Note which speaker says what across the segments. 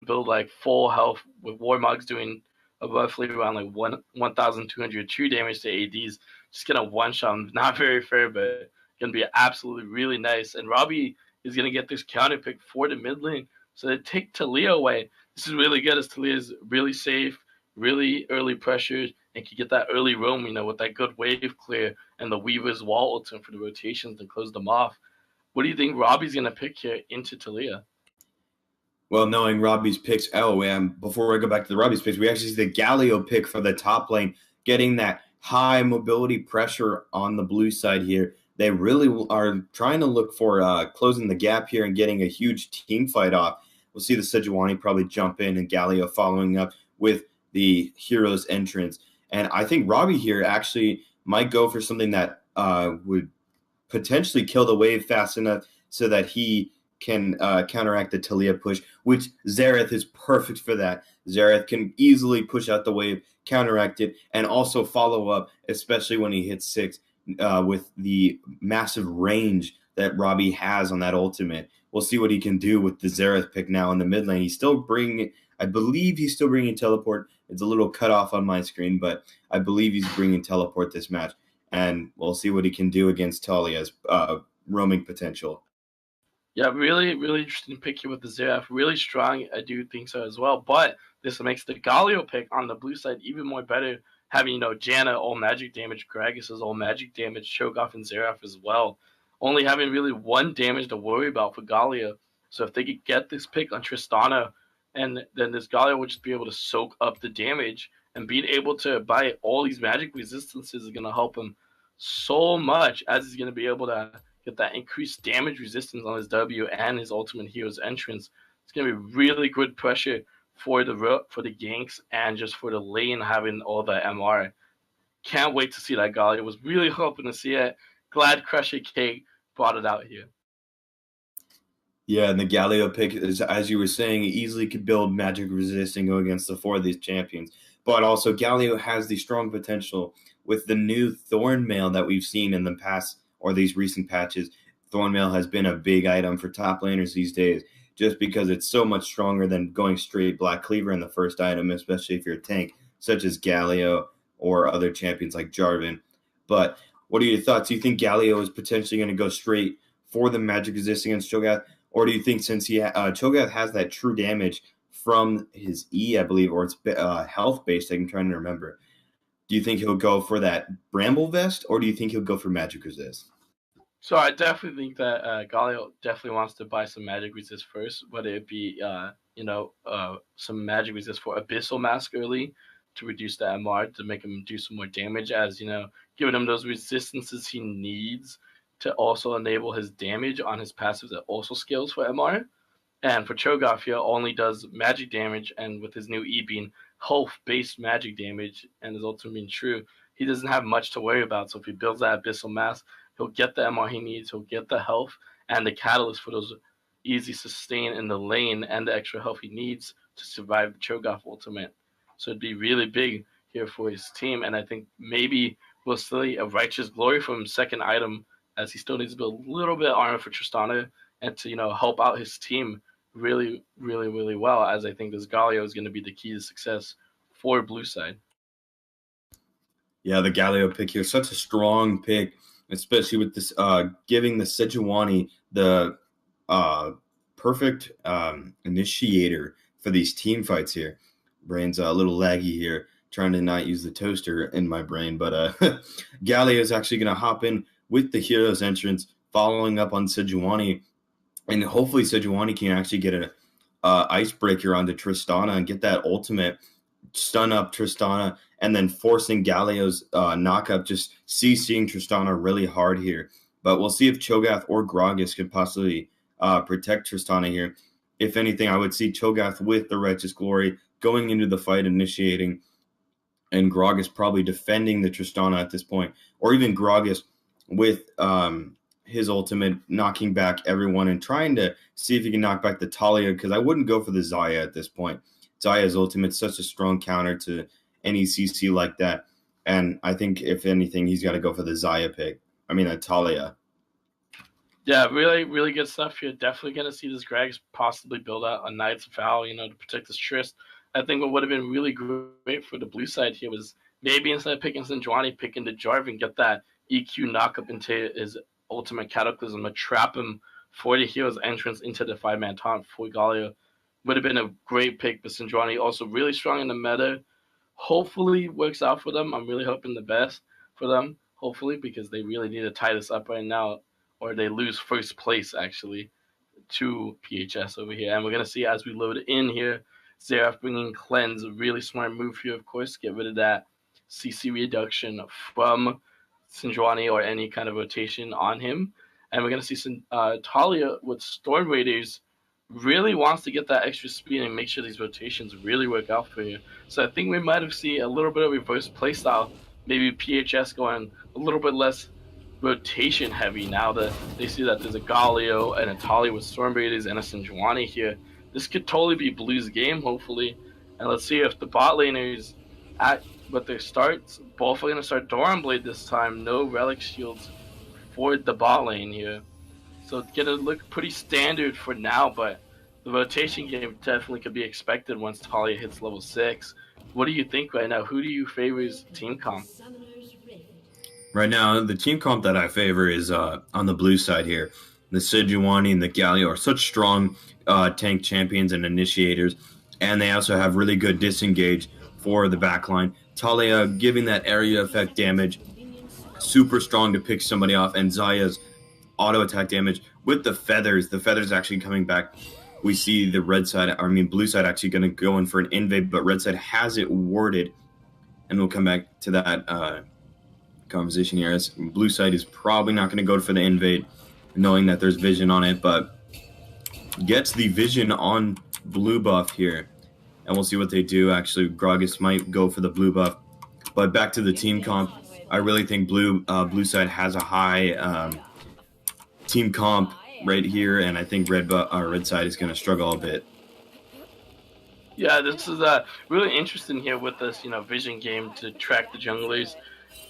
Speaker 1: build like full health with Warmogs doing roughly around like 1,202 damage to ADs. Just gonna one shot him. Not very fair, but gonna be absolutely really nice. And Robbie is gonna get this counter pick for the mid lane. So they take Talia away. This is really good as Talia is really safe, really early pressured, and can get that early roam, with that good wave clear and the Weaver's wall ultimate for the rotations and close them off. What do you think Robbie's gonna pick here into Talia?
Speaker 2: Well, knowing Robbie's picks, before I go back to the Robbie's picks, we actually see the Galio pick for the top lane, getting that high mobility pressure on the blue side here. They really are trying to look for closing the gap here and getting a huge team fight off. We'll see the Sejuani probably jump in and Galio following up with the hero's entrance. And I think Robbie here actually might go for something that would potentially kill the wave fast enough so that he can counteract the Talia push, which Xerath is perfect for that. Xerath can easily push out the wave, counteract it, and also follow up, especially when he hits 6 with the massive range that Robbie has on that ultimate. We'll see what he can do with the Xerath pick now in the mid lane. I believe he's still bringing teleport. It's a little cut off on my screen, but I believe he's bringing teleport this match. And we'll see what he can do against Talia's roaming potential.
Speaker 1: Yeah, really, really interesting pick here with the Xerath. Really strong, I do think so as well. But this makes the Galio pick on the blue side even more better. Having, Janna all magic damage, Gragas is all magic damage, Cho'Gath and Xerath as well. Only having really one damage to worry about for Galio. So if they could get this pick on Tristana, and then this Galio would just be able to soak up the damage, and being able to buy all these magic resistances is going to help him so much, as he's going to be able to get that increased damage resistance on his W and his ultimate hero's entrance. It's going to be really good pressure for the ganks and just for the lane having all the MR. Can't wait to see that Galio. Was really hoping to see it. Glad Crusher Cake brought it out here.
Speaker 2: Yeah, and the Galio pick, is, as you were saying, easily could build magic resisting go against the 4 of these champions. But also, Galio has the strong potential with the new Thornmail that we've seen in the past or these recent patches. Thornmail has been a big item for top laners these days, just because it's so much stronger than going straight Black Cleaver in the first item, especially if you're a tank, such as Galio or other champions like Jarvan. But what are your thoughts? Do you think Galio is potentially going to go straight for the magic resist against Cho'Gath? Or do you think since Cho'Gath has that true damage from his E, I believe, or it's health-based, I'm trying to remember, do you think he'll go for that Bramble Vest, or do you think he'll go for Magic Resist?
Speaker 1: So I definitely think that Galio definitely wants to buy some Magic Resist first, whether it be, some Magic Resist for Abyssal Mask early to reduce the MR, to make him do some more damage, as, giving him those resistances he needs to also enable his damage on his passives that also scales for MR. And for Cho'Gath, he only does magic damage, and with his new E being health-based magic damage and his ultimate being true, he doesn't have much to worry about. So if he builds that Abyssal Mask, he'll get the MR he needs, he'll get the health and the catalyst for those easy sustain in the lane and the extra health he needs to survive the Cho'Gath ultimate. So it'd be really big here for his team, and I think maybe we'll see a Righteous Glory from second item, as he still needs to build a little bit of armor for Tristana and to, help out his team really, really, really well, as I think this Galio is going to be the key to success for blue side.
Speaker 2: Yeah, the Galio pick here, such a strong pick, especially with this giving the Sejuani the perfect initiator for these team fights here. Brain's a little laggy here, trying to not use the toaster in my brain, but Galio is actually going to hop in with the hero's entrance, following up on Sejuani, and hopefully Sejuani can actually get an icebreaker onto Tristana and get that ultimate, stun up Tristana, and then forcing Galio's knockup, just CCing Tristana really hard here. But we'll see if Cho'Gath or Gragas could possibly protect Tristana here. If anything, I would see Cho'Gath with the Righteous Glory going into the fight, initiating, and Gragas probably defending the Tristana at this point, or even Gragas with his ultimate, knocking back everyone and trying to see if he can knock back the Talia, because I wouldn't go for the Xayah at this point. Xayah's ultimate, such a strong counter to any CC like that, and I think if anything, he's got to go for the Xayah pick. I mean, a Talia.
Speaker 1: Yeah, really, really good stuff here. Definitely going to see this Grags possibly build out a Knight's Vow, to protect his Trist. I think what would have been really great for the blue side here was maybe instead of picking Sinjuani, picking the Jarvan, get that EQ knockup into his ultimate Cataclysm to trap him for the hero's entrance into the 5-man taunt for Galio. Would have been a great pick, but Sinjuani also really strong in the meta. Hopefully works out for them. I'm really hoping the best for them, hopefully, because they really need to tie this up right now or they lose first place actually to PHS over here. And we're gonna see as we load in here, Xerath bringing Cleanse, a really smart move here, of course, get rid of that CC reduction from Sinjuani or any kind of rotation on him. And we're gonna see Talia with Storm Raiders really wants to get that extra speed and make sure these rotations really work out for you. So I think we might have seen a little bit of reverse playstyle, maybe PHS going a little bit less rotation heavy now that they see that there's a Galio and a Tali with Storm Raiders and a Sinjuani here. This could totally be Blue's game, hopefully. And let's see if the bot laners at what their starts, both are going to start Doran Blade this time. No Relic Shields for the bot lane here. So it's going to look pretty standard for now, but the rotation game definitely could be expected once Talia hits level 6. What do you think right now? Who do you favor as team comp?
Speaker 2: Right now, the team comp that I favor is on the blue side here. The Sejuani and the Galio are such strong tank champions and initiators, and they also have really good disengage for the backline. Talia giving that area effect damage, super strong to pick somebody off, and Zaya's auto attack damage with the feathers. The feathers actually coming back. We see the blue side actually going to go in for an invade, but red side has it warded, and we'll come back to that conversation here. As blue side is probably not going to go for the invade, knowing that there's vision on it, but gets the vision on blue buff here, and we'll see what they do. Actually, Gragas might go for the blue buff, but back to the team comp. I really think blue side has a high team comp right here, and I think red side is going to struggle a bit.
Speaker 1: Yeah, this is really interesting here with this, vision game to track the junglers.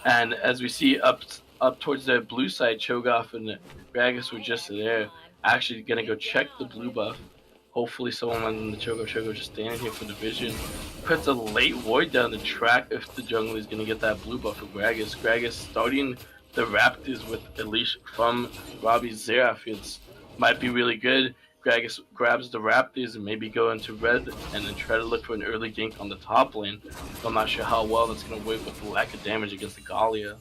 Speaker 1: And as we see up towards the blue side, Cho'Gath and Gragas were just there, actually going to go check the blue buff. Hopefully someone in the Cho'Gath just standing here for the vision. Puts a late void down to track if the jungler is going to get that blue buff for Gragas. Gragas starting the Raptors with Elish from Robbie's Xerath. It might be really good. Gragas grabs the Raptors and maybe go into red and then try to look for an early gank on the top lane. I'm not sure how well that's going to work with the lack of damage against the Galio.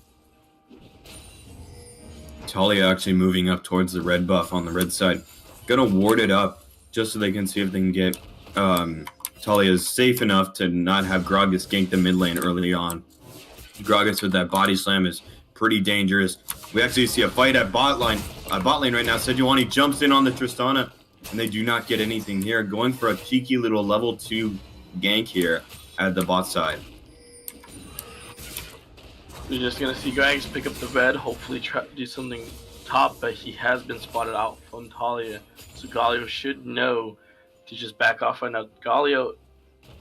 Speaker 2: Talia actually moving up towards the red buff on the red side. Gonna ward it up just so they can see if they can get Talia is safe enough to not have Gragas gank the mid lane early on. Gragas with that body slam is pretty dangerous. We actually see a fight at bot lane right now. Sejuani jumps in on the Tristana, and they do not get anything here. Going for a cheeky little level 2 gank here at the bot side.
Speaker 1: We're just going to see Gragas pick up the red, hopefully try to do something top, but he has been spotted out from Talia. So Galio should know to just back off right now. Galio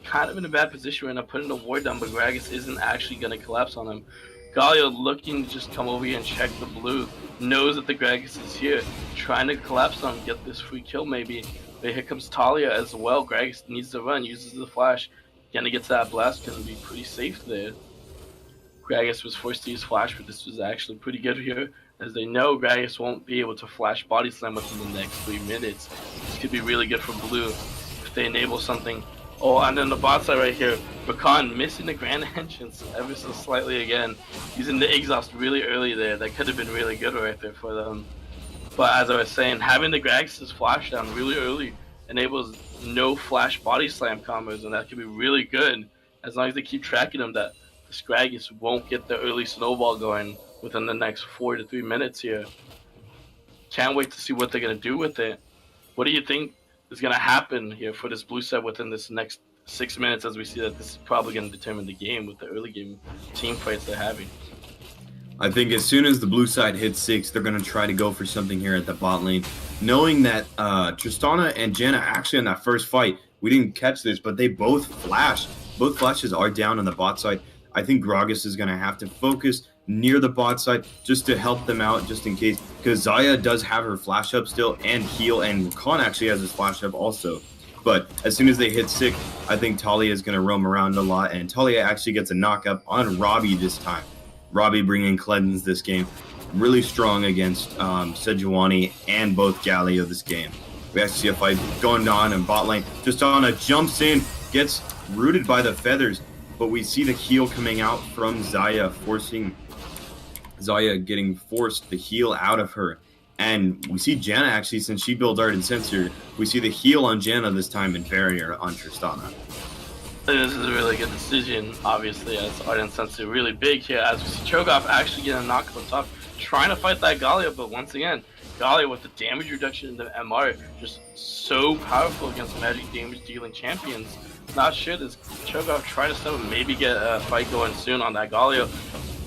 Speaker 1: kind of in a bad position right now, putting the ward down, but Gragas isn't actually going to collapse on him. Galio looking to just come over here and check the blue, knows that the Gragas is here, trying to collapse on him, get this free kill maybe. But here comes Talia as well. Gragas needs to run, uses the flash, gonna get to that blast, gonna be pretty safe there. Gragas was forced to use flash, but this was actually pretty good here, as they know Gragas won't be able to flash body slam within the next 3 minutes. This could be really good for blue if they enable something. Oh, and then the bot side right here, Rakan missing the grand entrance ever so slightly again. Using the exhaust really early there. That could have been really good right there for them. But as I was saying, having the Gragas' flash down really early enables no flash body slam combos, and that could be really good as long as they keep tracking them that the Gragas won't get the early snowball going within the next 4 to 3 minutes here. Can't wait to see what they're going to do with it. What do you think is going to happen here for this blue side within this next 6 minutes, as we see that this is probably going to determine the game with the early game team fights they're having?
Speaker 2: I think as soon as the blue side hits 6, they're going to try to go for something here at the bot lane, knowing that Tristana and Janna actually in that first fight, we didn't catch this, but they both flashed. Both flashes are down on the bot side. I think Gragas is going to have to focus near the bot side just to help them out, just in case, because Xayah does have her flash up still, and heal, and Khan actually has his flash up also. But as soon as they hit sick, I think Talia is going to roam around a lot, and Talia actually gets a knockup on Robbie this time. Robbie bringing cleanse this game. Really strong against Sejuani and both Galio this game. We actually see a fight going on in bot lane. Just on a jumps in, gets rooted by the feathers, but we see the heal coming out from Xayah, forcing Xayah getting forced the heal out of her. And we see Janna actually, since she built Ardent Sensor, we see the heal on Janna this time and barrier on Tristana.
Speaker 1: This is a really good decision, obviously, as Ardent Sensor really big here, as we see Cho'Gath actually getting a knock up on top, trying to fight that Galio, but once again, Galio with the damage reduction in the MR, just so powerful against magic damage dealing champions. Not sure this Cho'Gath try to summon, maybe get a fight going soon on that Galio.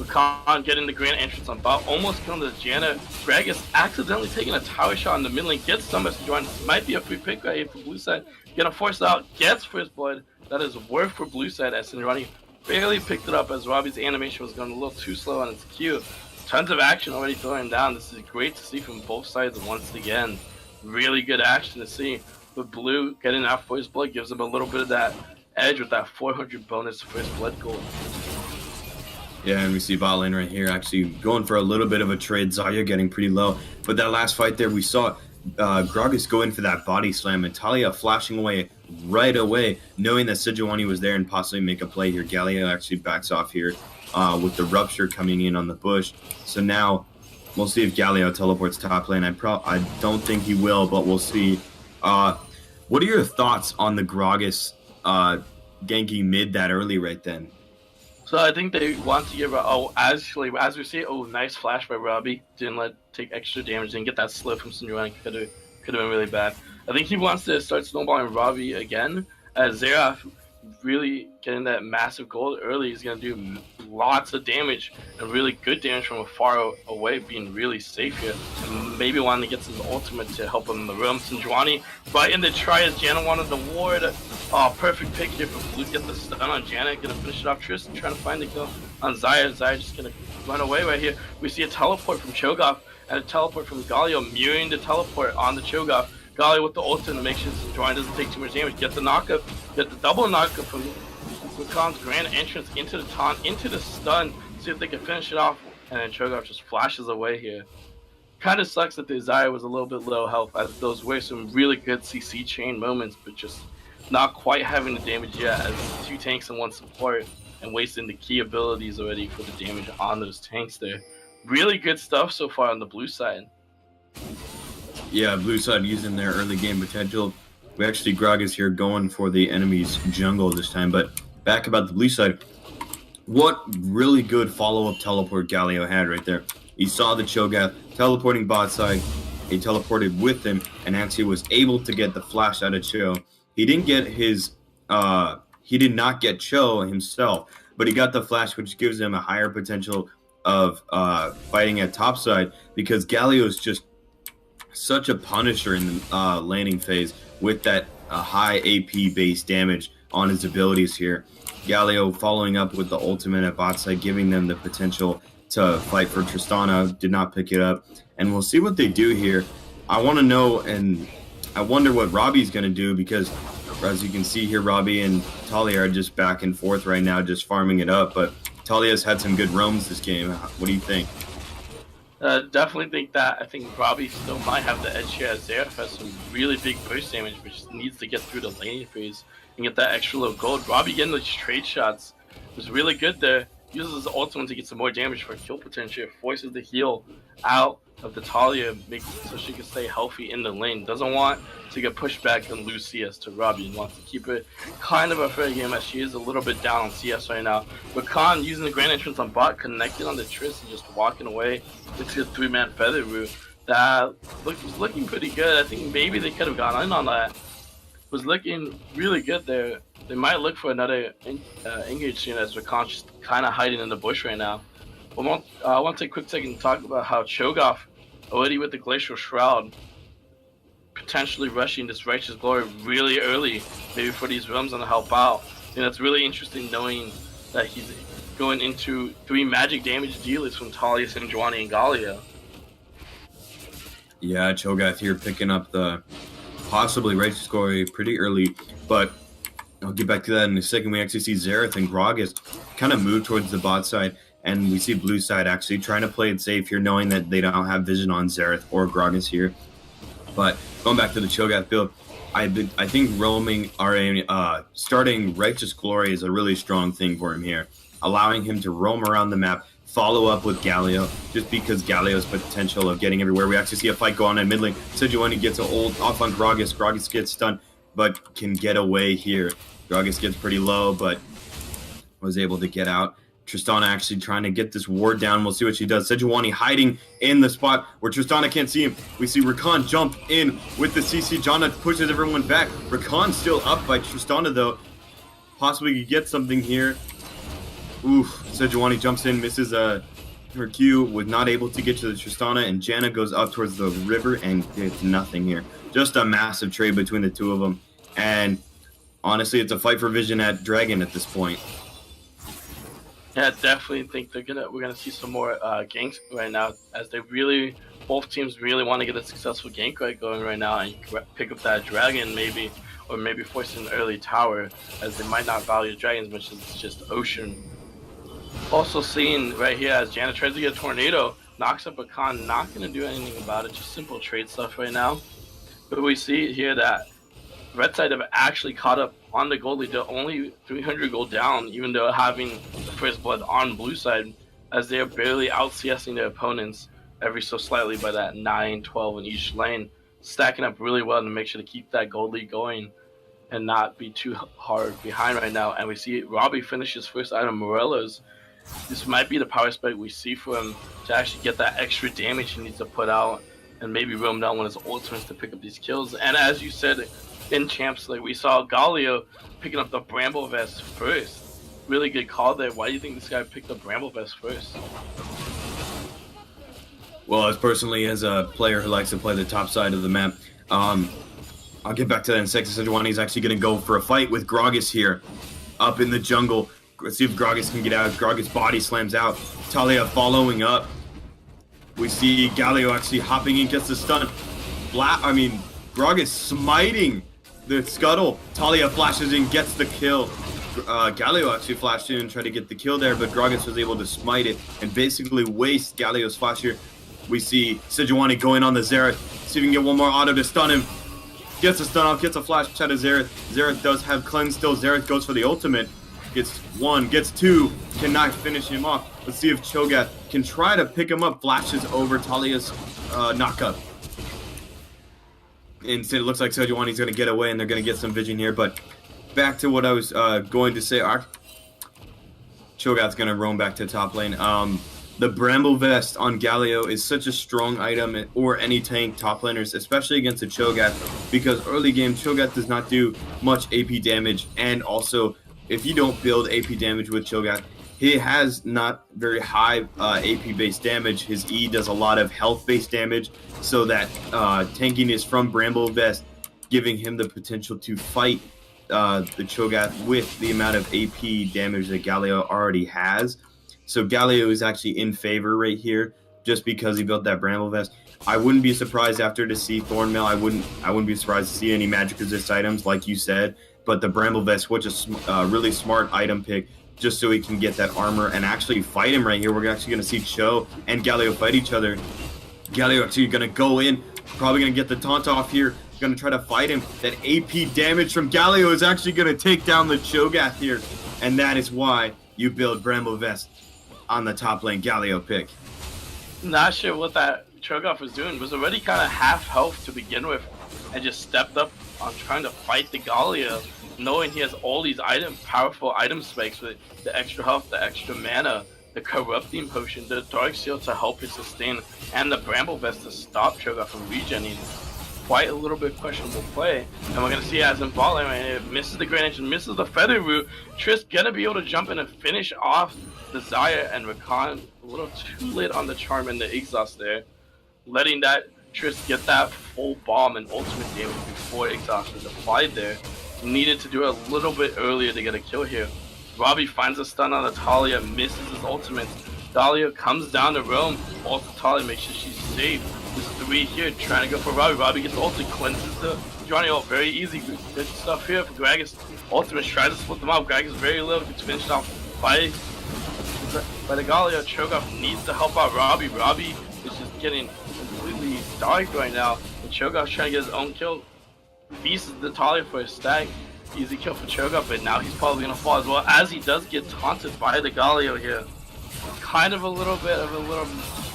Speaker 1: Khan getting the grand entrance on bot, almost killing the Janna. Gragas accidentally taking a tower shot in the mid lane, gets some to join. This might be a free pick right here for blue side. Gonna force it out, gets first blood. That is worth for blue side as Sinrani barely picked it up as Robbie's animation was going a little too slow on its Q. Tons of action already throwing down. This is great to see from both sides once again. Really good action to see. But blue getting that first blood gives them a little bit of that edge with that 400 bonus first blood goal.
Speaker 2: Yeah, and we see bot lane right here actually going for a little bit of a trade. Xayah getting pretty low. But that last fight there, we saw Gragas go in for that body slam, and Talia flashing away right away, knowing that Sejuani was there and possibly make a play here. Galio actually backs off here with the rupture coming in on the bush. So now we'll see if Galio teleports top lane. I don't think he will, but we'll see. What are your thoughts on the Gragas ganking mid that early right then?
Speaker 1: So I think they want to give actually, as we see, nice flash by Robbie. Didn't take extra damage, didn't get that slip from Sinjuani. Could have been really bad. I think he wants to start snowballing Robbie again, as Xerath really getting that massive gold early. He's going to do lots of damage, and really good damage from far away, being really safe here. And maybe wanting to get some ultimate to help him in the room. Sinjuani right in the try as Janna wanted the ward. Perfect pick here for Blue. Get the stun on Janna, gonna finish it off. Tristan trying to find the kill on Xayah. Xayah just gonna run away right here. We see a teleport from Cho'Gath and a teleport from Galio, mirroring the teleport on the Cho'Gath. Galio with the ultimate to make sure Sinjuani doesn't take too much damage. Get the knockup, get the double knockup from Khan's grand entrance into the taunt, into the stun. See if they can finish it off, and then Cho'Gath just flashes away here. Kind of sucks that the Xayah was a little bit low health, as those were some really good CC chain moments, but just not quite having the damage yet, as 2 tanks and 1 support, and wasting the key abilities already for the damage on those tanks there. Really good stuff so far on the blue side.
Speaker 2: Yeah, blue side using their early game potential. We actually, Gragas here going for the enemy's jungle this time, but back about the blue side. What really good follow-up teleport Galio had right there. He saw the Cho'Gath teleporting bot side. He teleported with him, and actually was able to get the flash out of Cho. He didn't get his, he did not get Cho himself, but he got the flash, which gives him a higher potential of fighting at topside, because Galio is just such a punisher in the laning phase with that high AP base damage on his abilities here. Galio following up with the ultimate at bot side, giving them the potential to fight for Tristana. Did not pick it up, and we'll see what they do here. I want to know, and I wonder what Robbie's going to do, because as you can see here, Robbie and Talia are just back and forth right now, just farming it up. But Talia's had some good roams this game. What do you think?
Speaker 1: Definitely think that. I think Robbie still might have the edge here, as Xerath has some really big burst damage, which needs to get through the laning phase and get that extra little gold. Robbie getting those trade shots was really good there. Uses his ultimate to get some more damage for kill potential. Forces the heal out of the Talia, so she can stay healthy in the lane. Doesn't want to get pushed back and lose CS to Robbie, and wants to keep it kind of a fair game, as she is a little bit down on CS right now. But Khan using the grand entrance on bot, connected on the Triss, and just walking away into the 3-man feather route. That was looking pretty good. I think maybe they could have gone in on that. Was looking really good there. They might look for another engage soon, as Rakan's just kind of hiding in the bush right now. But I want to take a quick second to talk about how Cho'Gath, already with the Glacial Shroud, potentially rushing this Righteous Glory really early, maybe for these realms and to help out. And it's really interesting knowing that he's going into 3 magic damage dealers from Talia, Sejuani, and Galio.
Speaker 2: Yeah, Cho'Gath here picking up the possibly Righteous Glory pretty early, but I'll get back to that in a second. We actually see Xerath and Gragas kind of move towards the bot side, and we see blue side actually trying to play it safe here, knowing that they don't have vision on Xerath or Gragas here. But going back to the Cho'Gath build, I think roaming starting Righteous Glory is a really strong thing for him here, allowing him to roam around the map, follow up with Galio, just because Galio's potential of getting everywhere. We actually see a fight go on in mid lane. Sejuani gets an ult off on Gragas. Gragas gets stunned, but can get away here. Gragas gets pretty low, but was able to get out. Tristana actually trying to get this ward down. We'll see what she does. Sejuani hiding in the spot where Tristana can't see him. We see Rakan jump in with the CC. Janna pushes everyone back. Rakan still up by Tristana, though. Possibly could get something here. Oof. Sejuani jumps in, misses her Q, was not able to get to the Tristana, and Janna goes up towards the river and gets nothing here. Just a massive trade between the two of them. And honestly, it's a fight for vision at Dragon at this point.
Speaker 1: Yeah, I definitely think we're gonna see some more ganks right now, as both teams really want to get a successful gank right going right now and pick up that dragon maybe, or maybe force an early tower, as they might not value dragons much as it's just ocean. Also seeing right here as Janna tries to get a tornado, knocks up a Khan, not gonna do anything about it, just simple trade stuff right now. But we see here that red side have actually caught up on the gold lead. They're only 300 gold down, even though having the first blood on blue side, as they are barely out CSing their opponents every so slightly by that 9, 12 in each lane, stacking up really well to make sure to keep that gold lead going and not be too hard behind right now. And we see Robbie finish his first item, Morello's. This might be the power spike we see for him to actually get that extra damage he needs to put out and maybe roam down when his ultimates to pick up these kills. And as you said, in champs, like we saw Galio picking up the Bramble Vest first. Really good call there. Why do you think this guy picked up Bramble Vest first?
Speaker 2: Well, as a player who likes to play the top side of the map, I'll get back to that in a second. Sejuani is actually going to go for a fight with Gragas here, up in the jungle. Let's see if Gragas can get out. Gragas body slams out. Talia following up. We see Galio actually hopping in, gets the stun. Gragas smiting the scuttle. Talia flashes in, gets the kill. Galio actually flashed in and tried to get the kill there, but Gragas was able to smite it and basically waste Galio's flash here. We see Sejuani going on the Xerath. See if we can get one more auto to stun him. Gets a stun off, gets a flash out of Xerath. Xerath does have cleanse still. Xerath goes for the ultimate. Gets one, gets two, cannot finish him off. Let's see if Cho'Gath can try to pick him up. Flashes over Talia's knockup. Instead, it looks like Sejuani's going to get away and they're going to get some vision here. But back to what I was going to say. Cho'Gath's going to roam back to top lane. The Bramble Vest on Galio is such a strong item, or any tank top laners, especially against a Cho'Gath, because early game Cho'Gath does not do much AP damage, and also if you don't build AP damage with Cho'Gath, he has not very high AP based damage. His E does a lot of health based damage, so that tankiness from Bramble Vest giving him the potential to fight the Cho'Gath with the amount of AP damage that Galio already has. So Galio is actually in favor right here, just because he built that Bramble Vest. I wouldn't be surprised after to see Thornmail. I wouldn't be surprised to see any magic resist items, like you said. But the Bramble Vest, which is a really smart item pick, just so he can get that armor and actually fight him right here. We're actually going to see Cho and Galio fight each other. Galio actually going to go in, probably going to get the taunt off here. Going to try to fight him. That AP damage from Galio is actually going to take down the Cho'Gath here. And that is why you build Bramble Vest on the top lane Galio pick.
Speaker 1: Not sure what that Cho'Gath was doing. Was already kind of half health to begin with, and just stepped up on trying to fight the Galio, knowing he has all these powerful item spikes with the extra health, the extra mana, the corrupting potion, the dark seal to help his sustain, and the Bramble Vest to stop Cho'Gath from regenning. Quite a little bit questionable play, and we're gonna see as in bot lane right here, misses the Grand Engine, misses the Feather Root. Triss gonna be able to jump in and finish off the Xayah, and Rakan a little too late on the charm and the exhaust there, letting that Triss get that full bomb and ultimate damage before exhaust was applied there. Needed to do it a little bit earlier to get a kill here. Robbie finds a stun on Natalia, misses his ultimate. Dahlia comes down to roam. Also, Natalia makes sure she's safe. This 3 here trying to go for Robbie. Robbie gets ulti, cleanses the Johnny ult. Very easy. Good stuff here for Gragas. Ultimate tries to split them up. Gragas very low. Gets finished off by the Galio. Cho'Gath needs to help out Robbie. Robbie is just getting completely dark right now. And Cho'Gath's trying to get his own kill. Beasts Natalia for a stack. Easy kill for Cho'Gath, but now he's probably going to fall as well, as he does get taunted by the Galio here. Kind of a little bit of a little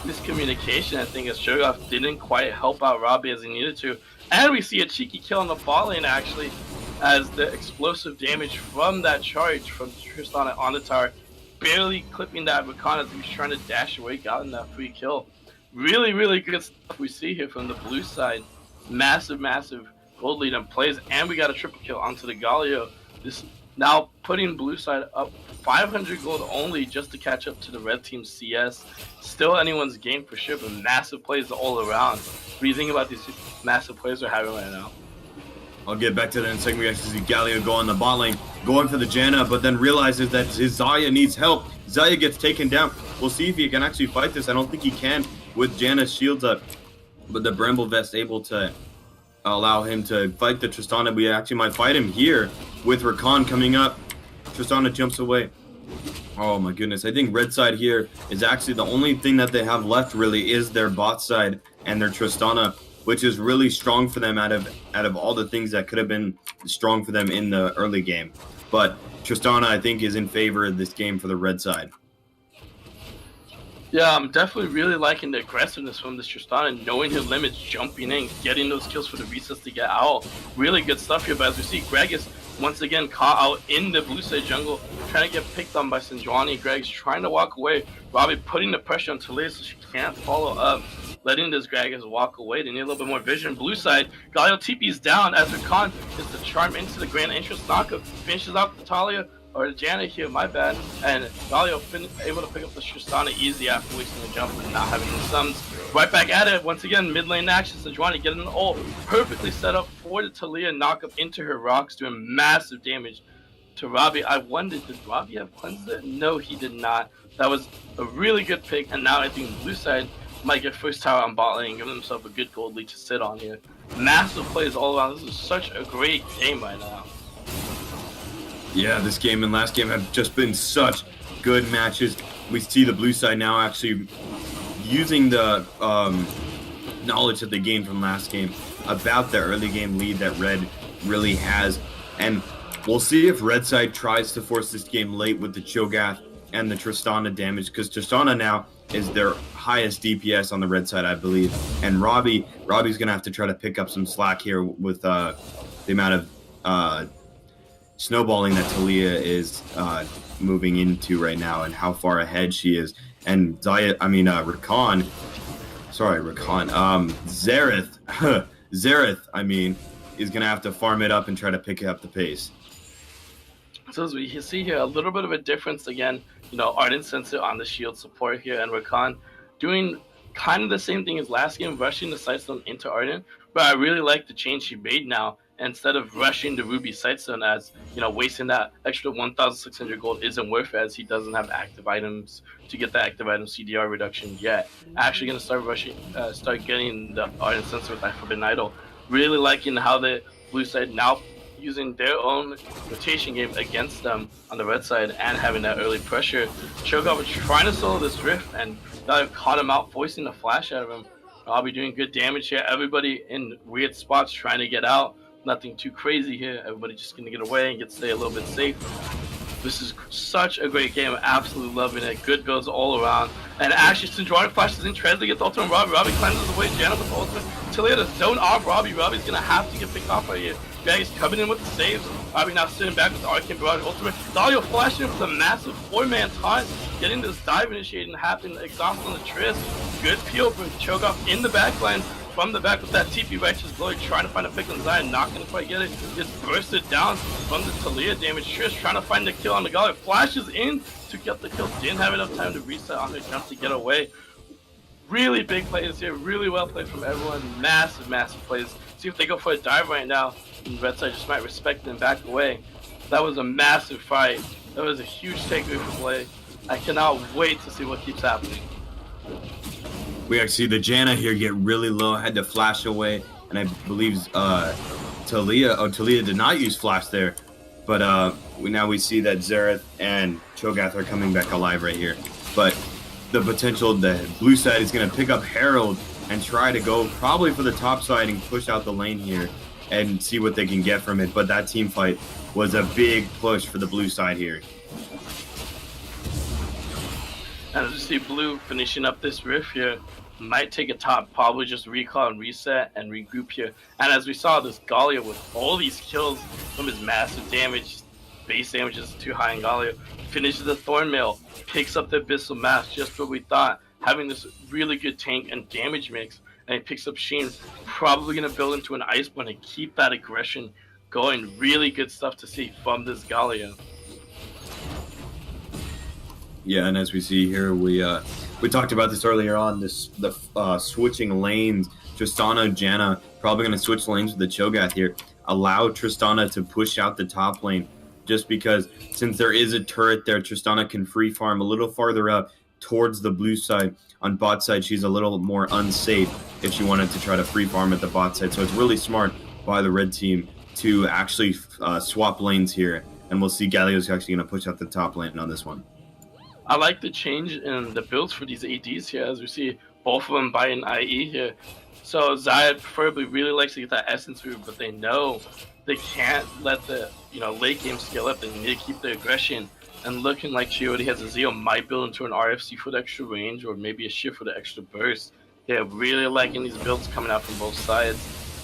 Speaker 1: miscommunication, I think, as Cho'Gath didn't quite help out Robbie as he needed to. And we see a cheeky kill on the bot lane, actually, as the explosive damage from that charge from Tristana on the tower, barely clipping that Rakan as he was trying to dash away, gotten that free kill. Really, really good stuff we see here from the blue side. Massive, massive gold lead in plays, and we got a triple kill onto the Galio. This now putting blue side up 500 gold only just to catch up to the red team's CS. Still anyone's game for sure, but massive plays all around. What do you think about these massive plays we're having right now?
Speaker 2: I'll get back to that in a second. We actually see Galio go on the bot lane, going for the Janna, but then realizes that his Xayah needs help. Xayah gets taken down. We'll see if he can actually fight this. I don't think he can with Janna's shields up, but the Bramble Vest able to allow him to fight the Tristana. We actually might fight him here with Rakan coming up. Tristana jumps away. Oh my goodness. I think red side here is actually the only thing that they have left really is their bot side and their Tristana, which is really strong for them out of all the things that could have been strong for them in the early game. But Tristana, I think, is in favor of this game for the red side.
Speaker 1: Yeah, I'm definitely really liking the aggressiveness from this Tristana, knowing her limits, jumping in, getting those kills for the resets to get out. Really good stuff here, but as we see, Gragas once again caught out in the blue side jungle, trying to get picked on by Sejuani. Gragas trying to walk away. Robbie putting the pressure on Talia so she can't follow up, letting this Gragas walk away. They need a little bit more vision. Blue side, Galio TP's down as Rakan is the charm into the grand entrance knockup, finishes off Talia. Or Janet here, my bad, and Galio able to pick up the Tristana easy after wasting the jump and not having the stuns. Right back at it, once again, mid lane action, Sejuani getting an ult, perfectly set up for the Talia knockup into her rocks, doing massive damage to Robbie. I wondered, did Robbie have cleansed it? No, he did not. That was a really good pick, and now I think blue side might get first tower on bot lane and give himself a good gold lead to sit on here. Massive plays all around. This is such a great game right now.
Speaker 2: Yeah, this game and last game have just been such good matches. We see the blue side now actually using the knowledge that they gained from last game about the early game lead that red really has. And we'll see if red side tries to force this game late with the Cho'Gath and the Tristana damage, because Tristana now is their highest DPS on the red side, I believe. And Robbie's going to have to try to pick up some slack here with the amount of snowballing that Talia is moving into right now and how far ahead she is. And Xayah, Xerath, is going to have to farm it up and try to pick up the pace.
Speaker 1: So as we see here, a little bit of a difference again, Ardent Sensor on the shield support here, and Rakan doing kind of the same thing as last game, rushing the Sightstone into Ardent, but I really like the change she made now. Instead of rushing the Ruby Sightstone, as wasting that extra 1,600 gold isn't worth it, as he doesn't have active items to get the active item CDR reduction yet. Actually going to start getting the Ardent Sensor with that Forbidden Idol. Really liking how the blue side now using their own rotation game against them on the red side and having that early pressure. Cho'Gath was trying to solo this Rift and caught him out, voicing the flash out of him. I'll be doing good damage here. Everybody in weird spots trying to get out. Nothing too crazy here. Everybody just gonna get away and stay a little bit safe. This is such a great game. Absolutely loving it. Good builds all around. And actually, Sejuani flashes in, tries to get the ultimate Robbie. Robbie cleanses away Janet with the ultimate. Talia don't off Robbie. Robbie's gonna have to get picked off right here. Gag's coming in with the saves. Robbie now sitting back with the Arcane Barrage ultimate. Dalio flashing in with a massive 4-man taunt. Getting this dive initiating happen. Exhaust on the Triss. Good peel for Cho'Gath in the backline. From the back with that TP Righteous Glory, trying to find a pick on Zion, not going to quite get it. Gets bursted down from the Talia damage. Trish trying to find the kill on the Gala. Flashes in to get the kill. Didn't have enough time to reset on her jump to get away. Really big plays here. Really well played from everyone. Massive, massive plays. See if they go for a dive right now. And red side just might respect them and back away. That was a massive fight. That was a huge takeaway from play. I cannot wait to see what keeps happening.
Speaker 2: We actually see the Janna here get really low, had to flash away, and I believe Talia did not use flash there, but now we see that Xerath and Cho'Gath are coming back alive right here. But the potential, the blue side is going to pick up Herald and try to go probably for the top side and push out the lane here and see what they can get from it. But that team fight was a big push for the blue side here.
Speaker 1: And as you see blue finishing up this rift here, might take a top, probably just recall and reset and regroup here. And as we saw, this Galio with all these kills from his massive damage, base damage is too high in Galio, finishes the Thornmail, picks up the Abyssal Mask, just what we thought, having this really good tank and damage mix, and he picks up Sheen, probably going to build into an Iceborne and keep that aggression going. Really good stuff to see from this Galio.
Speaker 2: Yeah, and as we see here, we talked about this earlier on, the switching lanes. Tristana, Janna probably going to switch lanes with the Cho'Gath here. Allow Tristana to push out the top lane, just because since there is a turret there, Tristana can free farm a little farther up towards the blue side. On bot side, she's a little more unsafe if she wanted to try to free farm at the bot side. So it's really smart by the red team to actually swap lanes here. And we'll see Galio's actually going to push out the top lane on this one.
Speaker 1: I like the change in the builds for these ADs here, as we see both of them buy an IE here. So Xayah preferably really likes to get that Essence route, but they know they can't let the late game scale up. They need to keep the aggression. And looking like she already has a Zeo, might build into an RFC for the extra range, or maybe a shift for the extra burst. Yeah, really liking these builds coming out from both sides.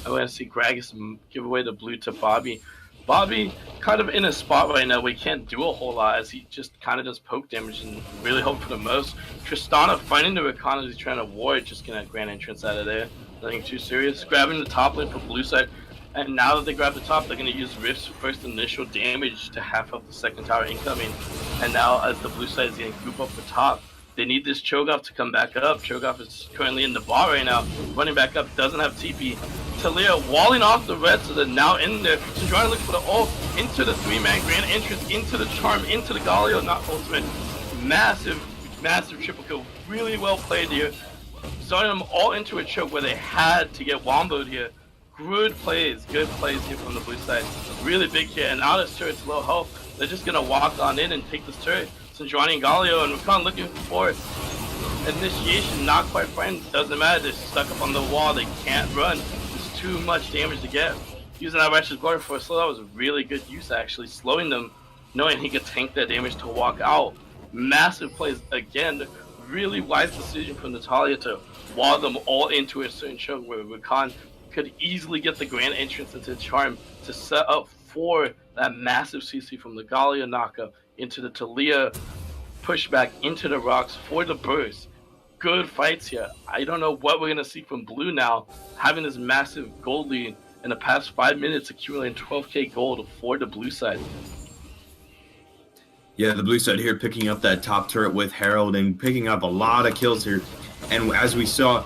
Speaker 1: I want to see Gragas give away the blue to Bobby. Bobby kind of in a spot right now where he can't do a whole lot, as he just kind of does poke damage and really hope for the most. Tristana finding the Recon as he's trying to ward, just getting a grand entrance out of there. Nothing too serious. Grabbing the top lane for blue side. And now that they grab the top, they're going to use Rift's first initial damage to half of the second tower incoming. And now as the blue side is getting group up for top, they need this Cho'Gath to come back up. Cho'Gath is currently in the bar right now, running back up, doesn't have TP. Talia walling off the red, so they're now in there. Trying to look for the ult into the 3-man grand entrance, into the charm, into the Galio, not ultimate. Massive triple kill. Really well played here. Starting them all into a choke where they had to get womboed here. Good plays here from the blue side. Really big hit, and now this turret's low health. They're just gonna walk on in and take this turret. Sejuani and Galio and Rakan looking for initiation, not quite fine. Doesn't matter, they're stuck up on the wall, they can't run. There's too much damage to get. Using that Righteous Glory for a slow, that was a really good use actually, slowing them, knowing he could tank that damage to walk out. Massive plays again, really wise decision from Natalia to wall them all into a certain choke where Rakan could easily get the grand entrance into the charm to set up for that massive CC from the Galio knockup into the Talia pushback into the rocks for the burst. Good fights here. I don't know what we're going to see from blue now, having this massive gold lead in the past 5 minutes, accumulating 12k gold for the blue side.
Speaker 2: Yeah, the blue side here picking up that top turret with Herald and picking up a lot of kills here. And as we saw,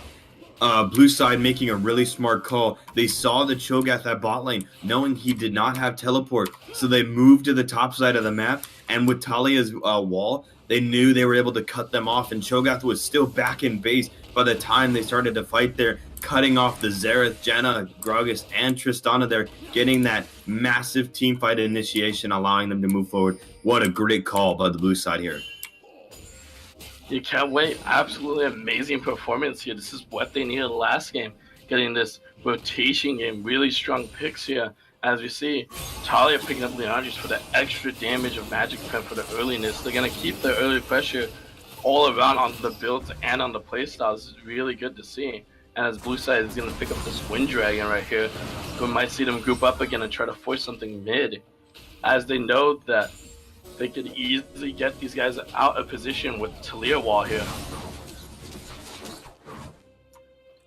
Speaker 2: blue side making a really smart call. They saw the Cho'Gath at bot lane, knowing he did not have teleport, so they moved to the top side of the map, and with Talia's wall, they knew they were able to cut them off, and Cho'Gath was still back in base by the time they started to fight there, cutting off the Xerath, Janna, Gragas, and Tristana there, getting that massive team fight initiation, allowing them to move forward. What a great call by the blue side here.
Speaker 1: You can't wait. Absolutely amazing performance here. This is what they needed last game. Getting this rotation game. Really strong picks here. As we see, Talia picking up Leandris for the extra damage of Magic Pen for the earliness. They're going to keep the early pressure all around on the builds and on the playstyles. This is really good to see. And as blue side is going to pick up this Wind Dragon right here, we might see them group up again and try to force something mid. As they know that they could easily get these guys out of position with Talia wall here.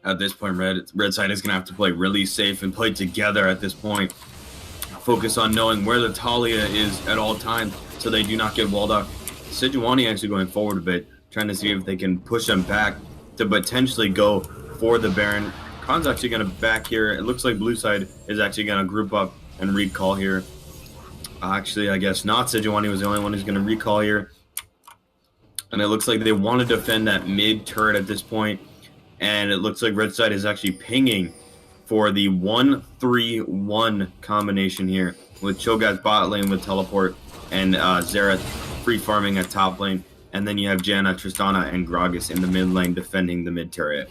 Speaker 2: At this point, red side is going to have to play really safe and play together at this point. Focus on knowing where the Talia is at all times so they do not get walled up. Sejuani actually going forward a bit, trying to see if they can push them back to potentially go for the Baron. Khan's actually going to back here. It looks like blue side is actually going to group up and recall here. Actually, I guess not. Sejuani was the only one who's going to recall here. And it looks like they want to defend that mid turret at this point. And it looks like red side is actually pinging for the 1-3-1 combination here with Cho'Gath bot lane with teleport and Xerath free farming at top lane. And then you have Janna, Tristana, and Gragas in the mid lane defending the mid turret.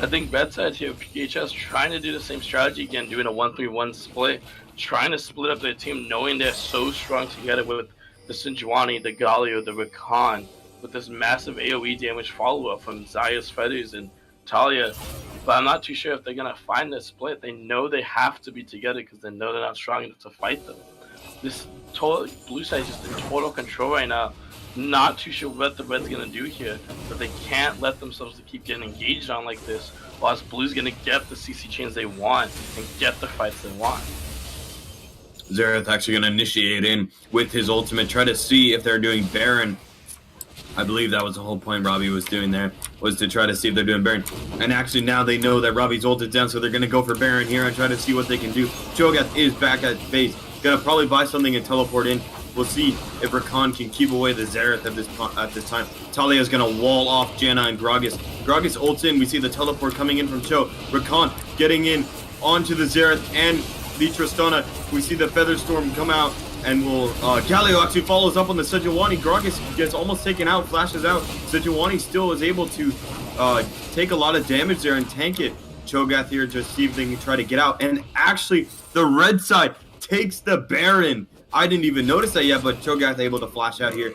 Speaker 1: I think red side here, PHS trying to do the same strategy again, doing a 1-3-1 split, trying to split up their team, knowing they're so strong together with the Sejuani, the Galio, the Rakan, with this massive AoE damage follow-up from Xayah's Feathers and Talia. But I'm not too sure if they're going to find this split. They know they have to be together because they know they're not strong enough to fight them. This total blue side is just in total control right now. Not too sure what the red's going to do here, but they can't let themselves to keep getting engaged on like this, whilst blue's going to get the CC chains they want and get the fights they want.
Speaker 2: Xerath actually going to initiate in with his ultimate, try to see if they're doing Baron. I believe that was the whole point Robbie was doing there, was to try to see if they're doing Baron. And actually now they know that Robbie's ulted down, so they're going to go for Baron here and try to see what they can do. Cho'Gath is back at base. Going to probably buy something and teleport in. We'll see if Rakan can keep away the Xerath at this time. Talia is going to wall off Janna and Gragas. Gragas ults in. We see the teleport coming in from Cho. Rakan getting in onto the Xerath and the Tristana. We see the Feather Storm come out, and Galio actually follows up on the Sejuani. Gragas gets almost taken out, flashes out. Sejuani still is able to take a lot of damage there and tank it. Cho'Gath here to see if they can try to get out. And actually, the red side takes the Baron. I didn't even notice that yet, but Cho'Gath able to flash out here.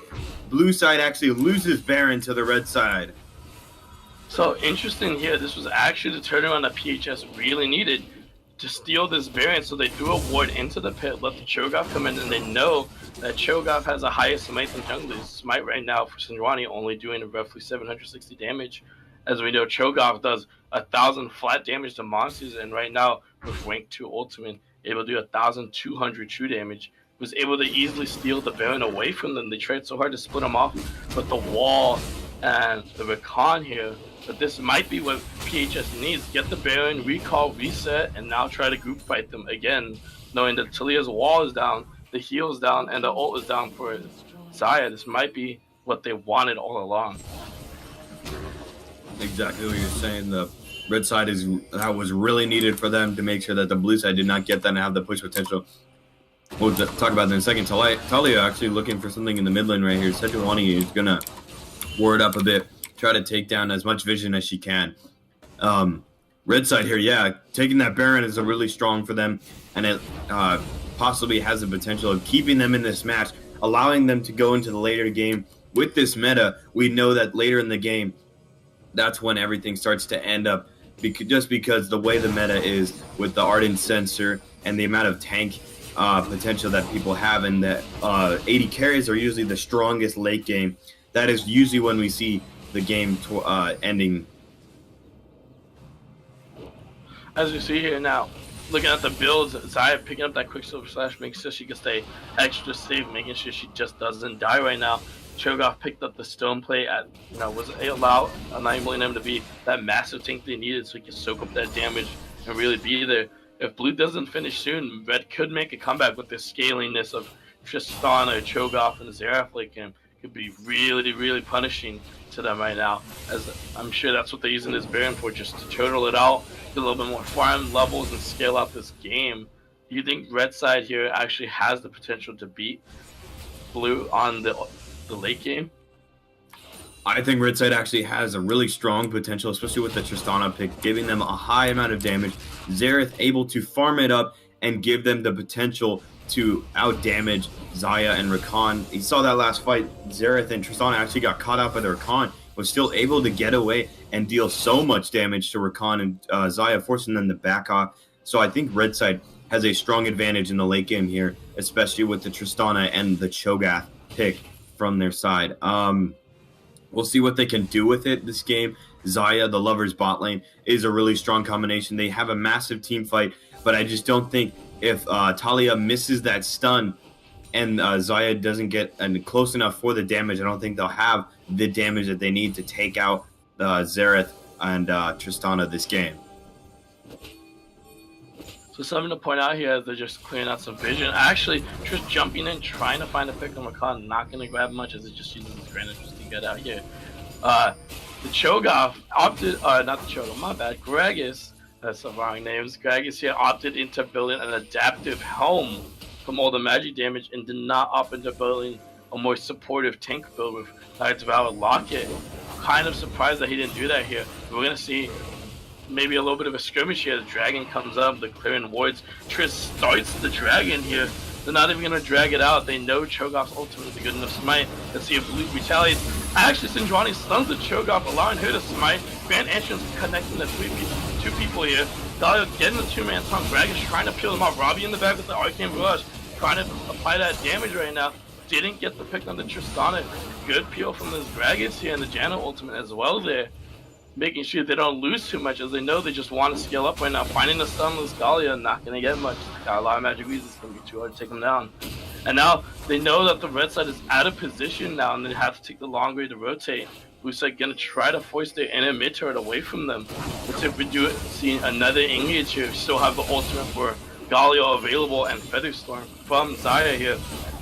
Speaker 2: Blue side actually loses Baron to the red side.
Speaker 1: So interesting here, this was actually the turnaround that PHS really needed to steal this Baron. So they threw a ward into the pit, let the Cho'Gath come in, and they know that Cho'Gath has the highest smite than junglers. Smite right now for Sejuani only doing roughly 760 damage. As we know, Cho'Gath does 1,000 flat damage to monsters, and right now with rank 2 ultimate, able to do 1,200 true damage. Was able to easily steal the Baron away from them. They tried so hard to split them off with the wall and the Rakan here, but this might be what PHS needs. Get the Baron, recall, reset, and now try to group fight them again, knowing that Talia's wall is down, the heal is down, and the ult is down for Xayah. This might be what they wanted all along.
Speaker 2: Exactly what you're saying. The red side that was really needed for them to make sure that the blue side did not get that and have the push potential. We'll talk about that in a second. Talia actually looking for something in the mid lane right here. Sejuani is going to ward up a bit, try to take down as much vision as she can. Red side here, yeah, taking that Baron is really strong for them, and it possibly has the potential of keeping them in this match, allowing them to go into the later game. With this meta, we know that later in the game, that's when everything starts to end up, just because the way the meta is with the Ardent Sensor and the amount of tank potential that people have, and that 80 carries are usually the strongest late game. That is usually when we see the game ending.
Speaker 1: As we see here now, looking at the builds, Xayah picking up that Quicksilver Slash, making sure she can stay extra safe, making sure she just doesn't die right now. Cho'Gath picked up the stone plate at, was enabling them to be that massive tank they needed so he could soak up that damage and really be there. If blue doesn't finish soon, red could make a comeback with the scaliness of Tristana, Cho'Gath, and Xerath. Like him could be really, really punishing to them right now. As I'm sure that's what they're using this Baron for, just to total it out, get a little bit more farm levels, and scale out this game. Do you think red side here actually has the potential to beat blue on the late game?
Speaker 2: I think red side actually has a really strong potential, especially with the Tristana pick, giving them a high amount of damage. Xerath able to farm it up and give them the potential to out-damage Xayah and Rakan. You saw that last fight, Xerath and Tristana actually got caught out by the Rakan, was still able to get away and deal so much damage to Rakan and Xayah, forcing them to back off. So I think red side has a strong advantage in the late game here, especially with the Tristana and the Cho'Gath pick from their side. We'll see what they can do with it this game. Xayah, the Lovers bot lane, is a really strong combination. They have a massive team fight, but I just don't think if Talia misses that stun and Xayah doesn't get close enough for the damage, I don't think they'll have the damage that they need to take out Xerath and Tristana this game.
Speaker 1: So something to point out here is they're just clearing out some vision. Actually, just jumping in, trying to find a pick on McCon, not going to grab much as it just uses his granite just to get out here. The Cho'Gath opted, not the Cho'Gath, my bad, Gragas, that's the wrong names. Gragas here opted into building an adaptive helm from all the magic damage and did not opt into building a more supportive tank build with Knight's Vow Locket. Kind of surprised that he didn't do that here. We're going to see maybe a little bit of a skirmish here. The dragon comes up, the clearing wards. Triss starts the dragon here. They're not even going to drag it out. They know Cho'Gath's ultimate is a good enough smite. Let's see if Blue retaliates. Actually, Sejuani stuns the Cho'Gath, allowing her to smite. Grand Entrance connecting the two people here. Galio getting the two-man tongue. Greg is trying to peel them off. Robbie in the back with the Arcane Rush, trying to apply that damage right now. Didn't get the pick on the Tristana. Good peel from this Gragas here and the Janna ultimate as well there. Making sure they don't lose too much as they know they just want to scale up right now. Finding the stunless Galio, not going to get much. Got a lot of magic reasons, it's going to be too hard to take them down. And now they know that the red side is out of position now and they have to take the long way to rotate. Blue side going to try to force their inner mid turret away from them. Let's see if we do it. See another engage here. Still have the ultimate for Galio available and Featherstorm from Xayah here.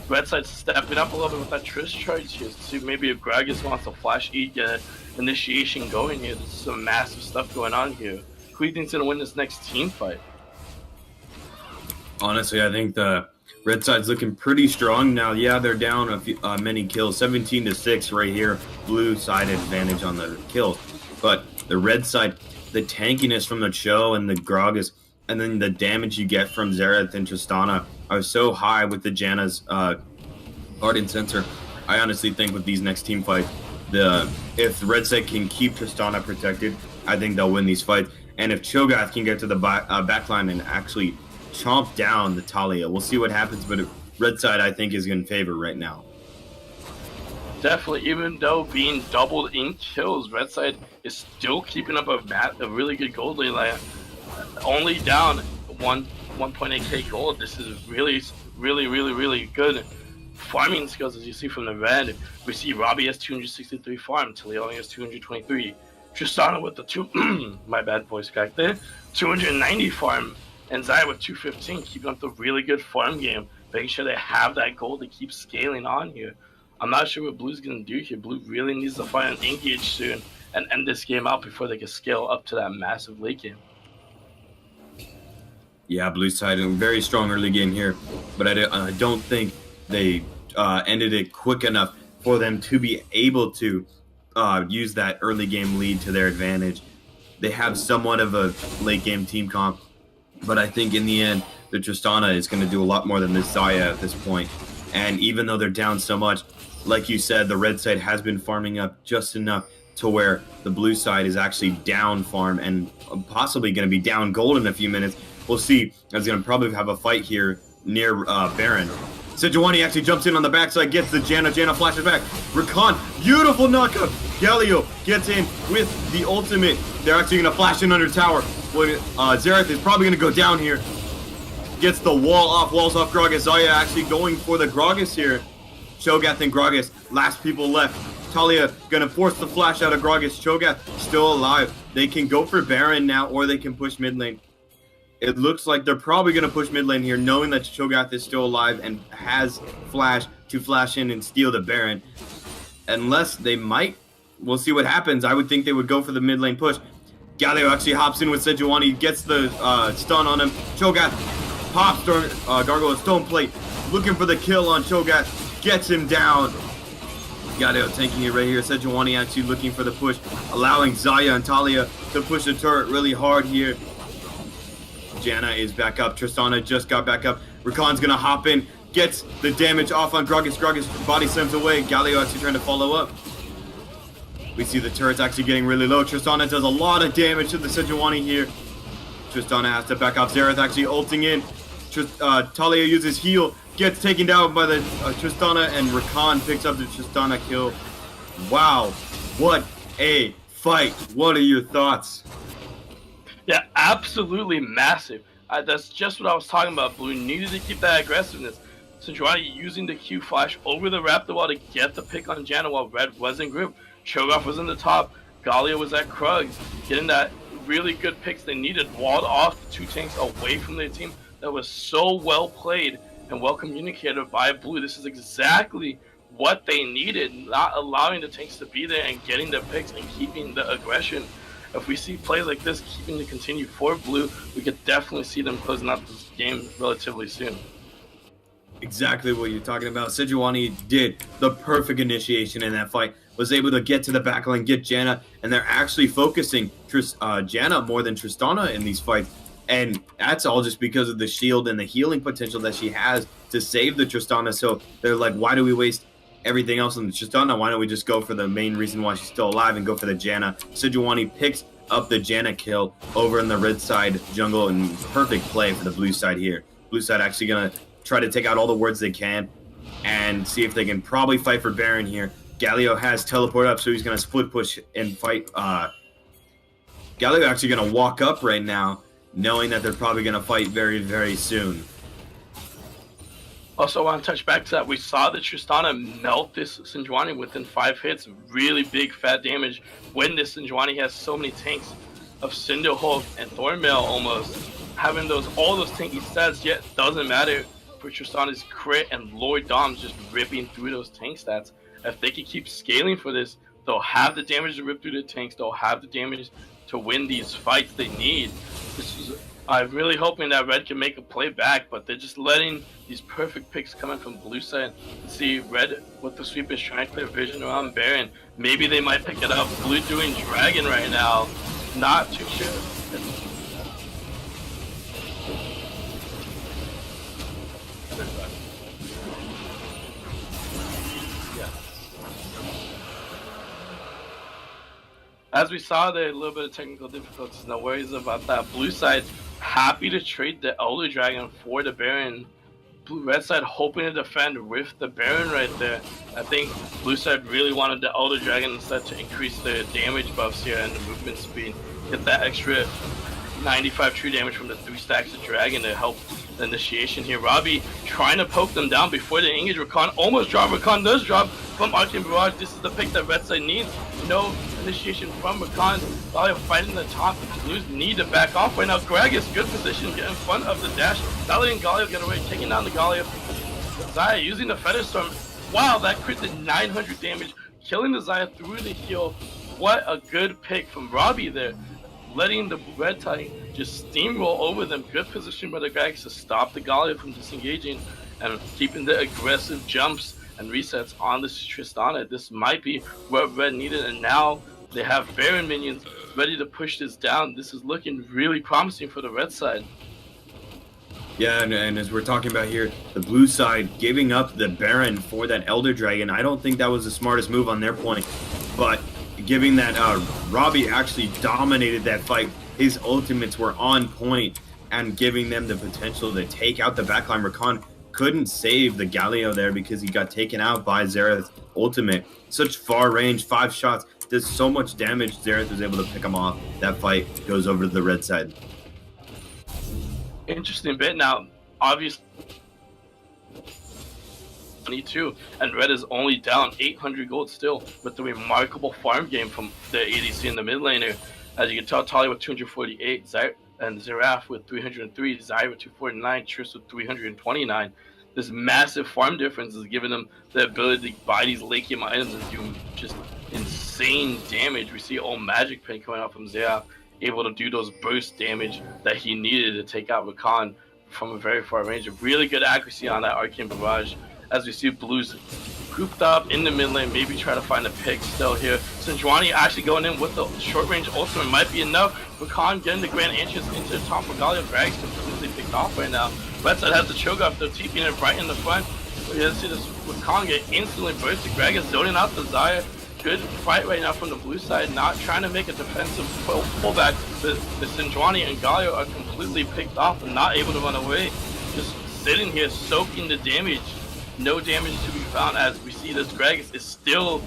Speaker 1: Red side stepping up a little bit with that Triss charge here. See maybe if Gragas wants to flash E, get initiation going here. There's some massive stuff going on here. Who do you think's gonna win this next team fight?
Speaker 2: Honestly, I think the red side's looking pretty strong now. Yeah, they're down a few, many kills, 17-6 right here. Blue side advantage on the kills, but the red side, the tankiness from the Cho and the Gragas, and then the damage you get from Xerath and Tristana are so high with the Janna's Ardent Sensor. I honestly think with these next team fights, if the red side can keep Tristana protected, I think they'll win these fights. And if Cho'Gath can get to the backline and actually chomp down the Talia, we'll see what happens. But red side, I think, is in favor right now.
Speaker 1: Definitely, even though being doubled in kills, red side is still keeping up a really good gold lead. Like, only down 1.8k gold. This is really good farming skills, as you see from the red. We see Robbie has 263 farm, Talia only has 223. Tristana with the my bad voice crack there, 290 farm, and Xayah with 215, keeping up the really good farm game, making sure they have that gold to keep scaling on here. I'm not sure what Blue's gonna do here. Blue really needs to find an engage soon and end this game out before they can scale up to that massive late game.
Speaker 2: Yeah, blue side in a very strong early game here, but I don't think they ended it quick enough for them to be able to use that early game lead to their advantage. They have somewhat of a late game team comp, but I think in the end, the Tristana is going to do a lot more than this Xayah at this point. And even though they're down so much, like you said, the red side has been farming up just enough to where the blue side is actually down farm and possibly going to be down gold in a few minutes. We'll see. I was going to probably have a fight here near Baron. Sejuani actually jumps in on the backside, gets the Janna. Janna flashes back. Rakan, beautiful knockup. Galio gets in with the ultimate. They're actually going to flash in under tower. Xerath is probably going to go down here. Gets the walls off Gragas. Xayah actually going for the Gragas here. Cho'Gath and Gragas, last people left. Talia going to force the flash out of Gragas. Cho'Gath still alive. They can go for Baron now, or they can push mid lane. It looks like they're probably going to push mid lane here, knowing that Cho'Gath is still alive and has flash to flash in and steal the Baron. Unless they might. We'll see what happens. I would think they would go for the mid lane push. Galio actually hops in with Sejuani, gets the stun on him. Cho'Gath pops Gargoyle Stone Plate, looking for the kill on Cho'Gath, gets him down. Galio tanking it right here. Sejuani actually looking for the push, allowing Xayah and Talia to push the turret really hard here. Janna is back up. Tristana just got back up. Rakan's gonna hop in, gets the damage off on Gragas. Gragas body slams away. Galio actually trying to follow up. We see the turret's actually getting really low. Tristana does a lot of damage to the Sejuani here. Tristana has to back off. Xerath actually ulting in. Talia uses heal, gets taken down by the Tristana, and Rakan picks up the Tristana kill. Wow, what a fight. What are your thoughts?
Speaker 1: Yeah, absolutely massive. That's just what I was talking about. Blue needed to keep that aggressiveness. Sejuani using the Q flash over the Raptor Wall to get the pick on Janna while Red was in group. Cho'Gath was in the top. Galio was at Krug, getting that really good picks they needed, walled off the 2 tanks away from their team. That was so well played and well communicated by Blue. This is exactly what they needed, not allowing the tanks to be there and getting the picks and keeping the aggression. If we see plays like this keeping to continue for Blue, we could definitely see them closing out this game relatively soon.
Speaker 2: Exactly what you're talking about. Sejuani did the perfect initiation in that fight, was able to get to the backline, get Janna, and they're actually focusing Janna more than Tristana in these fights. And that's all just because of the shield and the healing potential that she has to save the Tristana. So they're like, why do we waste everything else on the Tristana? Why don't we just go for the main reason why she's still alive and go for the Janna? Sejuani picks up the Janna kill over in the red side jungle, and perfect play for the blue side here. Blue side actually going to try to take out all the wards they can and see if they can probably fight for Baron here. Galio has teleport up, so he's going to split push and fight. Galio actually going to walk up right now, knowing that they're probably going to fight very, very soon.
Speaker 1: Also, I want to touch back to that. We saw the Tristana melt this Sejuani within 5 hits. Really big, fat damage when this Sejuani has so many tanks of Cinderhulk and Thornmail almost. Having all those tanky stats, yet doesn't matter for Tristana's crit and Lord Dom's just ripping through those tank stats. If they can keep scaling for this, they'll have the damage to rip through the tanks. They'll have the damage to win these fights they need. I'm really hoping that Red can make a play back, but they're just letting these perfect picks coming from blue side. See Red with the sweep is trying to clear vision around Baron. Maybe they might pick it up. Blue doing Dragon right now. Not too sure. As we saw there, a little bit of technical difficulties, no worries about that. Blue side happy to trade the Elder Dragon for the Baron. Red side hoping to defend with the Baron right there. I think blue side really wanted the Elder Dragon instead to increase the damage buffs here and the movement speed. Get that extra 95 true damage from the 3 stacks of Dragon to help the initiation here. Robbie trying to poke them down before they engage Rakan. Almost drop. Rakan does drop from Arcane Barrage. This is the pick that red side needs. No initiation from Rakan. Galio fighting the top. Blues need to back off right now. Gragas, good position, get in front of the dash. Not letting Galio get away, taking down the Galio. Xayah using the Feather Storm. Wow, that crit did 900 damage, killing the Xayah through the heal. What a good pick from Robbie there. Letting the red tie just steamroll over them. Good position by the Gragas to stop the Galio from disengaging and keeping the aggressive jumps and resets on this Tristana. This might be what red needed, and now they have Baron minions ready to push this down. This is looking really promising for the red side.
Speaker 2: Yeah, and as we're talking about here, the blue side giving up the Baron for that Elder Dragon, I don't think that was the smartest move on their point, but giving that Robbie actually dominated that fight. His ultimates were on point and giving them the potential to take out the backline. Rakan couldn't save the Galio there because he got taken out by Xerath's ultimate. Such far range, 5 shots, does so much damage. Xerath was able to pick him off. That fight goes over to the red side.
Speaker 1: Interesting bit now, obviously 22, and red is only down 800 gold still with the remarkable farm game from the ADC in the mid laner. As you can tell, Tali with 248, and Xerath with 303, Xayah with 249, Triss with 329. This massive farm difference is giving them the ability to buy these Lakium items and do just insane damage. We see all magic pin coming out from Xerath, able to do those burst damage that he needed to take out Rakan from a very far range. A really good accuracy on that Arcane Barrage. As we see blues grouped up in the mid lane, maybe try to find a pick still here. Sejuani actually going in with the short range ultimate might be enough. Rakan getting the grand entrance into the top of Galio. Gragas completely picked off right now. Red side has the choke up, though, TPing it right in the front. You see this Rakan get instantly bursted. Gragas zoning out the Xayah. Good fight right now from the blue side, not trying to make a defensive pullback. The Sejuani and Galio are completely picked off and not able to run away. Just sitting here soaking the damage. No damage to be found as we see this Gragas is still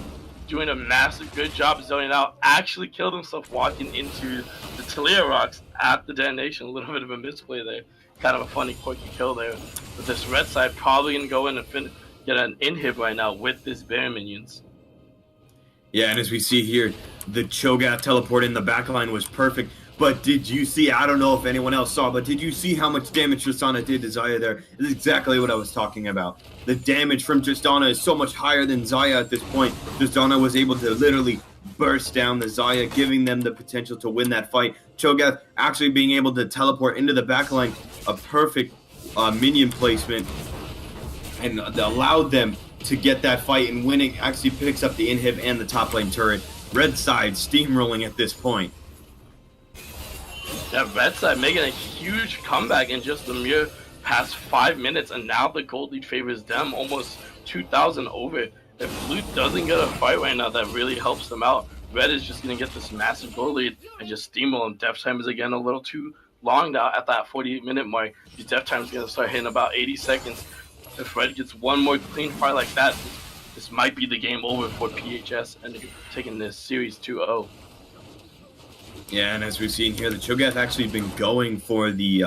Speaker 1: doing a massive good job zoning out. Actually killed himself walking into the Talia rocks at the detonation. A little bit of a misplay there. Kind of a funny quirky kill there. But this red side probably going to go in and get an inhib right now with this Baron minions.
Speaker 2: Yeah, and as we see here, the Cho'Gath teleport in the backline was perfect. But did you see? I don't know if anyone else saw, but did you see how much damage Tristana did to Zaya there? This is exactly what I was talking about. The damage from Tristana is so much higher than Zaya at this point. Tristana was able to literally burst down the Zaya, giving them the potential to win that fight. Cho'Gath actually being able to teleport into the backline, a perfect minion placement, and allowed them to get that fight and winning. Actually picks up the inhib and the top lane turret. Red side steamrolling at this point.
Speaker 1: Yeah, red side making a huge comeback in just the mere past 5 minutes, and now the gold lead favors them almost 2,000 over. If blue doesn't get a fight right now, that really helps them out. Red is just going to get this massive gold lead and just steamroll them. Death time is again a little too long now at that 48-minute mark. His death time is going to start hitting about 80 seconds. If Red gets one more clean fight like that, this might be the game over for PHS and taking this series 2-0.
Speaker 2: Yeah, and as we've seen here, the Cho'Gath actually been going for the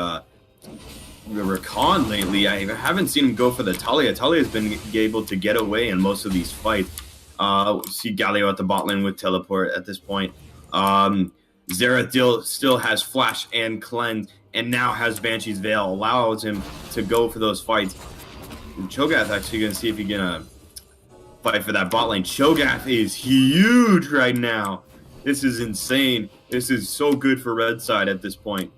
Speaker 2: Rakan lately. I haven't seen him go for the Talia. Talia's been able to get away in most of these fights. See Galio at the bot lane with teleport at this point. Zera still has Flash and Cleanse, and now has Banshee's Veil, allows him to go for those fights. And Cho'Gath actually going to see if he's going to fight for that bot lane. Cho'Gath is huge right now. This is insane. This is so good for red side at this point.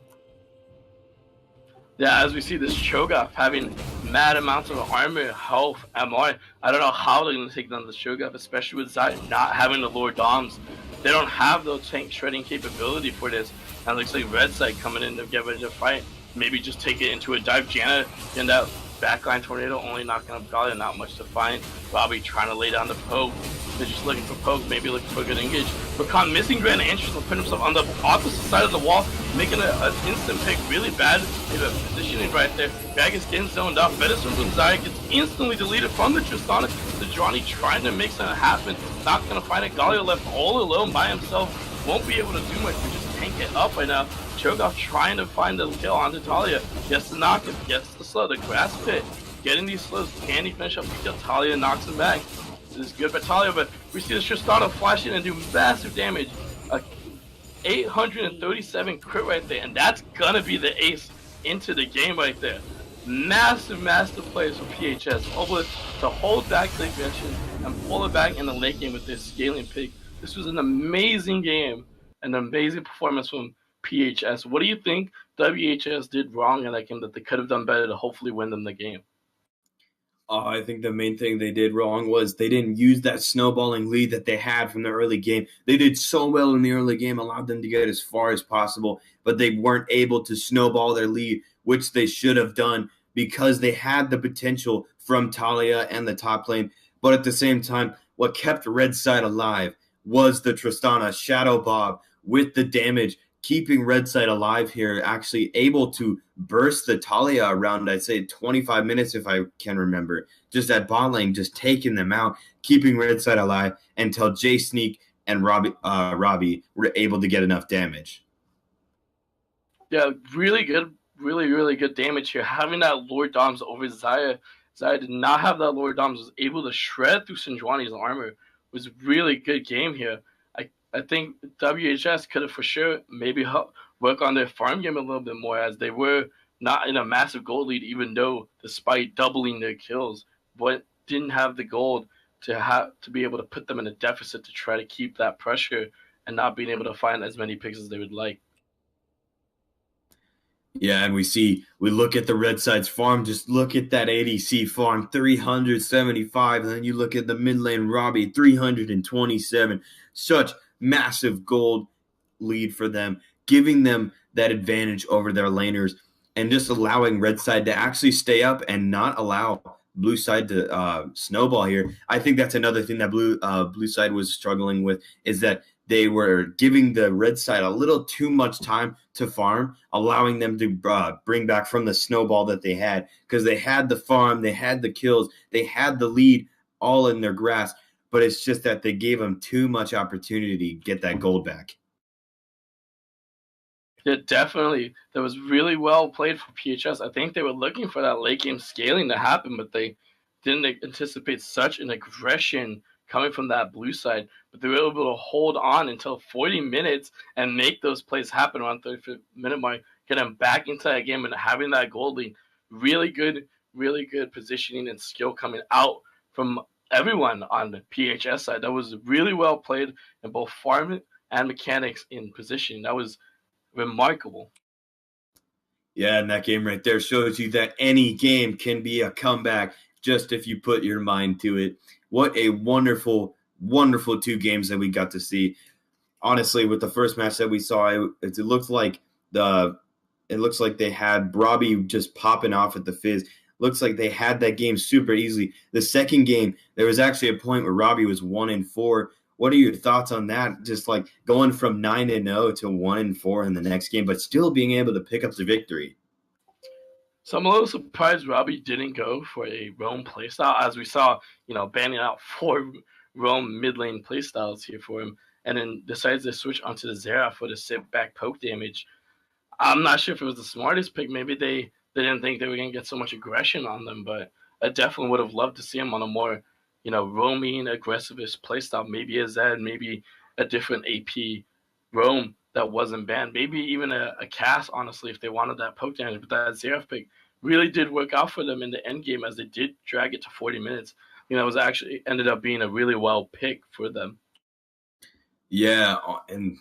Speaker 1: Yeah, as we see this Cho'Gath having mad amounts of armor, health, MR. I don't know how they're going to take down the Cho'Gath, especially with Zai not having the Lord Doms. They don't have the tank shredding capability for this. And it looks like red side coming in to get ready to fight. Maybe just take it into a dive. Janna in that backline tornado only knocking up Galia, not much to find. Robbie trying to lay down the poke. They're just looking for poke, maybe looking for a good engage. Rakan missing grand entrance and putting himself on the opposite side of the wall, making an instant pick really bad. Positioning right there. Bag is getting zoned out. Medicine from Zaya gets instantly deleted from the Tristana. The Johnny trying to make something happen. Not gonna find it. Galia left all alone by himself. Won't be able to do much. We just tank it up right now. Cho'Gath trying to find the kill onto Talia. Gets the knock, gets the slow. The grass pit. Getting these slows. Can he finish up the kill? Talia knocks him back. This is good for Talia, but we see the Tristana flash in and do massive damage. 837 crit right there, and that's gonna be the ace into the game right there. Massive plays for PHS, able to hold back the aggression and pull it back in the late game with this scaling pick. This was an amazing game, an amazing performance from PHS. What do you think WHS did wrong in that game that they could have done better to hopefully win them the game?
Speaker 2: I think the main thing they did wrong was they didn't use that snowballing lead that they had from the early game. They did so well in the early game, allowed them to get as far as possible, but they weren't able to snowball their lead, which they should have done because they had the potential from Talia and the top lane. But at the same time, what kept red side alive was the Tristana Shadow Bob with the damage, keeping red side alive here, actually able to burst the Talia around, I'd say 25 minutes if I can remember, just at bot lane, just taking them out, keeping red side alive until Jay Sneak and Robbie were able to get enough damage.
Speaker 1: Yeah, really good, really good damage here. Having that Lord Doms over Zaya. Zaya did not have that Lord Doms, was able to shred through Sinjuani's armor. Was a really good game here. I think WHS could have for sure maybe work on their farm game a little bit more, as they were not in a massive gold lead, even though despite doubling their kills, but didn't have the gold to be able to put them in a deficit to try to keep that pressure and not being able to find as many picks as they would like.
Speaker 2: Yeah, and we look at the red side's farm, just look at that ADC farm, 375, and then you look at the mid lane Robbie, 327. Such massive gold lead for them, giving them that advantage over their laners and just allowing red side to actually stay up and not allow blue side to snowball here. I think that's another thing that blue side was struggling with, is that they were giving the red side a little too much time to farm, allowing them to bring back from the snowball that they had, because they had the farm, they had the kills, they had the lead all in their grasp, but it's just that they gave them too much opportunity to get that gold back.
Speaker 1: Yeah, definitely. That was really well played for PHS. I think they were looking for that late game scaling to happen, but they didn't anticipate such an aggression coming from that blue side, but they were able to hold on until 40 minutes and make those plays happen around 35th minute mark, get them back into that game and having that goal lead. Really good positioning and skill coming out from everyone on the PHS side. That was really well played in both farm and mechanics in position. That was remarkable.
Speaker 2: Yeah, and that game right there shows you that any game can be a comeback just if you put your mind to it. What a wonderful, wonderful 2 games that we got to see. Honestly, with the first match that we saw, the it looks like they had Robbie just popping off at the fizz. Looks like they had that game super easily. The second game, there was actually a point where Robbie was 1-4. What are your thoughts on that? Just like going from 9-0 to 1-4 in the next game, but still being able to pick up the victory.
Speaker 1: So I'm a little surprised Robbie didn't go for a roam playstyle, as we saw, banning out 4 roam mid lane playstyles here for him, and then decides to switch onto the Zera for the sit back poke damage. I'm not sure if it was the smartest pick. Maybe they didn't think they were going to get so much aggression on them, but I definitely would have loved to see him on a more, roaming, aggressivist playstyle. Maybe a Zed, maybe a different AP roam that wasn't banned. Maybe even a Cass, honestly, if they wanted that poke damage. But that Zeref pick really did work out for them in the end game as they did drag it to 40 minutes. It was actually ended up being a really well pick for them.
Speaker 2: Yeah, and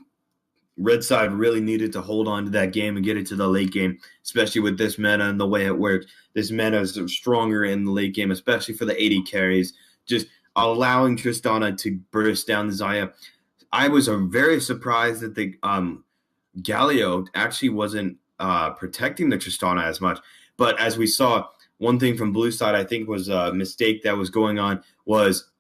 Speaker 2: Red side really needed to hold on to that game and get it to the late game, especially with this meta and the way it works. This meta is stronger in the late game, especially for the AD carries. Just allowing Tristana to burst down the Xayah. I was very surprised that the Galio actually wasn't protecting the Tristana as much. But as we saw, one thing from blue side I think was a mistake that was going on was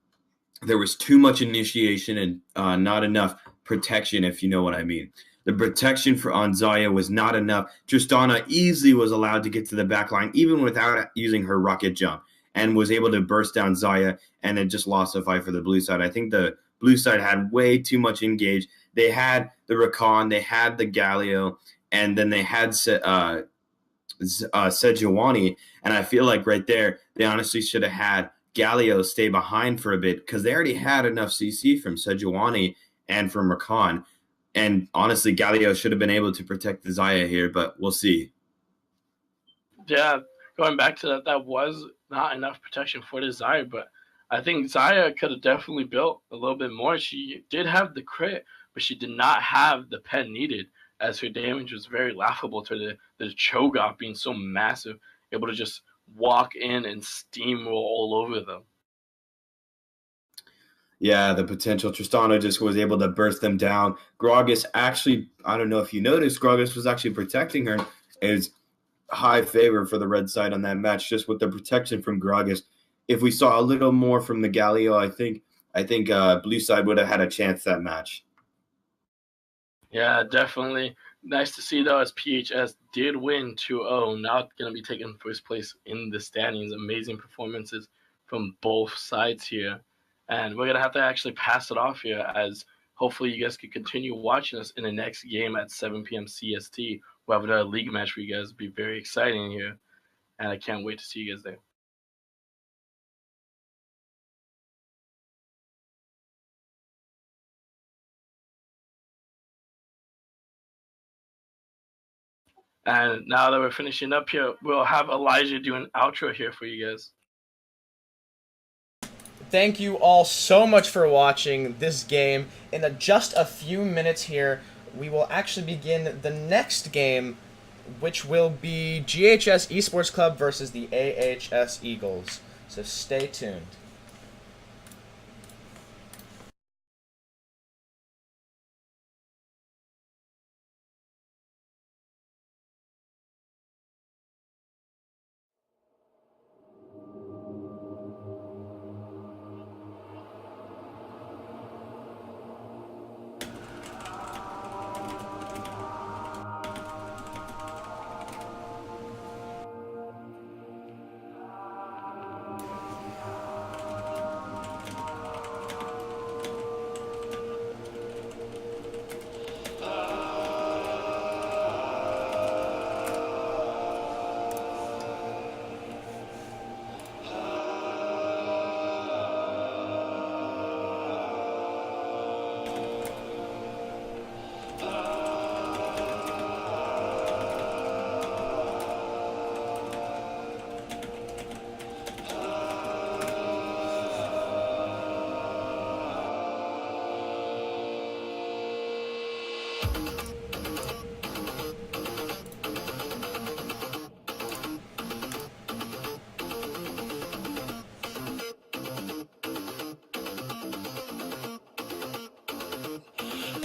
Speaker 2: there was too much initiation and not enough protection, if you know what I mean. The protection for on Xayah was not enough. Tristana easily was allowed to get to the back line, even without using her rocket jump, and was able to burst down Xayah, and then just lost the fight for the blue side. I think the blue side had way too much engage. They had the Rakan, they had the Galio, and then they had Sejuani, and I feel like right there, they honestly should have had Galio stay behind for a bit because they already had enough CC from Sejuani and from Rakan. And honestly, Galio should have been able to protect the Xayah here, but we'll see.
Speaker 1: Yeah, going back to that, that was not enough protection for the Xayah, but I think Xayah could have definitely built a little bit more. She did have the crit, but she did not have the pen needed, as her damage was very laughable to the Cho'Gath being so massive, able to just walk in and steamroll all over them.
Speaker 2: Yeah, the potential. Tristana just was able to burst them down. Gragas actually, I don't know if you noticed, Gragas was actually protecting her. Is high favor for the red side on that match, just with the protection from Gragas. If we saw a little more from the Galio, I think blue side would have had a chance that match.
Speaker 1: Yeah, definitely. Nice to see, though, as PHS did win 2-0. Now going to be taking first place in the standings. Amazing performances from both sides here. And we're going to have to actually pass it off here, as hopefully you guys can continue watching us in the next game at 7 p.m. CST. We'll have another league match for you guys. It'll be very exciting here. And I can't wait to see you guys there. And now that we're finishing up here, we'll have Elijah do an outro here for you guys.
Speaker 3: Thank you all so much for watching this game. In just a few minutes here, we will actually begin the next game, which will be GHS Esports Club versus the AHS Eagles. So stay tuned.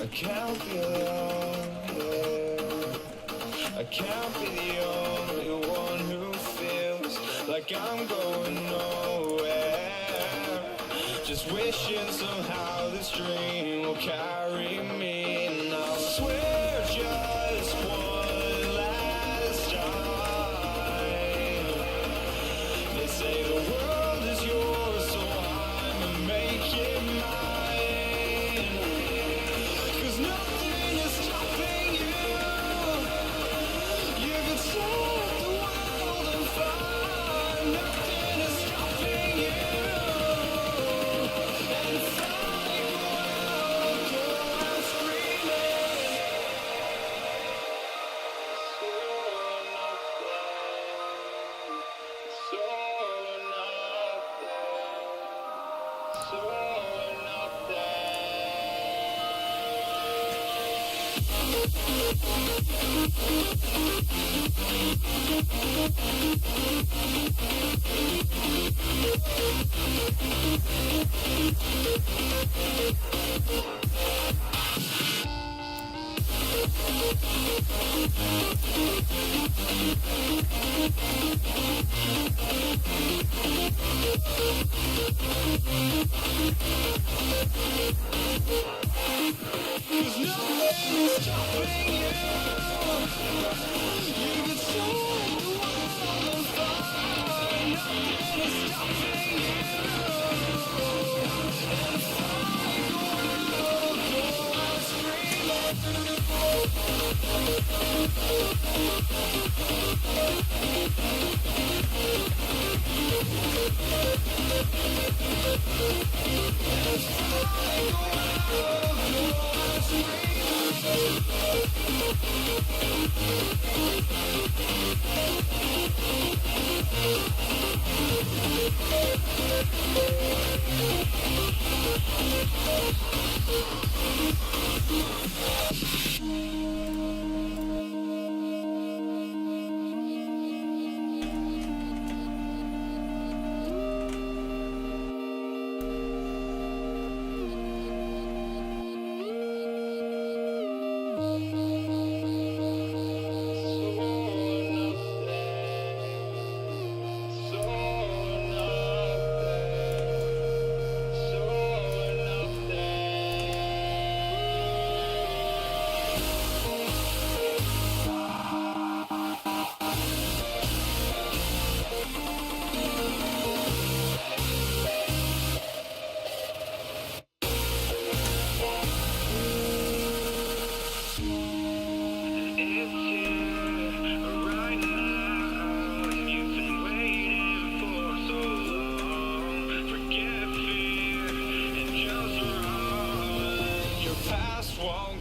Speaker 4: I can't be alone. I can't be the only one who feels like I'm going nowhere. Just wishing somehow this dream will carry me. And I'll swear just one last time. They say the world is yours, so I'ma make it mine. 'Cause nothing is stopping you. You can set the world on fire. Nothing is stopping you. And fly around, go out screaming. It's all or nothing. It's all or nothing. It's all or Cause nothing is stopping you. You can set the world on fire. Nothing is stopping you. And fly around, go out screaming.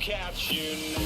Speaker 4: Catch you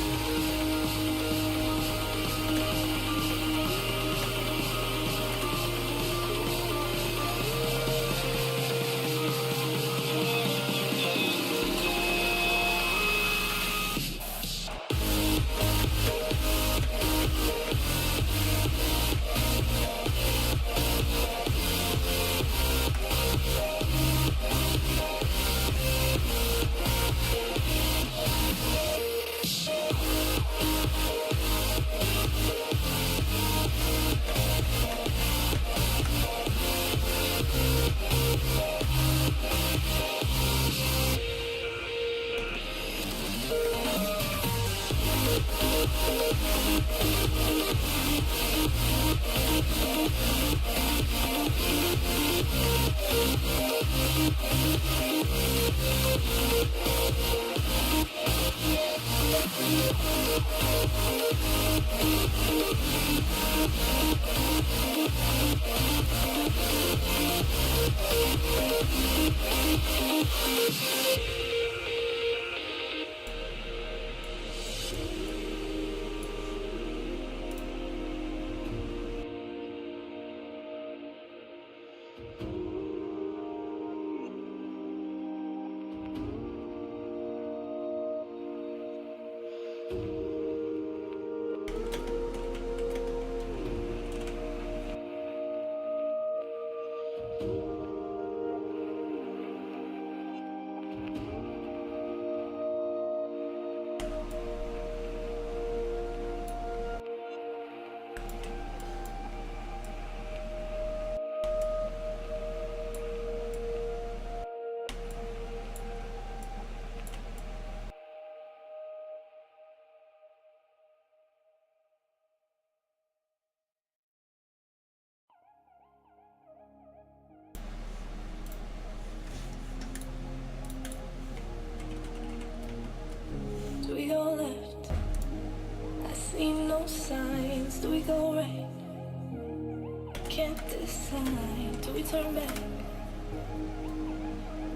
Speaker 4: this time? Do we turn back?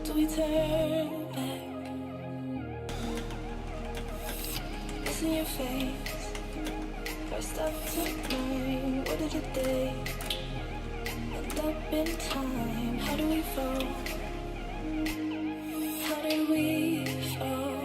Speaker 4: Do we turn back? It's in your face. First up tonight, what did it take? End up in time, how do we fall? How did we fall?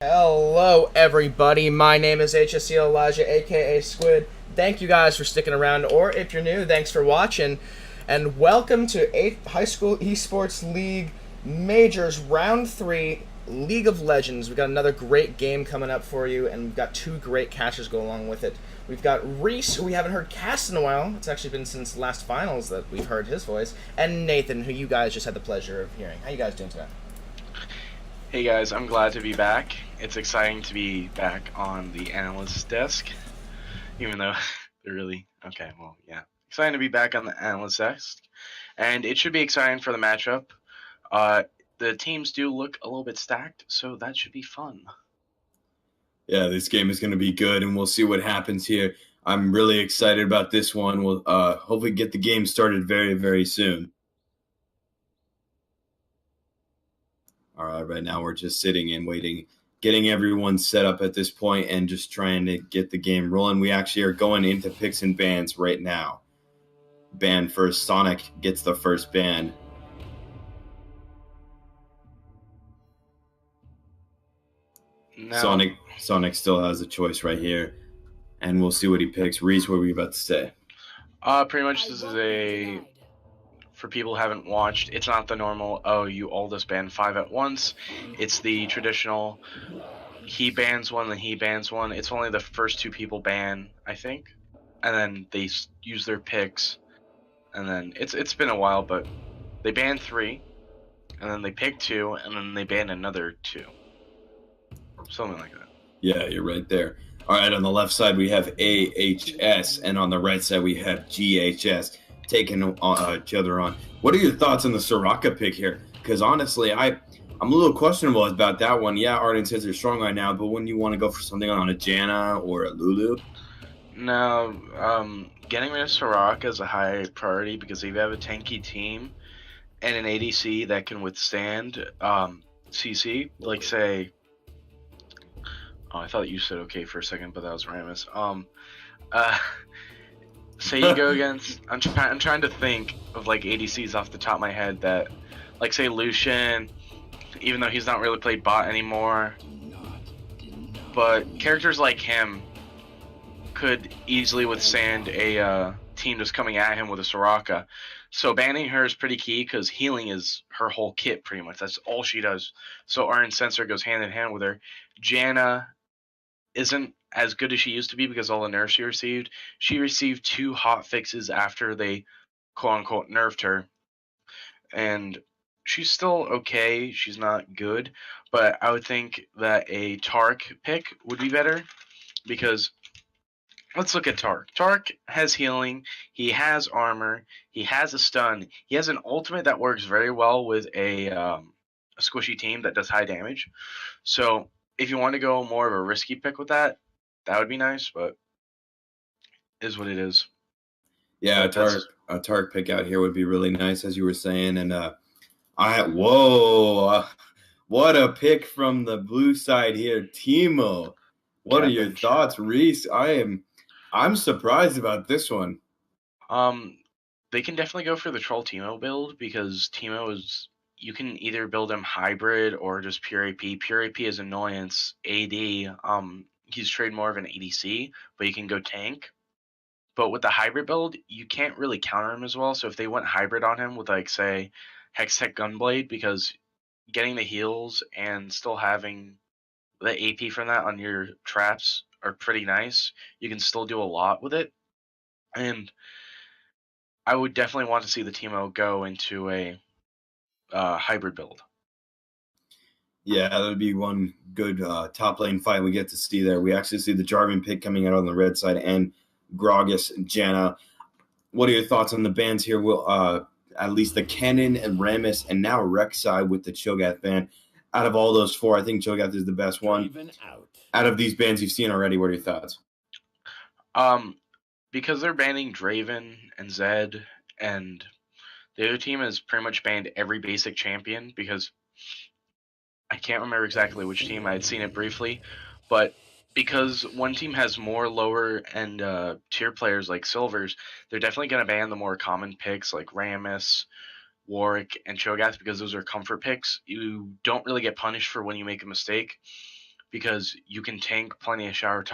Speaker 3: Hello, everybody. My name is HSEL Elijah, aka Squid. Thank you guys for sticking around, or if you're new, thanks for watching. And welcome to 8th High School Esports League Majors Round 3 League of Legends. We've got another great game coming up for you, and we've got two great catchers go along with it. We've got Reese, who we haven't heard cast in a while. It's actually been since last finals that we've heard his voice. And Nathan, who you guys just had the pleasure of hearing. How you guys doing today?
Speaker 1: Hey guys, I'm glad to be back. It's exciting to be back on the analyst desk, even though they're really exciting to be back on the analyst desk, and it should be exciting for the matchup. The teams do look a little bit stacked, so that should be fun.
Speaker 2: Yeah, this game is going to be good, and we'll see what happens here. I'm really excited about this one. We'll hopefully get the game started very, very soon. All right, right now we're just sitting and waiting, getting everyone set up at this point and just trying to get the game rolling. We actually are going into picks and bans right now. Ban first. Sonic gets the first ban.
Speaker 1: Now,
Speaker 2: Sonic still has a choice right here, and we'll see what he picks. Reese, what were you about to say?
Speaker 1: pretty much this is for people who haven't watched, it's not the normal, you all just ban 5 at once. It's the traditional, he bans one, then he bans one. It's only the first 2 people ban, I think. And then they use their picks. And then, it's been a while, but they ban 3. And then they pick 2, and then they ban another 2. Something like that.
Speaker 2: Yeah, you're right there. All right, on the left side we have AHS, and on the right side we have GHS taking each other on. What are your thoughts on the Soraka pick here? Because honestly, I'm a little questionable about that one. Yeah, Arden says they're strong right now, but wouldn't you want to go for something on a Janna or a Lulu?
Speaker 1: No, getting rid of Soraka is a high priority because if you have a tanky team and an ADC that can withstand CC, like say, I thought you said okay for a second, but that was Ramus. Say you go against, I'm trying to think of like ADCs off the top of my head that, like say Lucian, even though he's not really played bot anymore, but characters like him could easily withstand a team just coming at him with a Soraka. So banning her is pretty key because healing is her whole kit pretty much. That's all she does. So Iron Sensor goes hand in hand with her. Janna isn't as good as she used to be because all the nerfs she received. She received 2 hot fixes after they quote-unquote nerfed her. And she's still okay. She's not good. But I would think that a Tark pick would be better because let's look at Tark. Tark has healing. He has armor. He has a stun. He has an ultimate that works very well with a squishy team that does high damage. So if you want to go more of a risky pick with that, that would be nice, but is what it is.
Speaker 2: Yeah, a Tark pick out here would be really nice, as you were saying. And what a pick from the blue side here, Teemo. What are your thoughts, Reese? I'm surprised about this one.
Speaker 1: They can definitely go for the Troll Teemo build because Teemo is, you can either build him hybrid or just pure AP. Pure AP is annoyance. AD, he's trade more of an ADC, but you can go tank. But with the hybrid build, you can't really counter him as well. So if they went hybrid on him with like say Hextech Gunblade, because
Speaker 5: getting the heals and still having the AP from that on your traps are pretty nice. You can still do a lot with it, and I would definitely want to see the Teemo go into a hybrid build.
Speaker 2: Yeah, that would be one good top lane fight we get to see there. We actually see the Jarvan pick coming out on the red side and Gragas and Janna. What are your thoughts on the bans here? Will at least the Kennen and Rammus and now Rek'Sai with the Cho'Gath ban. Out of all those four, I think Cho'Gath is the best one. Out of these bans you've seen already, what are your thoughts?
Speaker 5: Because they're banning Draven and Zed, and the other team has pretty much banned every basic champion because I can't remember exactly which team. I had seen it briefly, but because one team has more lower and tier players like Silvers, they're definitely going to ban the more common picks like Rammus, Warwick, and Cho'Gath because those are comfort picks. You don't really get punished for when you make a mistake because you can tank plenty of tower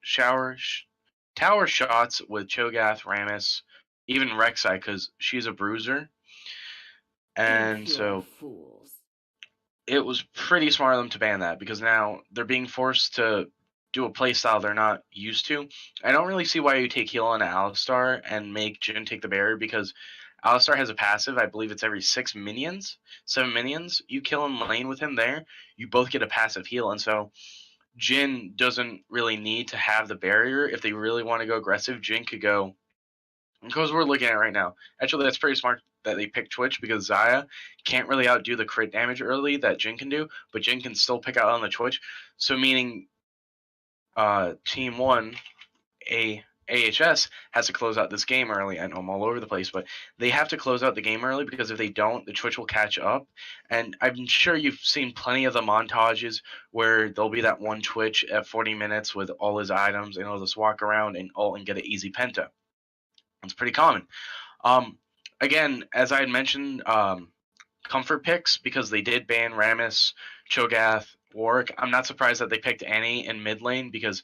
Speaker 5: shots with Cho'Gath, Rammus, even Rek'Sai because she's a bruiser, and so it was pretty smart of them to ban that because now they're being forced to do a playstyle they're not used to. I don't really see why you take heal on Alistar and make Jhin take the barrier because Alistar has a passive. I believe it's every 7 minions. You kill in lane with him there, you both get a passive heal, and so Jhin doesn't really need to have the barrier. If they really want to go aggressive, Jhin could go. Because we're looking at it right now. Actually, that's pretty smart that they picked Twitch because Xayah can't really outdo the crit damage early that Jhin can do, but Jhin can still pick out on the Twitch. So meaning Team 1, AHS, has to close out this game early. I know I'm all over the place, but they have to close out the game early because if they don't, the Twitch will catch up. And I'm sure you've seen plenty of the montages where there'll be that one Twitch at 40 minutes with all his items, and he'll just walk around and ult and get an easy penta. It's pretty common. Again, as I had mentioned, comfort picks because they did ban Rammus, Cho'Gath, Warwick. I'm not surprised that they picked Annie in mid lane because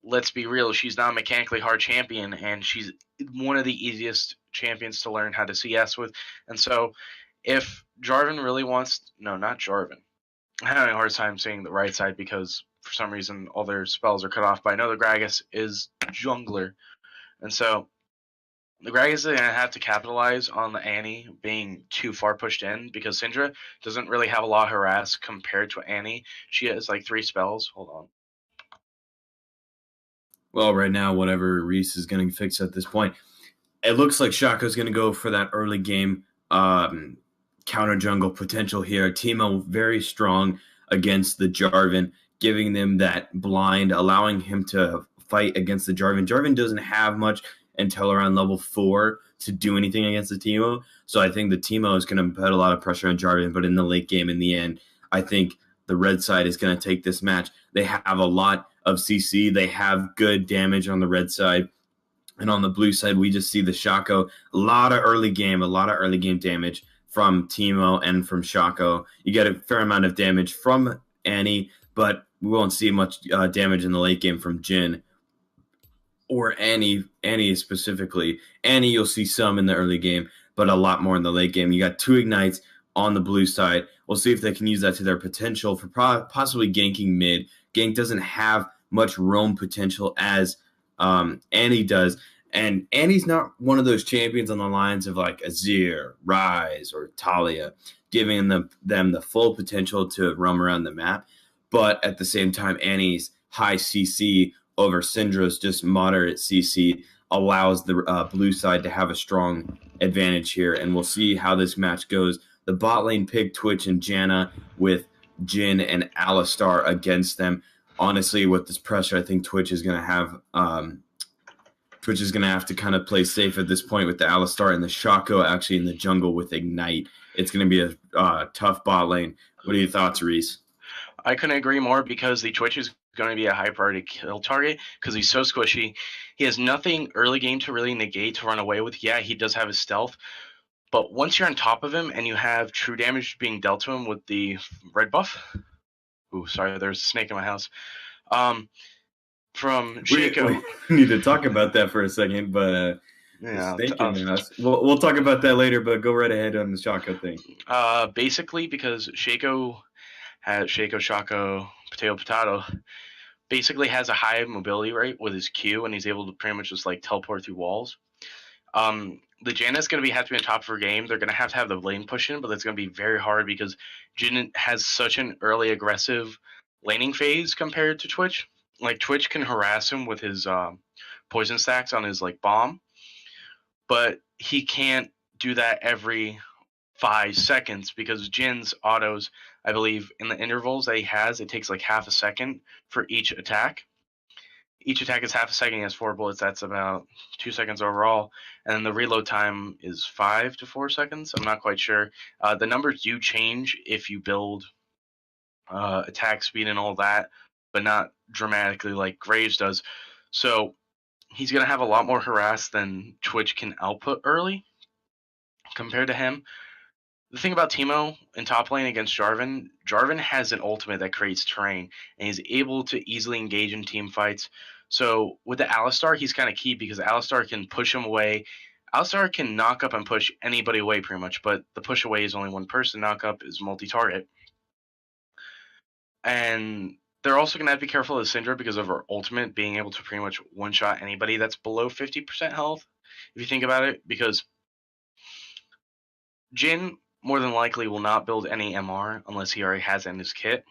Speaker 5: let's be real, she's not a mechanically hard champion and she's one of the easiest champions to learn how to CS with. And so if Jarvan really wants, no, not Jarvan. I'm having a hard time saying the right side because for some reason all their spells are cut off. But I know the Gragas is jungler. And so the Gragas is going to have to capitalize on the Annie being too far pushed in because Syndra doesn't really have a lot of harass compared to Annie. She has like 3 spells. Hold on.
Speaker 2: Well, right now, whatever Reese is going to fix at this point, it looks like Shaco's going to go for that early game counter jungle potential here. Teemo very strong against the Jarvan, giving them that blind, allowing him to fight against the Jarvan. Jarvan doesn't have much until around level 4 to do anything against the Teemo. So I think the Teemo is going to put a lot of pressure on Jarvan, but in the late game, in the end, I think the red side is going to take this match. They have a lot of CC. They have good damage on the red side. And on the blue side, we just see the Shaco. A lot of early game damage from Teemo and from Shaco. You get a fair amount of damage from Annie, but we won't see much damage in the late game from Jhin or Annie specifically. Annie, you'll see some in the early game, but a lot more in the late game. You got 2 ignites on the blue side. We'll see if they can use that to their potential for possibly ganking mid. Gank doesn't have much roam potential as Annie does. And Annie's not one of those champions on the lines of like Azir, Ryze, or Talia, giving them the full potential to roam around the map. But at the same time, Annie's high CC over Syndra's just moderate CC allows the blue side to have a strong advantage here. And we'll see how this match goes. The bot lane picked Twitch and Janna with Jhin and Alistar against them. Honestly, with this pressure, I think Twitch is going to have to kind of play safe at this point with the Alistar and the Shaco actually in the jungle with Ignite. It's going to be a tough bot lane. What are your thoughts, Reese?
Speaker 5: I couldn't agree more because the Twitch is going to be a high priority kill target because he's so squishy. He has nothing early game to really negate to run away with. Yeah, he does have his stealth, but once you're on top of him and you have true damage being dealt to him with the red buff. Ooh, sorry, there's a snake in my house. From Shaco.
Speaker 2: We need to talk about that for a second, but
Speaker 5: Yeah,
Speaker 2: Thinking, man. We'll talk about that later, but go right ahead on the shotgun thing.
Speaker 5: basically because Shaco Shako, Potato, basically has a high mobility rate with his Q, and he's able to pretty much just like teleport through walls. The Janet's going to have to be on top of her game. They're going to have the lane push in, but that's going to be very hard because Jin has such an early aggressive laning phase compared to Twitch. Like Twitch can harass him with his poison stacks on his like bomb, but he can't do that every 5 seconds because Jin's autos, I believe, in the intervals that he has, it takes like half a second for each attack. Each attack is half a second. He has 4 bullets. That's about 2 seconds overall. And then the reload time is 5 to 4 seconds. I'm not quite sure. The numbers do change if you build attack speed and all that, but not dramatically like Graves does. So he's going to have a lot more harass than Twitch can output early compared to him. The thing about Teemo in top lane against Jarvan has an ultimate that creates terrain, and he's able to easily engage in team fights. So with the Alistar, he's kind of key because Alistar can push him away. Alistar can knock up and push anybody away pretty much, but the push away is only one person. Knock up is multi-target. And they're also going to have to be careful of Syndra because of her ultimate being able to pretty much one-shot anybody that's below 50% health, if you think about it, because Jhin more than likely will not build any MR unless he already has it in his kit,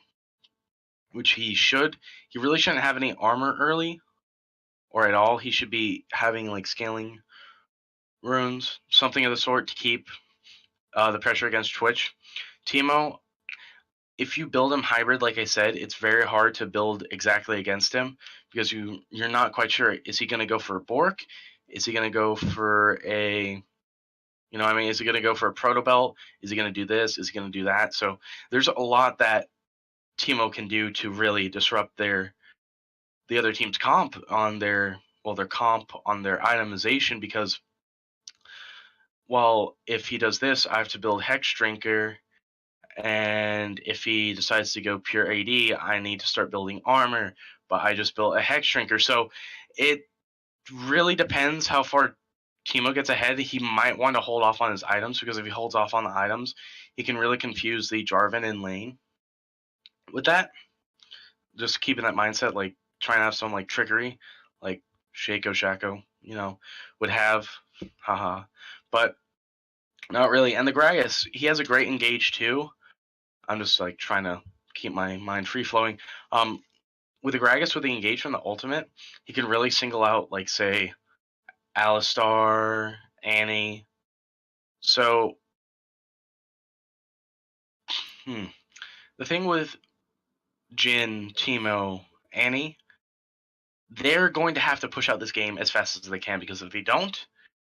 Speaker 5: which he should. He really shouldn't have any armor early or at all. He should be having like scaling runes, something of the sort to keep the pressure against Twitch. Teemo, if you build him hybrid, like I said, it's very hard to build exactly against him because you're not quite sure. Is he going to go for a Bork? Is he going to go for a... You know what I mean? Is he going to go for a proto belt? Is he going to do this? Is he going to do that? So there's a lot that Teemo can do to really disrupt the other team's comp on their itemization because, well, if he does this, I have to build Hex Drinker, and if he decides to go pure AD, I need to start building armor, but I just built a Hex Drinker. So it really depends how far Teemo gets ahead. He might want to hold off on his items because if he holds off on the items, he can really confuse the Jarvan in lane. With that, just keeping that mindset, like trying to have some like trickery, like Shako, would have, but not really. And the Gragas, he has a great engage too. I'm just like trying to keep my mind free flowing. With the Gragas, with the engage from the ultimate, he can really single out, like say, Alistar, Annie. So, the thing with Jhin, Teemo, Annie, they're going to have to push out this game as fast as they can because if they don't,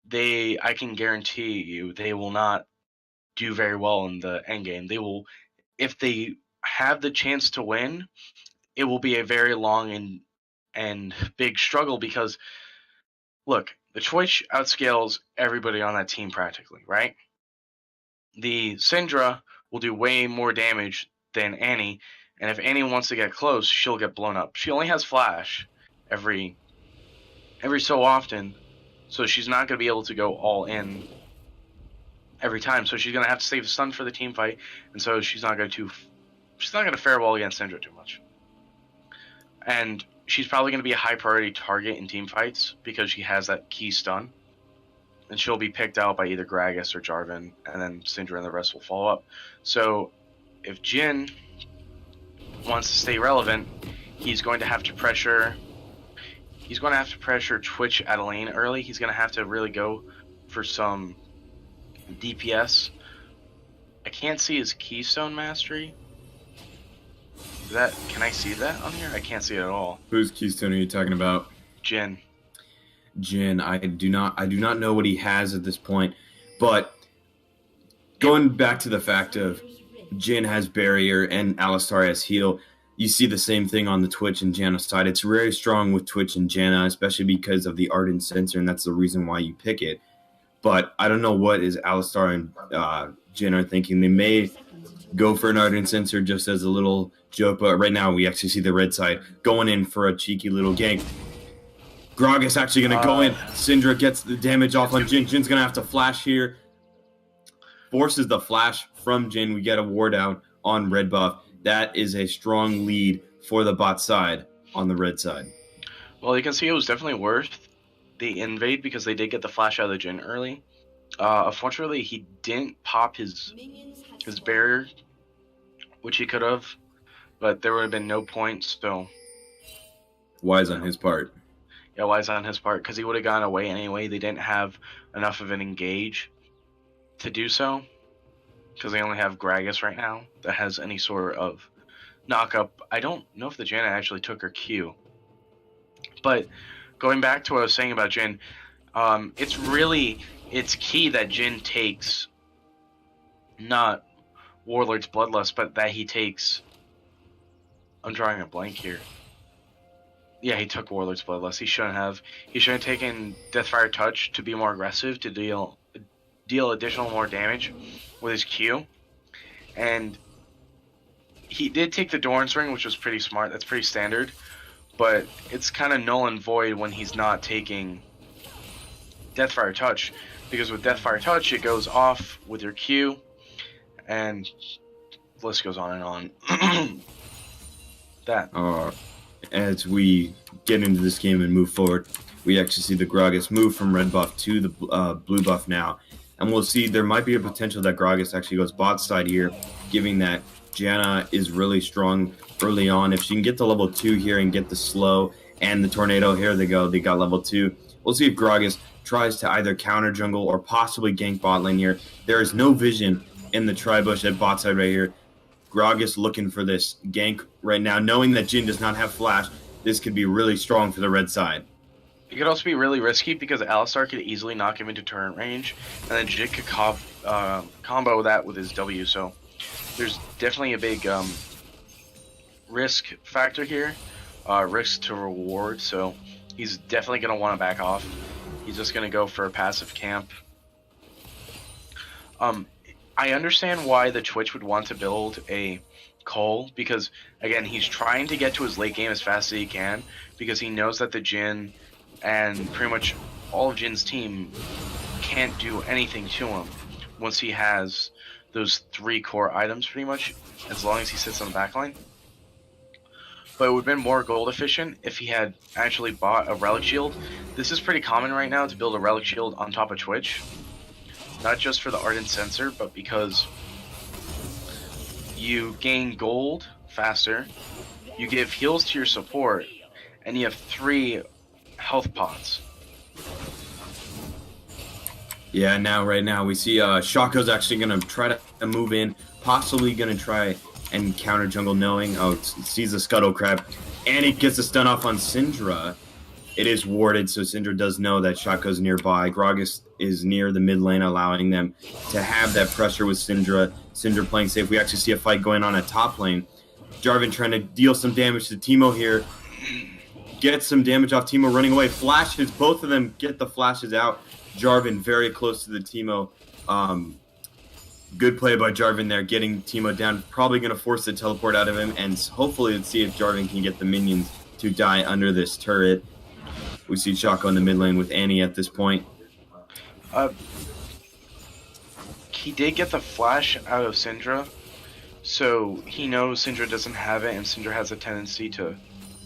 Speaker 5: I can guarantee you, they will not do very well in the end game. They will, if they have the chance to win, it will be a very long and big struggle because, look, the Twitch outscales everybody on that team practically, right? The Syndra will do way more damage than Annie, and if Annie wants to get close, she'll get blown up. She only has flash every so often, so she's not going to be able to go all in every time. So she's going to have to save the stun for the team fight, and so she's not going to fare well against Syndra too much. And she's probably going to be a high priority target in team fights because she has that key stun. And she'll be picked out by either Gragas or Jarvan, and then Syndra and the rest will follow up. So if Jhin wants to stay relevant, he's going to have to pressure Twitch at a lane early. He's going to have to really go for some DPS. I can't see his Keystone Mastery. Can I see that on here? I can't see it at all.
Speaker 2: Whose Keystone are you talking about?
Speaker 5: Jhin,
Speaker 2: I do not know what he has at this point, but going back to the fact of Jhin has barrier and Alistar has heal, you see the same thing on the Twitch and Janna side. It's very strong with Twitch and Janna, especially because of the Ardent Sensor, and that's the reason why you pick it. But I don't know what is Alistar and Jhin are thinking. They may go for an Ardent Sensor just as a little joke, but right now we actually see the red side going in for a cheeky little gank. Gragas actually going to go in. Syndra gets the damage off on Jin. Jin's going to have to flash here. Forces the flash from Jin. We get a ward out on red buff. That is a strong lead for the bot side on the red side.
Speaker 5: Well, you can see it was definitely worth the invade because they did get the flash out of the Jin early. Unfortunately, he didn't pop his barrier, which he could have, but there would have been no point, so...
Speaker 2: Wise on his part.
Speaker 5: Yeah, wise on his part, because he would have gone away anyway. They didn't have enough of an engage to do so, because they only have Gragas right now that has any sort of knock-up. I don't know if the Jhin actually took her Q. But going back to what I was saying about Jhin, it's key that Jhin takes not Warlord's Bloodlust, but that he takes... I'm drawing a blank here. Yeah, he took Warlord's Bloodlust. He shouldn't have. He should have taken Deathfire Touch to be more aggressive, to deal additional more damage with his Q. And he did take the Doran's Ring, which was pretty smart. That's pretty standard. But it's kind of null and void when he's not taking Deathfire Touch. Because with Deathfire Touch, it goes off with your Q. And the list goes on and on.
Speaker 2: As we get into this game and move forward, we actually see the Gragas move from red buff to the blue buff now. And we'll see there might be a potential that Gragas actually goes bot side here, giving that Janna is really strong early on. If she can get to level 2 here and get the slow and the tornado, here they go. They got level 2. We'll see if Gragas tries to either counter jungle or possibly gank bot lane here. There is no vision in the tri-bush at bot side right here. Gragas looking for this gank right now, knowing that Jhin does not have flash. This could be really strong for the red side.
Speaker 5: It could also be really risky because Alistar could easily knock him into turret range, and then Jhin could combo that with his W, so there's definitely a big risk factor here, risk to reward, so he's definitely going to want to back off. He's just going to go for a passive camp. I understand why the Twitch would want to build a Cole, because, again, he's trying to get to his late game as fast as he can, because he knows that the Jhin and pretty much all of Jin's team can't do anything to him once he has those 3 core items, pretty much, as long as he sits on the backline. But it would have been more gold efficient if he had actually bought a Relic Shield. This is pretty common right now to build a Relic Shield on top of Twitch. Not just for the Ardent Sensor, but because you gain gold faster, you give heals to your support, and you have 3 health pots.
Speaker 2: Yeah, right now we see Shaco's actually going to try to move in, possibly going to try and counter jungle, knowing, sees the Scuttle Crab, and he gets a stun off on Syndra. It is warded, so Syndra does know that Shaco's nearby. Gragas is near the mid lane, allowing them to have that pressure with Syndra. Syndra playing safe. We actually see a fight going on at top lane. Jarvan trying to deal some damage to Teemo here. Gets some damage off Teemo running away. Flashes, both of them get the flashes out. Jarvan very close to the Teemo. Good play by Jarvan there, getting Teemo down. Probably going to force the teleport out of him, and hopefully let's see if Jarvan can get the minions to die under this turret. We see Shaco in the mid lane with Annie at this point.
Speaker 5: He did get the flash out of Syndra, so he knows Syndra doesn't have it, and Syndra has a tendency to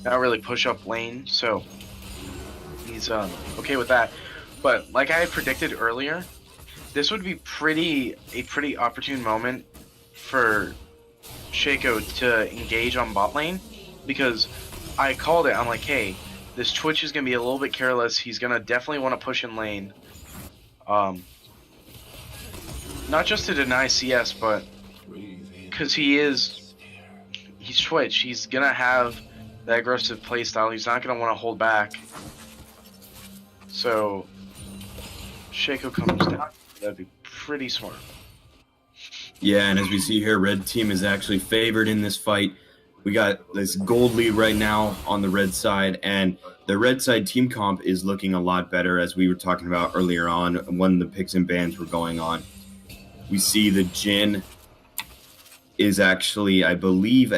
Speaker 5: not really push up lane, so he's okay with that. But like I had predicted earlier, this would be a pretty opportune moment for Shaco to engage on bot lane, because I called it. I'm like, hey, this Twitch is going to be a little bit careless. He's going to definitely want to push in lane. Not just to deny CS, but because he's Twitch. He's going to have that aggressive playstyle. He's not going to want to hold back. So, Shaco comes down. That'd be pretty smart.
Speaker 2: Yeah, and as we see here, red team is actually favored in this fight. We got this gold lead right now on the red side, and the red side team comp is looking a lot better, as we were talking about earlier on when the picks and bans were going on. We see the Jhin is actually, I believe,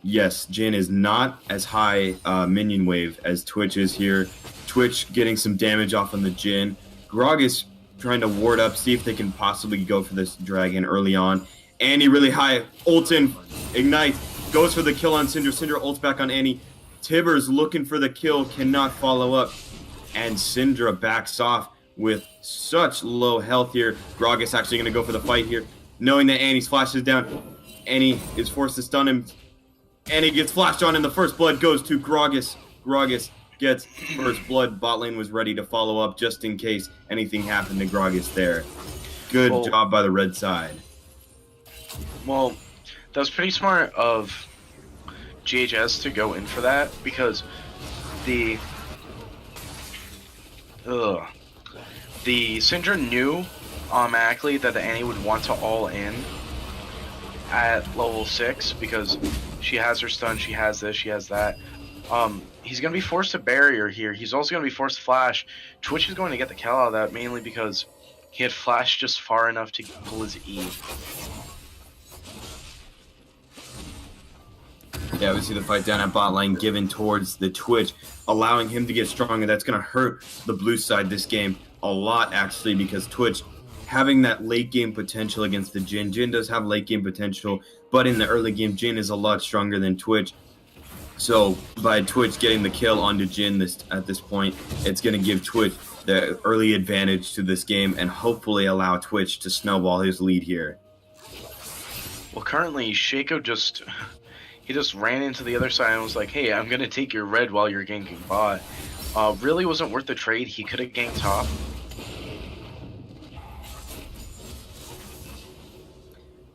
Speaker 2: yes, Jhin is not as high minion wave as Twitch is here. Twitch getting some damage off on the Jhin. Gragas trying to ward up, see if they can possibly go for this dragon early on. Annie really high. Ultin, Ignite, goes for the kill on Syndra. Syndra ults back on Annie. Tibbers looking for the kill, cannot follow up. And Syndra backs off with such low health here. Gragas actually going to go for the fight here, knowing that Annie's flash is down. Annie is forced to stun him. Annie gets flashed on, and the first blood goes to Gragas. Gragas gets first blood. Bot lane was ready to follow up just in case anything happened to Gragas there. Good job by the red side.
Speaker 5: Well, that was pretty smart of GHS to go in for that, because the Syndra knew automatically that the Annie would want to all in at level 6 because she has her stun, she has this, she has that. He's going to be forced to barrier here. He's also going to be forced to flash. Twitch is going to get the kill out of that, mainly because he had flashed just far enough to pull his E.
Speaker 2: Yeah, we see the fight down at bot lane given towards the Twitch, allowing him to get stronger. That's going to hurt the blue side this game a lot, actually, because Twitch having that late game potential against the Jhin. Jhin does have late game potential, but in the early game, Jhin is a lot stronger than Twitch. So by Twitch getting the kill onto Jhin at this point, it's going to give Twitch the early advantage to this game and hopefully allow Twitch to snowball his lead here.
Speaker 5: Well, currently, Shaco just ran into the other side and was like, hey, I'm going to take your red while you're ganking bot. Really wasn't worth the trade. He could have ganked top.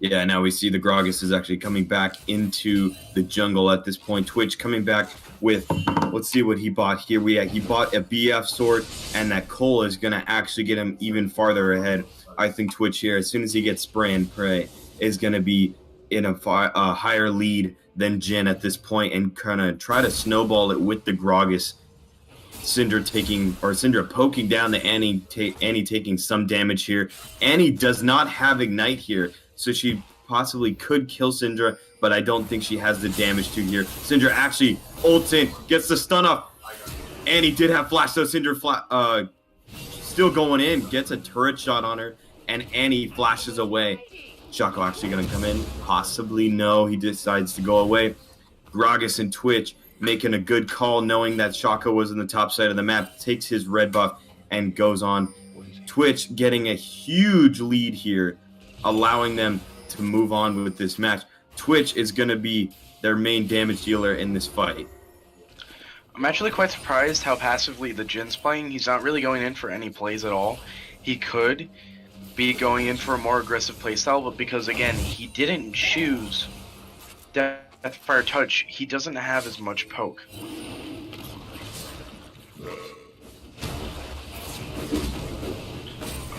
Speaker 2: Yeah, now we see the Gragas is actually coming back into the jungle at this point. Twitch coming back with, let's see what he bought here. He bought a BF sword, and that Cole is going to actually get him even farther ahead. I think Twitch here, as soon as he gets spray and pray, is going to be in a higher lead than Jhin at this point and kind of try to snowball it with the Gragas. Syndra poking down the Annie taking some damage here. Annie does not have Ignite here, so she possibly could kill Syndra, but I don't think she has the damage to here. Syndra actually ults in, gets the stun off. Annie did have flash, so Syndra still going in, gets a turret shot on her, and Annie flashes away. Shaco actually going to come in? Possibly no, he decides to go away. Gragas and Twitch making a good call, knowing that Shaco was in the top side of the map, takes his red buff and goes on. Twitch getting a huge lead here, allowing them to move on with this match. Twitch is going to be their main damage dealer in this fight.
Speaker 5: I'm actually quite surprised how passively the Jin's playing. He's not really going in for any plays at all. He could be going in for a more aggressive playstyle, but because, again, he didn't choose Deathfire Touch, he doesn't have as much poke.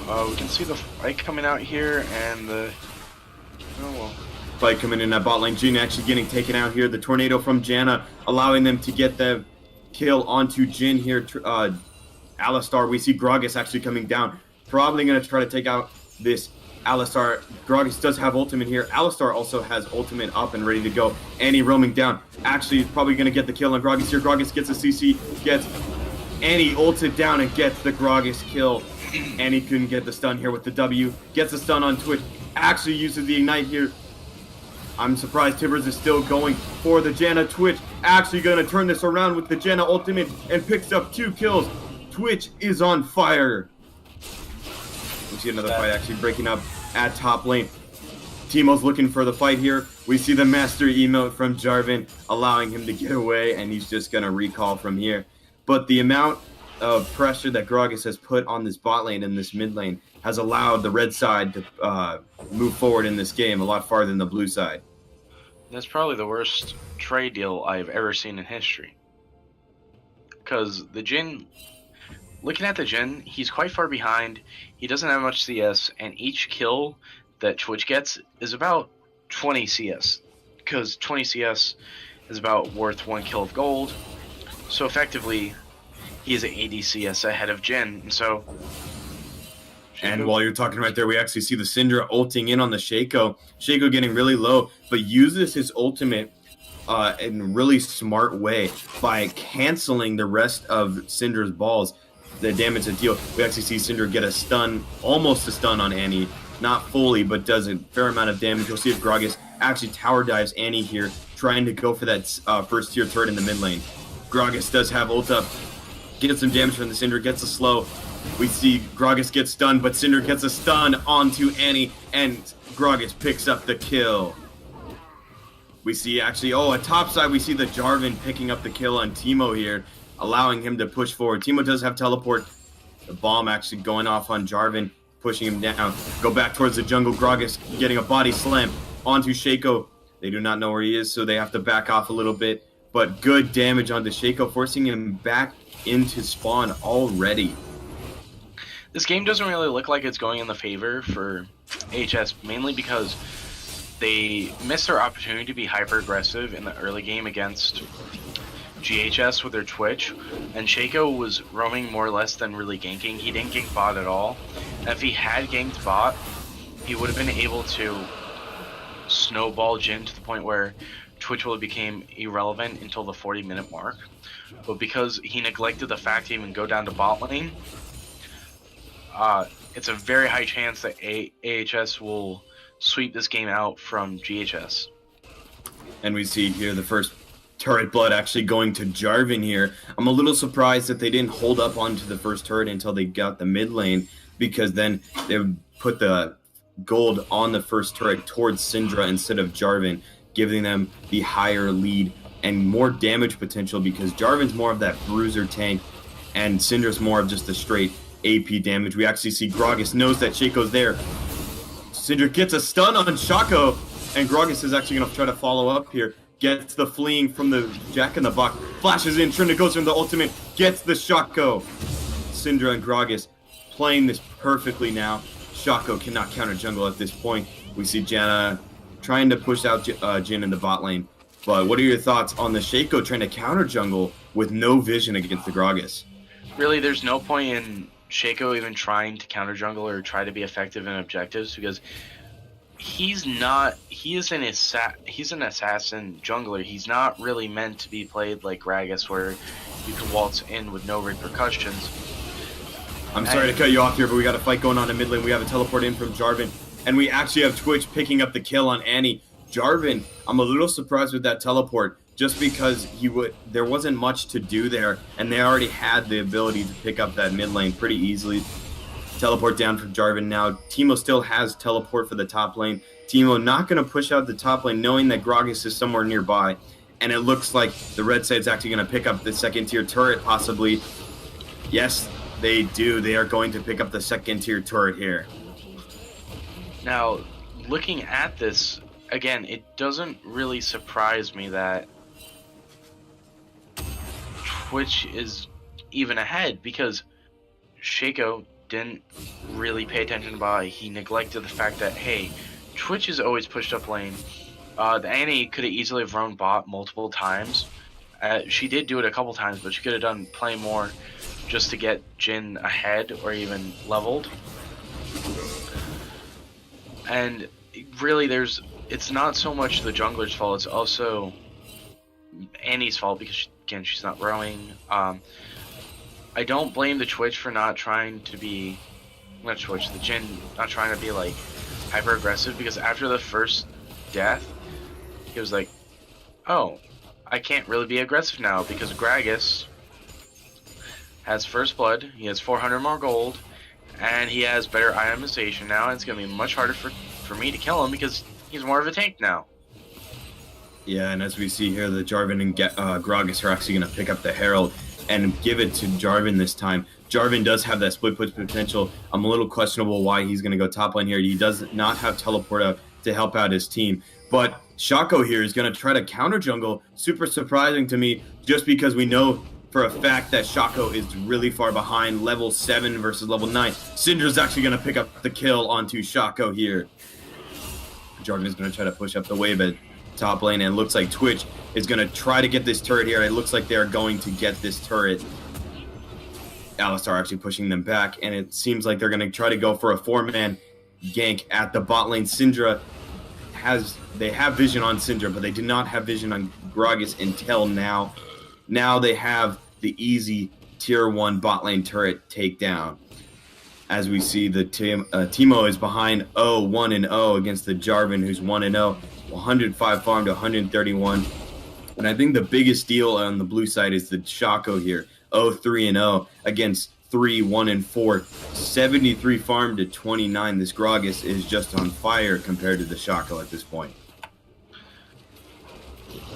Speaker 5: We can see the fight coming out here, and the... Oh, well.
Speaker 2: Fight coming in at bot lane. Jhin actually getting taken out here. The tornado from Janna allowing them to get the kill onto Jhin here. Alistar, we see Gragas actually coming down. Probably going to try to take out this Alistar. Gragas does have ultimate here. Alistar also has ultimate up and ready to go. Annie roaming down. Actually, is probably going to get the kill on Gragas here. Gragas gets a CC, gets Annie ulted down and gets the Gragas kill. Annie couldn't get the stun here with the W. Gets the stun on Twitch. Actually uses the Ignite here. I'm surprised Tibbers is still going for the Janna. Twitch actually going to turn this around with the Janna ultimate and picks up 2 kills. Twitch is on fire. We see another fight actually breaking up at top lane. Teemo's looking for the fight here. We see the master emote from Jarvan allowing him to get away, and he's just going to recall from here. But the amount of pressure that Gragas has put on this bot lane and this mid lane has allowed the red side to move forward in this game a lot farther than the blue side.
Speaker 5: That's probably the worst trade deal I've ever seen in history. Because the Jhin, looking at the Jhin, he's quite far behind. He doesn't have much CS, and each kill that Twitch gets is about 20 CS. Because 20 CS is about worth 1 kill of gold. So effectively, he is an 80 CS ahead of Jhin. And so...
Speaker 2: And while you're talking right there, we actually see the Syndra ulting in on the Shaco. Shaco getting really low, but uses his ultimate in a really smart way by canceling the rest of Syndra's balls, the damage that deal. We actually see Syndra get a stun, almost a stun on Annie. Not fully, but does a fair amount of damage. You'll see if Gragas actually tower dives Annie here, trying to go for that first tier turret in the mid lane. Gragas does have ult up, gets some damage from the Syndra, gets a slow. We see Gragas get stunned, but Syndra gets a stun onto Annie, and Gragas picks up the kill. We see actually, at top side, we see the Jarvan picking up the kill on Teemo here, allowing him to push forward. Teemo does have teleport. The bomb actually going off on Jarvan, pushing him down. Go back towards the jungle. Gragas getting a body slam onto Shaco. They do not know where he is, so they have to back off a little bit. But good damage onto Shaco, forcing him back into spawn already.
Speaker 5: This game doesn't really look like it's going in the favor for HS, mainly because they missed their opportunity to be hyper-aggressive in the early game against GHS with their Twitch, and Shaco was roaming more or less than really ganking. He didn't gank bot at all, and if he had ganked bot, he would have been able to snowball Jhin to the point where Twitch will became irrelevant until the 40-minute mark. But because he neglected the fact to even go down to bot lane, it's a very high chance that AHS will sweep this game out from GHS.
Speaker 2: And we see here the first turret blood actually going to Jarvan here. I'm a little surprised that they didn't hold up onto the first turret until they got the mid lane, because then they would put the gold on the first turret towards Syndra instead of Jarvan, giving them the higher lead and more damage potential, because Jarvan's more of that bruiser tank and Syndra's more of just a straight AP damage. We actually see Gragas knows that Shaco's there. Syndra gets a stun on Shaco, and Gragas is actually going to try to follow up here. Gets the fleeing from the Jack in the Box, flashes in, Trinda goes from the ultimate, gets the Shaco. Syndra and Gragas playing this perfectly now. Shaco cannot counter jungle at this point. We see Janna trying to push out Jhin in the bot lane. But what are your thoughts on the Shaco trying to counter jungle with no vision against the Gragas?
Speaker 5: Really, there's no point in Shaco even trying to counter jungle or try to be effective in objectives, because he's an assassin jungler. He's not really meant to be played like Gragas, where you can waltz in with no repercussions.
Speaker 2: I'm sorry to cut you off here, but we got a fight going on in mid lane. We have a teleport in from Jarvan, and we actually have Twitch picking up the kill on Annie. Jarvan, I'm a little surprised with that teleport, just because there wasn't much to do there, and they already had the ability to pick up that mid lane pretty easily. Teleport down from Jarvan now. Teemo still has teleport for the top lane. Teemo not going to push out the top lane, knowing that Gragas is somewhere nearby, and it looks like the red side's actually going to pick up the second tier turret, possibly. Yes, they do. They are going to pick up the second tier turret here.
Speaker 5: Now, looking at this, again, it doesn't really surprise me that Twitch is even ahead, because Shaco didn't really pay attention to bot. He neglected the fact that, hey, Twitch is always pushed up lane. The Annie could have easily have roamed bot multiple times. She did do it a couple times, but she could have done plenty more just to get Jhin ahead or even leveled. And really, it's not so much the jungler's fault, it's also Annie's fault, because again, she's not rowing. I don't blame the Twitch for not trying to be, the Jhin not trying to be like hyper aggressive, because after the first death, he was like, oh, I can't really be aggressive now, because Gragas has first blood, he has 400 more gold, and he has better itemization now, and it's going to be much harder for me to kill him, because he's more of a tank now.
Speaker 2: Yeah, and as we see here, the Jarvan and Gragas are actually going to pick up the Herald and give it to Jarvan this time. Jarvan does have that split push potential. I'm a little questionable why he's going to go top lane here. He does not have teleport out to help out his team. But Shaco here is going to try to counter jungle. Super surprising to me, just because we know for a fact that Shaco is really far behind, level 7 versus level 9. Syndra's actually going to pick up the kill onto Shaco here. Jarvan is going to try to push up the wave at top lane, and it looks like Twitch is going to try to get this turret here. It looks like they're going to get this turret. Alistar actually pushing them back, and it seems like they're going to try to go for a 4-man gank at the bot lane. Syndra they have vision on Syndra, but they do not have vision on Gragas until now. Now they have the easy tier 1 bot lane turret takedown. As we see, the Teemo is behind 1-0 against the Jarvan, who's 1-0, 105 farm to 131. And I think the biggest deal on the blue side is the Shaco here, 3-0 against 1-4, 73 farm to 29. This Gragas is just on fire compared to the Shaco at this point.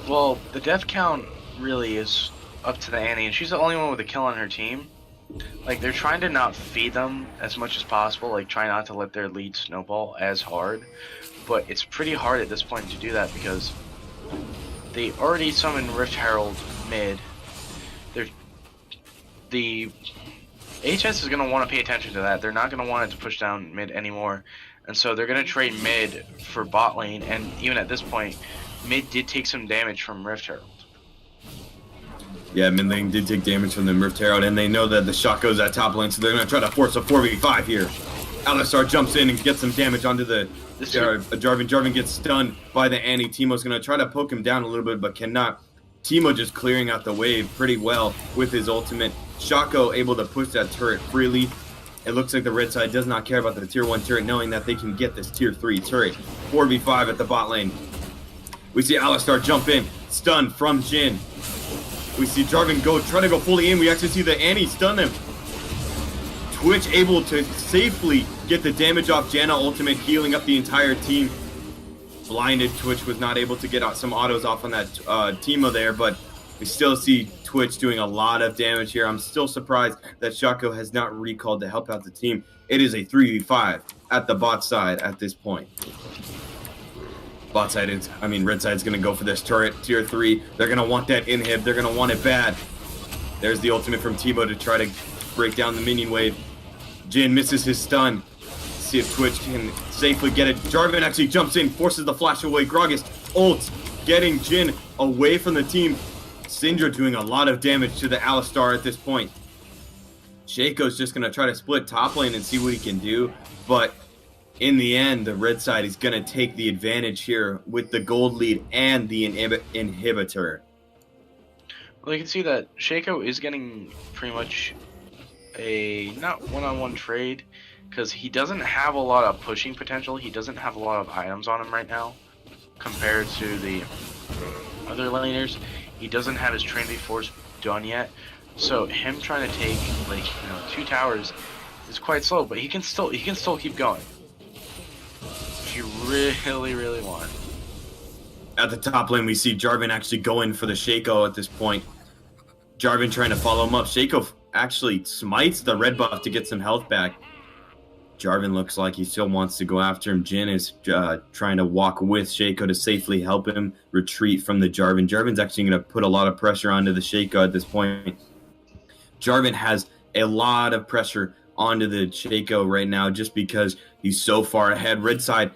Speaker 5: Well, the death count really is up to the Annie, and she's the only one with a kill on her team. Like, they're trying to not feed them as much as possible, like try not to let their lead snowball as hard, but it's pretty hard at this point to do that because they already summoned Rift Herald mid. The HS is going to want to pay attention to that. They're not going to want it to push down mid anymore, and so they're going to trade mid for bot lane, and even at this point, mid did take some damage from Rift Herald.
Speaker 2: Yeah, mid lane did take damage from the Rift Herald, and they know that the Shaco's at top lane, so they're going to try to force a 4v5 here. Alistar jumps in and gets some damage onto the Jarvan. Jarvan gets stunned by the Annie. Teemo's going to try to poke him down a little bit, but cannot. Teemo just clearing out the wave pretty well with his ultimate. Shaco able to push that turret freely. It looks like the red side does not care about the tier 1 turret, knowing that they can get this tier 3 turret. 4v5 at the bot lane. We see Alistar jump in, stun from Jhin. We see Jarvan try to go fully in. We actually see the Annie stun him. Twitch able to safely get the damage off Janna ultimate, healing up the entire team. Blinded Twitch was not able to get out some autos off on that Teemo there, but we still see Twitch doing a lot of damage here. I'm still surprised that Shaco has not recalled to help out the team. It is a 3v5 at the bot side at this point. Red side's going to go for this turret, tier 3. They're going to want that inhib. They're going to want it bad. There's the ultimate from Teemo to try to break down the minion wave. Jhin misses his stun. See if Twitch can safely get it. Jarvan actually jumps in, forces the flash away. Gragas ults, getting Jhin away from the team. Syndra doing a lot of damage to the Alistar at this point. Shaco's just going to try to split top lane and see what he can do, but in the end, the red side is going to take the advantage here with the gold lead and the inhibitor.
Speaker 5: Well, you can see that Shaco is getting pretty much a not one-on-one trade because he doesn't have a lot of pushing potential. He doesn't have a lot of items on him right now compared to the other laners. He doesn't have his Trinity Force done yet, so him trying to take 2 towers is quite slow. But he can still keep going. You really want.
Speaker 2: At the top lane, we see Jarvan actually going for the Shaco at this point. Jarvan trying to follow him up. Shaco actually smites the red buff to get some health back. Jarvan looks like he still wants to go after him. Jhin is trying to walk with Shaco to safely help him retreat from the Jarvan. Jarvan's actually going to put a lot of pressure onto the Shaco at this point. Jarvan has a lot of pressure onto the Shaco right now just because he's so far ahead. Red side,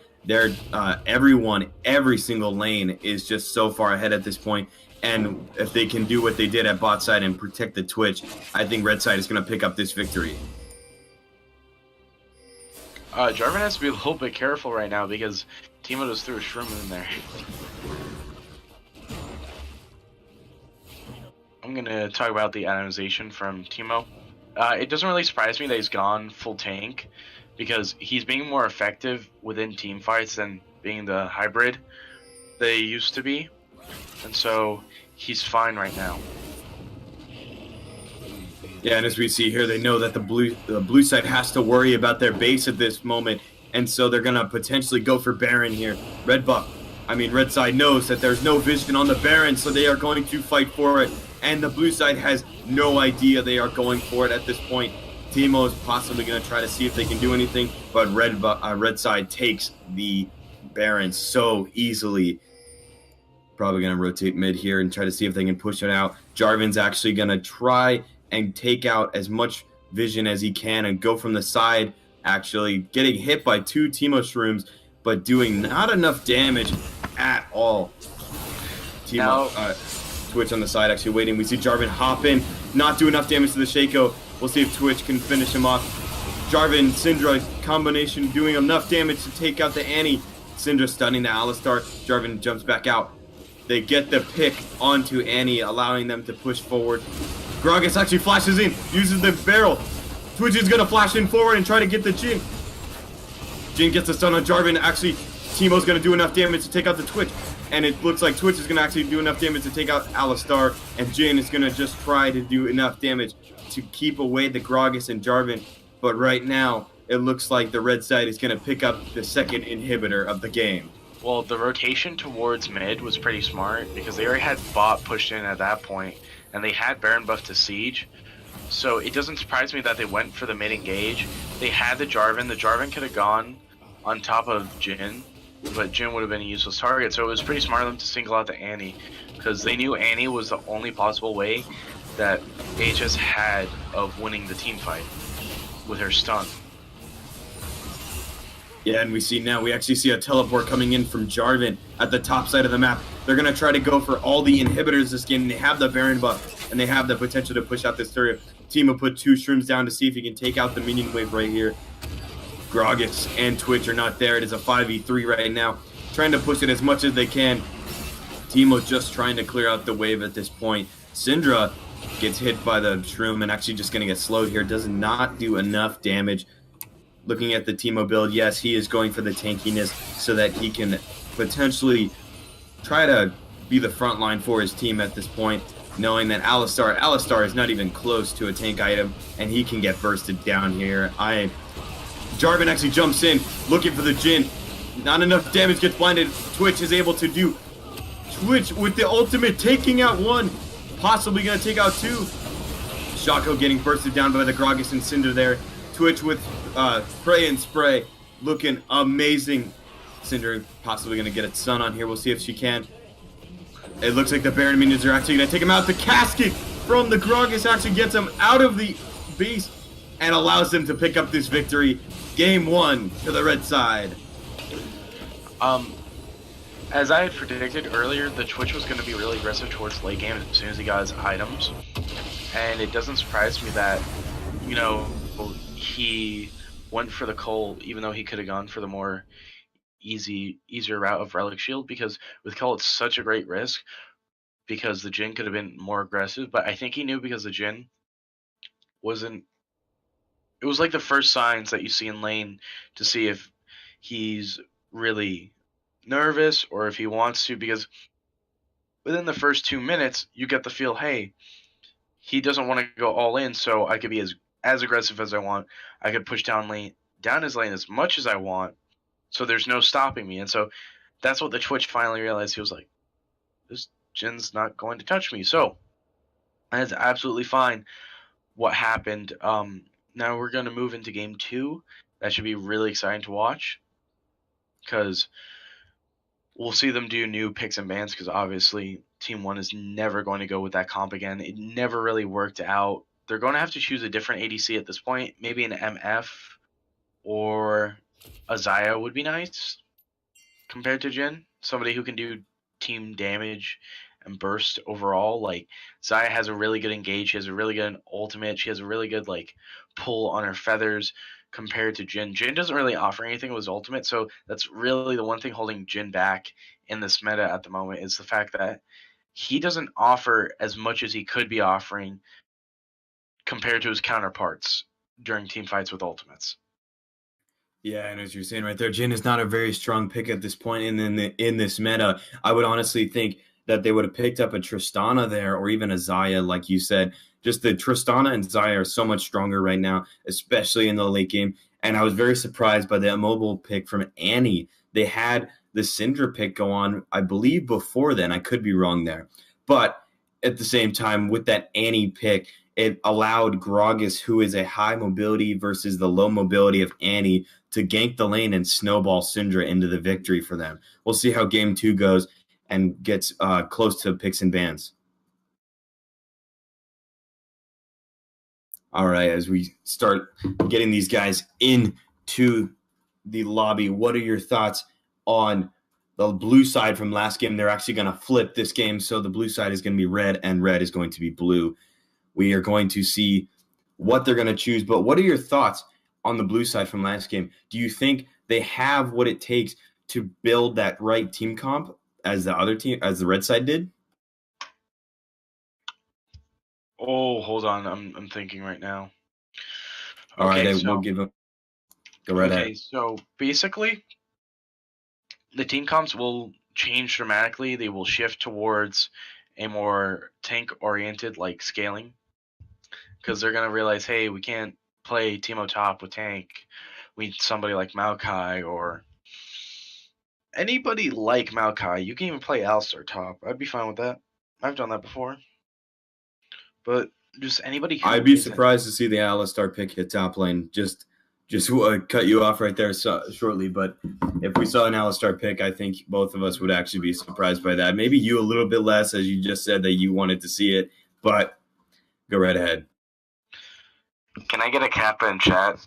Speaker 2: every single lane is just so far ahead at this point. And if they can do what they did at bot side and protect the Twitch, I think red side is going to pick up this victory.
Speaker 5: Jarvan has to be a little bit careful right now because Teemo just threw a shroom in there. I'm going to talk about the itemization from Teemo. It doesn't really surprise me that he's gone full tank because he's being more effective within team fights than being the hybrid they used to be. And so he's fine right now.
Speaker 2: Yeah, and as we see here, they know that the blue side has to worry about their base at this moment, and so they're going to potentially go for Baron here. Red side knows that there's no vision on the Baron, so they are going to fight for it, and the blue side has no idea they are going for it at this point. Teemo is possibly going to try to see if they can do anything, but red side takes the Baron so easily. Probably going to rotate mid here and try to see if they can push it out. Jarvan's actually going to try and take out as much vision as he can and go from the side, actually getting hit by 2 Teemo shrooms, but doing not enough damage at all. Twitch on the side actually waiting. We see Jarvan hop in, not do enough damage to the Shaco. We'll see if Twitch can finish him off. Jarvan, Syndra combination doing enough damage to take out the Annie. Syndra stunning the Alistar. Jarvan jumps back out. They get the pick onto Annie, allowing them to push forward. Gragas actually flashes in, uses the barrel. Twitch is going to flash in forward and try to get the Jin. Jin gets a stun on Jarvan. Actually, Teemo's going to do enough damage to take out the Twitch. And it looks like Twitch is going to actually do enough damage to take out Alistar. And Jin is going to just try to do enough damage to keep away the Gragas and Jarvan. But right now, it looks like the red side is going to pick up the second inhibitor of the game.
Speaker 5: Well, the rotation towards mid was pretty smart because they already had bot pushed in at that point, and they had Baron buff to Siege. So it doesn't surprise me that they went for the mid engage. They had the Jarvan. The Jarvan could have gone on top of Jhin, but Jhin would have been a useless target. So it was pretty smart of them to single out the Annie because they knew Annie was the only possible way that HS had of winning the team fight with her stun.
Speaker 2: Yeah, and we actually see a teleport coming in from Jarvan at the top side of the map. They're going to try to go for all the inhibitors this game. They have the Baron buff, and they have the potential to push out this turret. Teemo put 2 shrooms down to see if he can take out the minion wave right here. Gragas and Twitch are not there. It is a 5v3 right now. Trying to push it as much as they can. Teemo just trying to clear out the wave at this point. Syndra gets hit by the shroom and actually just going to get slowed here. Does not do enough damage. Looking at the Teemo build, yes, he is going for the tankiness so that he can potentially try to be the front line for his team at this point, knowing that Alistar is not even close to a tank item, and he can get bursted down here. Jarvan actually jumps in, looking for the Jhin. Not enough damage, gets blinded. Twitch is able to do. Twitch with the ultimate, taking out 1, possibly going to take out 2. Shaco getting bursted down by the Gragas and Cinder there. Twitch with Pray and Spray, looking amazing. Cinder possibly going to get a stun on here. We'll see if she can. It looks like the Baron minions are actually going to take him out. The casket from the Gragas actually gets him out of the beast and allows them to pick up this victory. Game 1 to the red side.
Speaker 5: As I had predicted earlier, the Twitch was going to be really aggressive towards late game as soon as he got his items. And it doesn't surprise me that, you know, he went for the Cole, even though he could have gone for the more easier route of Relic Shield, because with Cole it's such a great risk because the Jhin could have been more aggressive, but I think he knew because the Jhin wasn't. It was like the first signs that you see in lane to see if he's really nervous or if he wants to, because within the first 2 minutes you get the feel, hey, he doesn't want to go all in, so I could be as aggressive as I want. I could push down his lane as much as I want, so there's no stopping me. And so that's what the Twitch finally realized. He was like, this Jin's not going to touch me. So that's absolutely fine what happened. Now we're going to move into game 2. That should be really exciting to watch because we'll see them do new picks and bans, because obviously Team 1 is never going to go with that comp again. It never really worked out. They're going to have to choose a different ADC at this point. Maybe an MF or a Xayah would be nice compared to Jhin. Somebody who can do team damage and burst overall. Like, Xayah has a really good engage. She has a really good ultimate. She has a really good, like, pull on her feathers compared to Jhin. Jhin doesn't really offer anything with his ultimate, so that's really the one thing holding Jhin back in this meta at the moment, is the fact that he doesn't offer as much as he could be offering compared to his counterparts during team fights with ultimates.
Speaker 2: Yeah, and as you're saying right there, Jhin is not a very strong pick at this point in this meta. I would honestly think that they would have picked up a Tristana there, or even a Xayah, like you said. Just the Tristana and Xayah are so much stronger right now, especially in the late game. And I was very surprised by the immobile pick from Annie. They had the Syndra pick go on, I believe, before then. I could be wrong there. But at the same time, with that Annie pick, it allowed Gragas, who is a high mobility versus the low mobility of Annie, to gank the lane and snowball Syndra into the victory for them. We'll see how game 2 goes and gets close to picks and bans. All right, as we start getting these guys into the lobby, what are your thoughts on the blue side from last game? They're actually going to flip this game, so the blue side is going to be red and red is going to be blue. We are going to see what they're going to choose, but what are your thoughts on the blue side from last game? Do you think they have what it takes to build that right team comp? as the other team, as the red side did?
Speaker 5: Oh, hold on. I'm thinking right now.
Speaker 2: All right,
Speaker 5: Okay,
Speaker 2: we'll
Speaker 5: so
Speaker 2: give him. Go right ahead.
Speaker 5: okay, so basically, the team comps will change dramatically. They will shift towards a more tank-oriented, like scaling, because they're gonna realize, hey, we can't play Teemo top with tank. We need somebody like Maokai or anybody like Maokai. You can even play Alistar top. I'd be fine with that. I've done that before. But just anybody who
Speaker 2: I'd be
Speaker 5: isn't.
Speaker 2: surprised to see the Alistar pick hit top lane. Just cut you off right there shortly. But if we saw an Alistar pick, I think both of us would actually be surprised by that. Maybe you a little bit less, as you just said that you wanted to see it. But go right ahead.
Speaker 5: Can I get a Kappa in chat?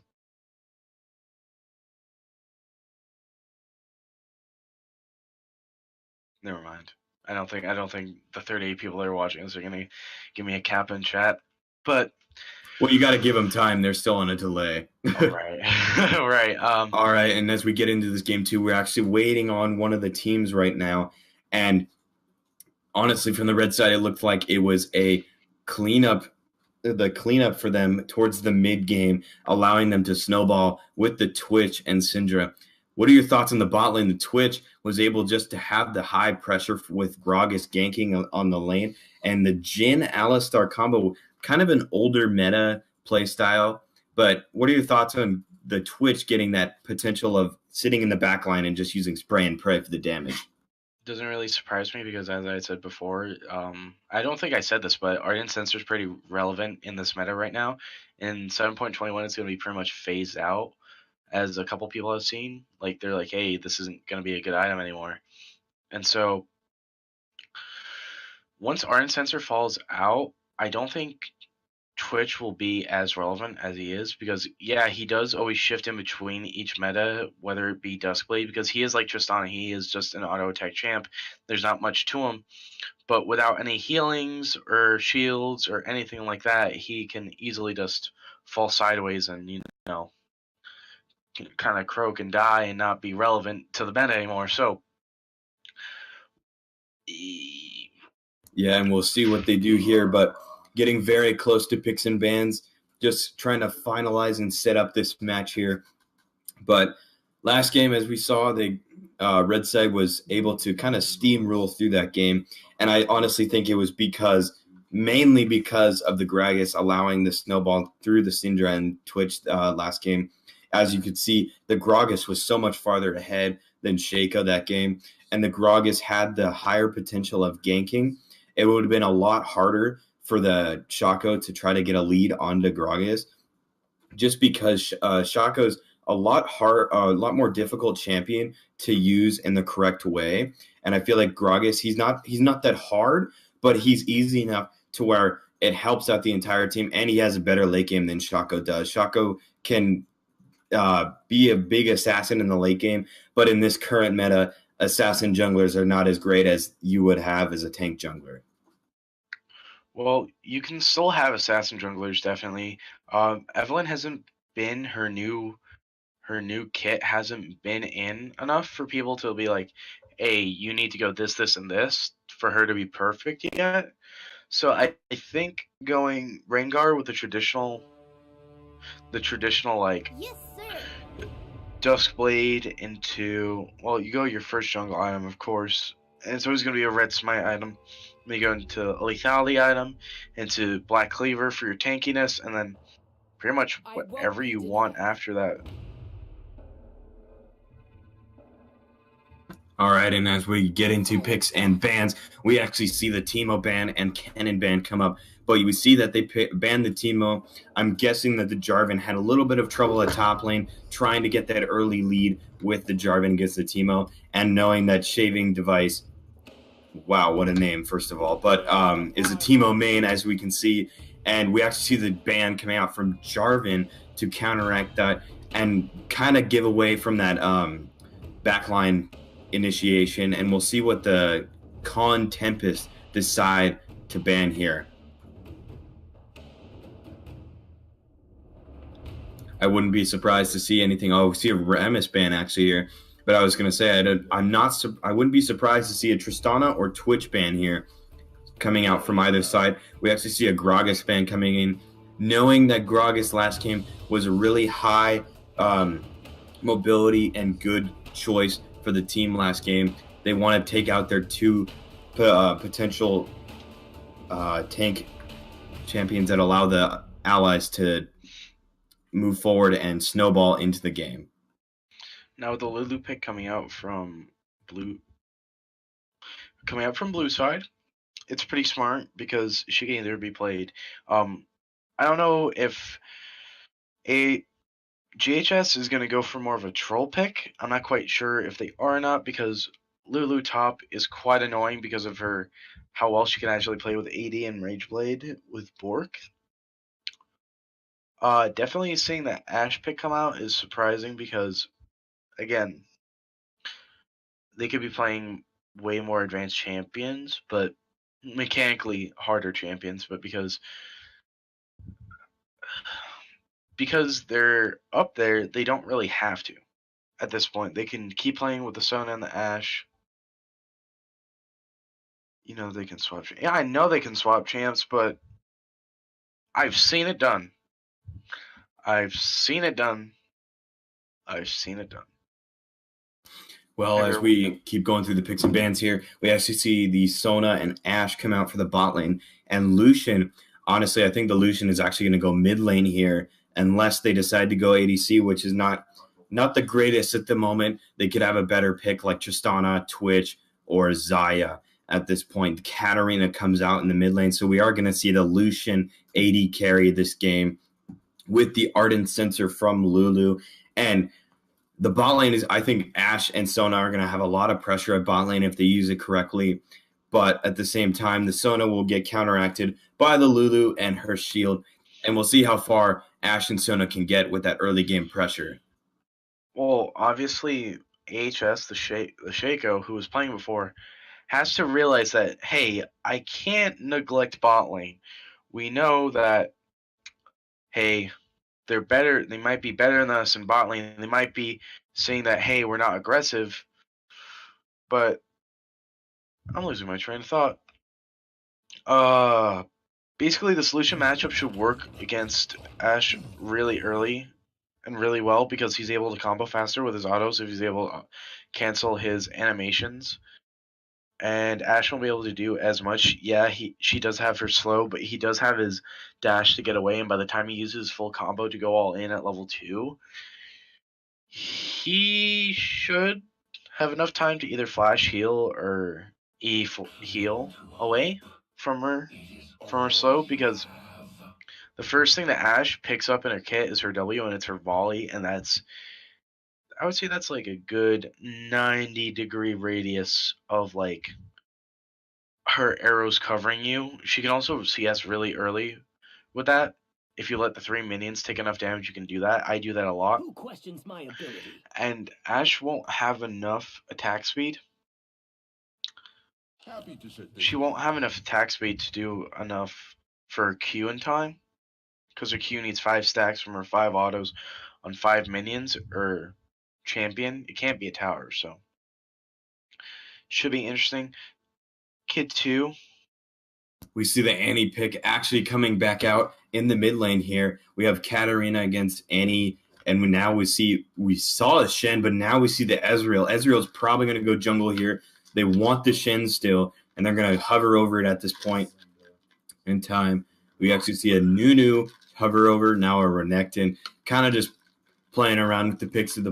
Speaker 5: Never mind. I don't think the 38 people that are watching this are gonna give me a Kappa in chat. But
Speaker 2: well, you got to give them time. They're still on a delay.
Speaker 5: All right. Right.
Speaker 2: All right. And as we get into this game too, we're actually waiting on one of the teams right now. And honestly, from the red side, it looked like it was a cleanup for them towards the mid game, allowing them to snowball with the Twitch and Syndra. What are your thoughts on the bot lane? The Twitch was able just to have the high pressure with Gragas ganking on the lane, and the Jhin Alistar combo, kind of an older meta play style. But what are your thoughts on the Twitch getting that potential of sitting in the back line and just using spray and pray for the damage?
Speaker 5: Doesn't really surprise me because, as I said before, I don't think I said this, but Ardent Sensor is pretty relevant in this meta right now. In 7.21, it's going to be pretty much phased out, as a couple people have seen. Like, they're like, hey, this isn't going to be a good item anymore. And so, once Ardent Sensor falls out, I don't think Twitch will be as relevant as he is, because yeah, he does always shift in between each meta, whether it be Duskblade, because he is like Tristana, he is just an auto attack champ. There's not much to him, but without any healings or shields or anything like that, he can easily just fall sideways and kind of croak and die and not be relevant to the meta anymore. So
Speaker 2: yeah, and we'll see what they do here, but getting very close to picks and bans, just trying to finalize and set up this match here. But last game, as we saw, the red side was able to kind of steamroll through that game, and I honestly think it was mainly because of the Gragas allowing the snowball through the Syndra and Twitch last game. As you could see, the Gragas was so much farther ahead than Shaco that game, and the Gragas had the higher potential of ganking. It would have been a lot harder for the Shaco to try to get a lead onto Gragas, just because Shaco's a lot more difficult champion to use in the correct way. And I feel like Gragas, he's not that hard, but he's easy enough to where it helps out the entire team, and he has a better late game than Shaco does. Shaco can be a big assassin in the late game, but in this current meta, assassin junglers are not as great as you would have as a tank jungler.
Speaker 5: Well, you can still have assassin junglers, definitely. Evelynn hasn't been her new kit hasn't been in enough for people to be like, hey, you need to go this, and this for her to be perfect yet. So I think going Rengar with the traditional like Duskblade into, well, you go your first jungle item, of course, and it's always going to be a red smite item. Then you go into a lethality item, into Black Cleaver for your tankiness, and then pretty much whatever you want after that.
Speaker 2: All right, and as we get into picks and bans, we actually see the Teemo ban and Cannon ban come up. But we see that they banned the Teemo. I'm guessing that the Jarvan had a little bit of trouble at top lane, trying to get that early lead with the Jarvan against the Teemo, and knowing that Shaving Device, wow, what a name, first of all, but is a Teemo main, as we can see. And we actually see the ban coming out from Jarvan to counteract that and kind of give away from that backline initiation, and we'll see what the Con Tempest decide to ban here. I wouldn't be surprised to see anything. Oh, we see a Rammus ban actually here. But I was going to say I wouldn't be surprised to see a Tristana or Twitch ban here coming out from either side. We actually see a Gragas ban coming in, knowing that Gragas last game was a really high mobility and good choice for the team last game. They want to take out their two potential tank champions that allow the allies to move forward and snowball into the game.
Speaker 5: Now with the Lulu pick coming out from blue side, it's pretty smart because she can either be played. I don't know if GHS is going to go for more of a troll pick. I'm not quite sure if they are or not, because Lulu top is quite annoying because of how well she can actually play with AD and Rageblade with Bork. Definitely seeing that Ashe pick come out is surprising because, again, they could be playing way more advanced champions, but mechanically harder champions, but because they're up there, they don't really have to. At this point, they can keep playing with the Sona and the Ashe. They can swap. Yeah, I know they can swap champs, but I've seen it done. I've seen it done.
Speaker 2: Well, as we keep going through the picks and bans here, we actually see the Sona and Ashe come out for the bot lane. And Lucian, honestly, I think the Lucian is actually going to go mid lane here unless they decide to go ADC, which is not the greatest at the moment. They could have a better pick like Tristana, Twitch, or Xayah at this point. Katarina comes out in the mid lane, so we are going to see the Lucian AD carry this game with the Ardent Sensor from Lulu. And the bot lane is, I think Ashe and Sona are going to have a lot of pressure at bot lane if they use it correctly. But at the same time, the Sona will get counteracted by the Lulu and her shield. And we'll see how far Ashe and Sona can get with that early game pressure.
Speaker 5: Well, obviously, AHS, the Shaco, who was playing before, has to realize that, hey, I can't neglect bot lane. We know that, hey, they're better. They might be better than us in bot lane. They might be saying that, hey, we're not aggressive. But I'm losing my train of thought. Basically, the solution matchup should work against Ashe really early and really well because he's able to combo faster with his autos if he's able to cancel his animations. And Ashe won't be able to do as much. Yeah, she does have her slow, but he does have his dash to get away, and by the time he uses full combo to go all in at level 2, he should have enough time to either flash heal or heal away from her slow, because the first thing that Ashe picks up in her kit is her W, and it's her volley, and I would say that's like a good 90-degree radius of like her arrows covering you. She can also CS really early with that. If you let the 3 minions take enough damage, you can do that. I do that a lot.
Speaker 6: Who questions my ability?
Speaker 5: And Ashe won't have enough attack speed. She won't have enough attack speed to do enough for Q in time, because her Q needs 5 stacks from her 5 autos on 5 minions or champion. It can't be a tower, so should be interesting. Kid 2.
Speaker 2: We see the Annie pick actually coming back out in the mid lane here. We have Katarina against Annie, and we saw a Shen, but now we see the Ezreal. Ezreal's probably going to go jungle here. They want the Shen still, and they're going to hover over it at this point in time. We actually see a Nunu hover over, now a Renekton, kind of just playing around with the picks of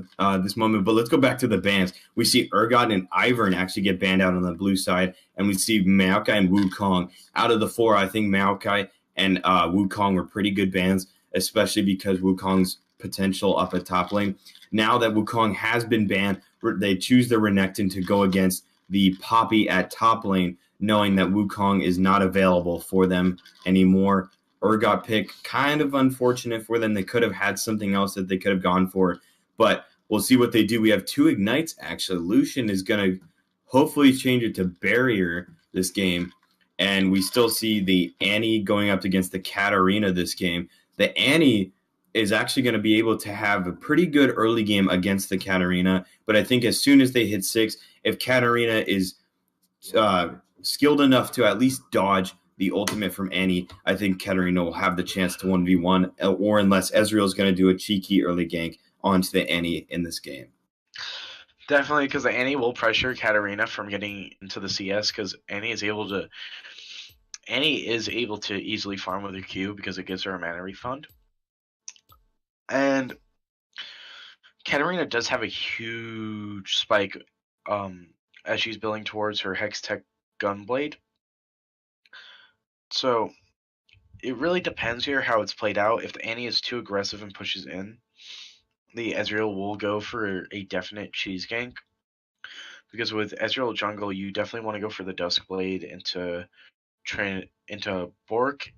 Speaker 2: this moment. But let's go back to the bans. We see Urgot and Ivern actually get banned out on the blue side, and we see Maokai and Wukong. Out of the 4, I think Maokai and Wukong were pretty good bans, especially because Wukong's potential up at top lane. Now that Wukong has been banned, they choose the Renekton to go against the Poppy at top lane, knowing that Wukong is not available for them anymore. Urgot pick, kind of unfortunate for them. They could have had something else that they could have gone for, but we'll see what they do. We have 2 Ignites, actually. Lucian is going to hopefully change it to Barrier this game, and we still see the Annie going up against the Katarina this game. The Annie is actually going to be able to have a pretty good early game against the Katarina. But I think as soon as they hit 6, if Katarina is skilled enough to at least dodge the ultimate from Annie, I think Katarina will have the chance to 1v1, or unless Ezreal is going to do a cheeky early gank onto the Annie in this game.
Speaker 5: Definitely, because the Annie will pressure Katarina from getting into the CS, because Annie is able to easily farm with her Q because it gives her a mana refund. And Katarina does have a huge spike as she's building towards her Hextech Gunblade. So it really depends here how it's played out. If the Annie is too aggressive and pushes in, the Ezreal will go for a definite cheese gank. Because with Ezreal jungle, you definitely want to go for the Duskblade into Bork,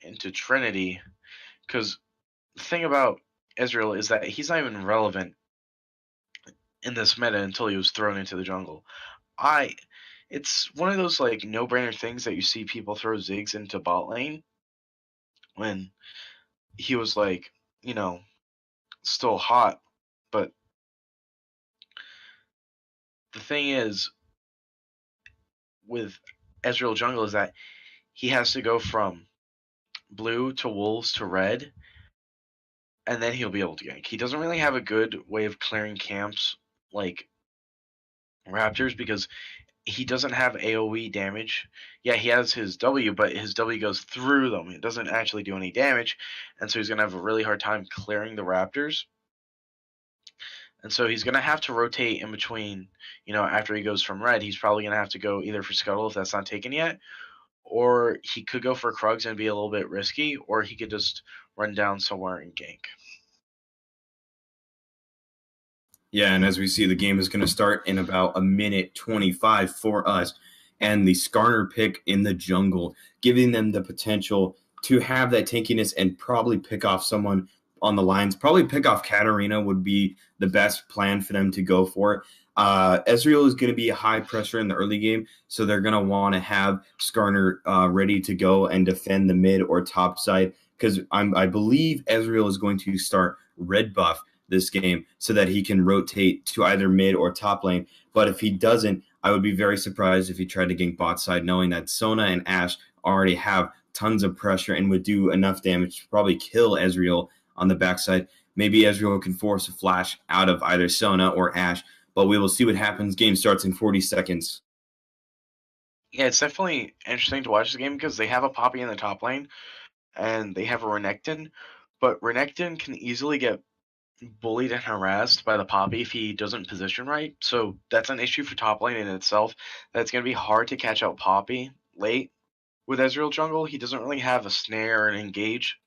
Speaker 5: into Trinity. Because the thing about Ezreal is that he's not even relevant in this meta until he was thrown into the jungle. It's one of those like no-brainer things that you see people throw Ziggs into bot lane when he was like, still hot. But the thing is with Ezreal jungle is that he has to go from blue to wolves to red, and then he'll be able to gank. He doesn't really have a good way of clearing camps like Raptors because he doesn't have AoE damage. Yeah, he has his W, but his W goes through them. It doesn't actually do any damage, and so he's going to have a really hard time clearing the Raptors. And so he's going to have to rotate in between, after he goes from red, he's probably going to have to go either for Scuttle if that's not taken yet, or he could go for Krugs and be a little bit risky, or he could just run down somewhere and gank.
Speaker 2: Yeah, and as we see, the game is going to start in about 1:25 for us. And the Skarner pick in the jungle, giving them the potential to have that tankiness and probably pick off someone on the lines. Probably pick off Katarina would be the best plan for them to go for. Ezreal is going to be high pressure in the early game, so they're going to want to have Skarner ready to go and defend the mid or top side, because I believe Ezreal is going to start red buff this game so that he can rotate to either mid or top lane. But if he doesn't, I would be very surprised if he tried to gank bot side, knowing that Sona and Ashe already have tons of pressure and would do enough damage to probably kill Ezreal on the backside. Maybe Ezreal can force a flash out of either Sona or Ashe, but we will see what happens. Game starts in 40 seconds.
Speaker 5: Yeah, it's definitely interesting to watch the game because they have a Poppy in the top lane and they have a Renekton, but Renekton can easily get bullied and harassed by the Poppy if he doesn't position right. So that's an issue for top lane in itself. That's going to be hard to catch out Poppy late. With Ezreal jungle, he doesn't really have a snare or an engage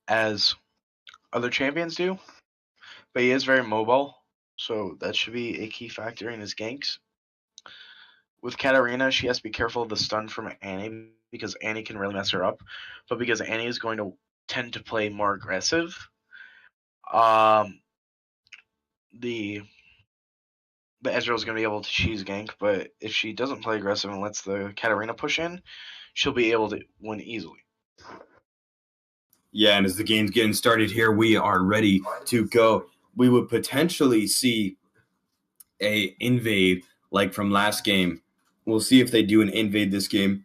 Speaker 5: as other champions do, but he is very mobile, so that should be a key factor in his ganks. With Katarina, she has to be careful of the stun from Annie because Annie can really mess her up, but because Annie is going to tend to play more aggressive, the Ezreal is going to be able to cheese gank, but if she doesn't play aggressive and lets the Katarina push in, she'll be able to win easily.
Speaker 2: Yeah, and as the game's getting started here, we are ready to go. We would potentially see a invade like from last game. We'll see if they do an invade this game,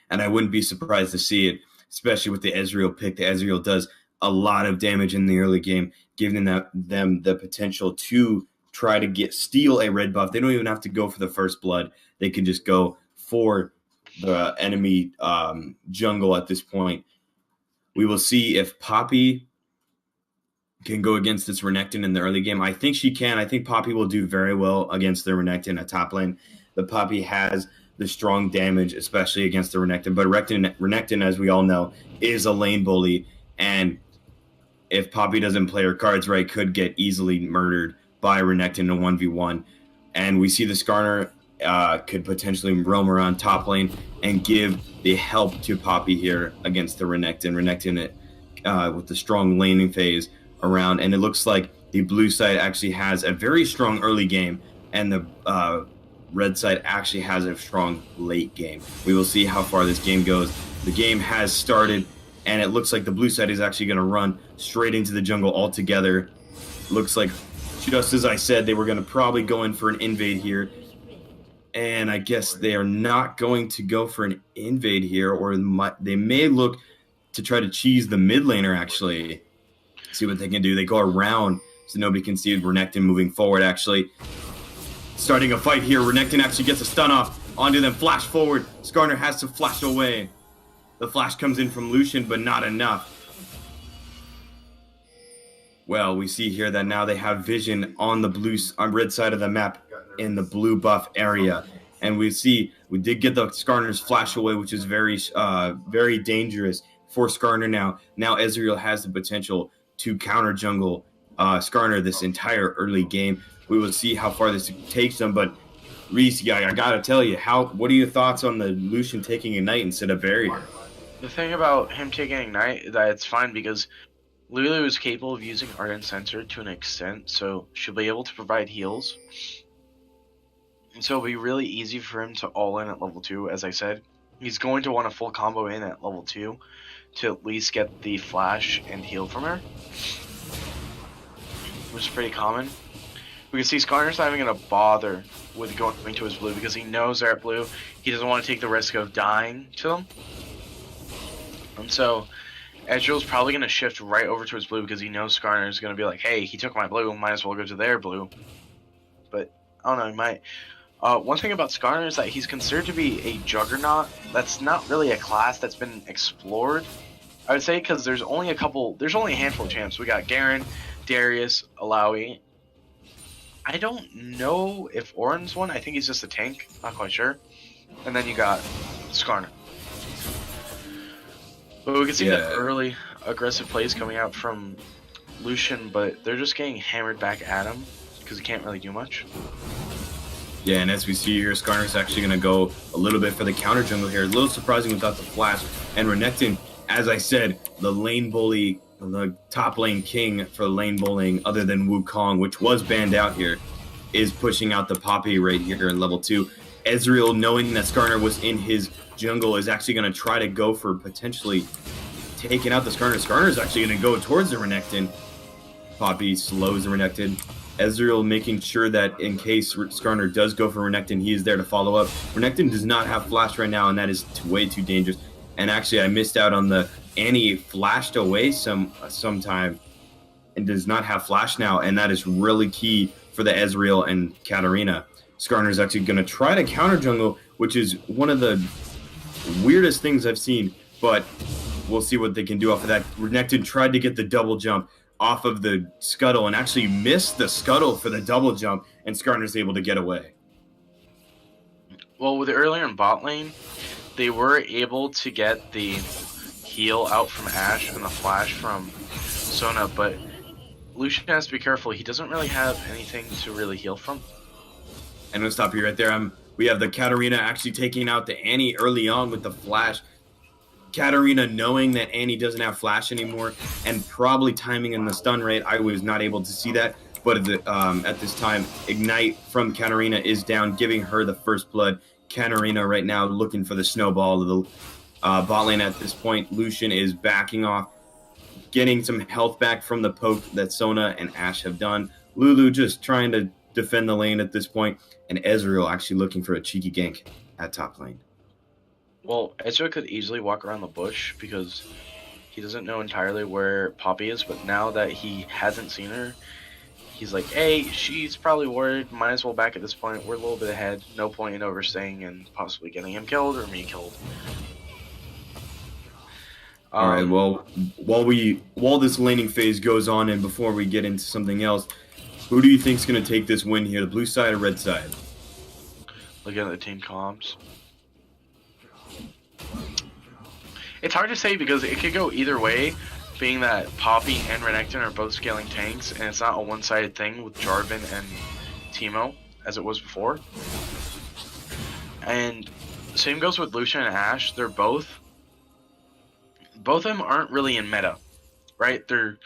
Speaker 2: and I wouldn't be surprised to see it, especially with the Ezreal pick. The Ezreal does a lot of damage in the early game, giving them the potential to try to steal a red buff. They don't even have to go for the first blood. They can just go for the enemy jungle at this point. We will see if Poppy can go against this Renekton in the early game. I think she can. I think Poppy will do very well against the Renekton at top lane. The Poppy has the strong damage, especially against the Renekton. But Renekton, as we all know, is a lane bully. And if Poppy doesn't play her cards right, could get easily murdered by Renekton in a 1v1. And we see the Skarner could potentially roam around top lane and give the help to Poppy here against the Renekton. Renekton with the strong laning phase around. And it looks like the blue side actually has a very strong early game, and the red side actually has a strong late game. We will see how far this game goes. The game has started, and it looks like the blue side is actually going to run straight into the jungle altogether. Looks like, just as I said, they were going to probably go in for an invade here. And I guess they are not going to go for an invade here, or they may look to try to cheese the mid laner, actually. See what they can do. They go around so nobody can see Renekton moving forward, actually. Starting a fight here. Renekton actually gets a stun off onto them. Flash forward. Skarner has to flash away. The flash comes in from Lucian, but not enough. Well, we see here that now they have vision on the red side of the map in the blue buff area. And we did get the Skarner's flash away, which is very dangerous for Skarner now. Now Ezreal has the potential to counter jungle Skarner this entire early game. We will see how far this takes them, but Reese, I gotta tell you, what are your thoughts on the Lucian taking Ignite instead of Barrier?
Speaker 5: The thing about him taking Ignite is that it's fine because Lulu is capable of using Ardent Sensor to an extent, so she'll be able to provide heals. And so it'll be really easy for him to all in at level 2, as I said. He's going to want a full combo in at level 2 to at least get the flash and heal from her, which is pretty common. We can see Skarner's not even going to bother with going to his blue because he knows they're at blue. He doesn't want to take the risk of dying to them. And so Ezreal's probably going to shift right over towards blue because he knows Skarner's going to be like, hey, he took my blue, might as well go to their blue. But, I don't know, he might. One thing about Skarner is that he's considered to be a juggernaut. That's not really a class that's been explored, I would say, because there's only a handful of champs. We got Garen, Darius, Alawi. I don't know if Orin's one. I think he's just a tank. Not quite sure. And then you got Skarner. But we can see the early aggressive plays coming out from Lucian, but they're just getting hammered back at him because he can't really do much.
Speaker 2: Yeah, and as we see here, Skarner's actually going to go a little bit for the counter jungle here. A little surprising without the flash. And Renekton, as I said, the lane bully, the top lane king for lane bowling other than Wukong, which was banned out here, is pushing out the Poppy right here in level 2. Ezreal, knowing that Skarner was in his jungle, is actually going to try to go for potentially taking out the Skarner. Skarner is actually going to go towards the Renekton. Poppy slows the Renekton. Ezreal making sure that in case Skarner does go for Renekton, he is there to follow up. Renekton does not have flash right now, and that is way too dangerous. And actually, I missed out on the Annie flashed away sometime and does not have flash now, and that is really key for the Ezreal and Katarina. Skarner is actually going to try to counter jungle, which is one of the weirdest things I've seen, but we'll see what they can do off of that. Renekton tried to get the double jump off of the scuttle and actually missed the scuttle for the double jump, and Skarner's able to get away.
Speaker 5: Well, with earlier in bot lane, they were able to get the heal out from Ashe and the flash from Sona, but Lucian has to be careful. He doesn't really have anything to really heal from.
Speaker 2: And we'll stop you right there. We have the Katarina actually taking out the Annie early on with the flash. Katarina knowing that Annie doesn't have flash anymore and probably timing in the stun rate. I was not able to see that, but at this time, Ignite from Katarina is down, giving her the first blood. Katarina right now looking for the snowball of the bot lane at this point. Lucian is backing off, getting some health back from the poke that Sona and Ashe have done. Lulu just trying to defend the lane at this point, and Ezreal actually looking for a cheeky gank at top lane.
Speaker 5: Well, Ezreal could easily walk around the bush because he doesn't know entirely where Poppy is, but now that he hasn't seen her, he's like, hey, she's probably worried, might as well back at this point, we're a little bit ahead, no point in overstaying and possibly getting him killed or me killed.
Speaker 2: All right, well, while this laning phase goes on and before we get into something else, who do you think is going to take this win here, the blue side or red side?
Speaker 5: Looking at the team comps. It's hard to say because it could go either way, being that Poppy and Renekton are both scaling tanks, and it's not a one-sided thing with Jarvan and Teemo, as it was before. And same goes with Lucian and Ashe. They're both of them aren't really in meta, right? They're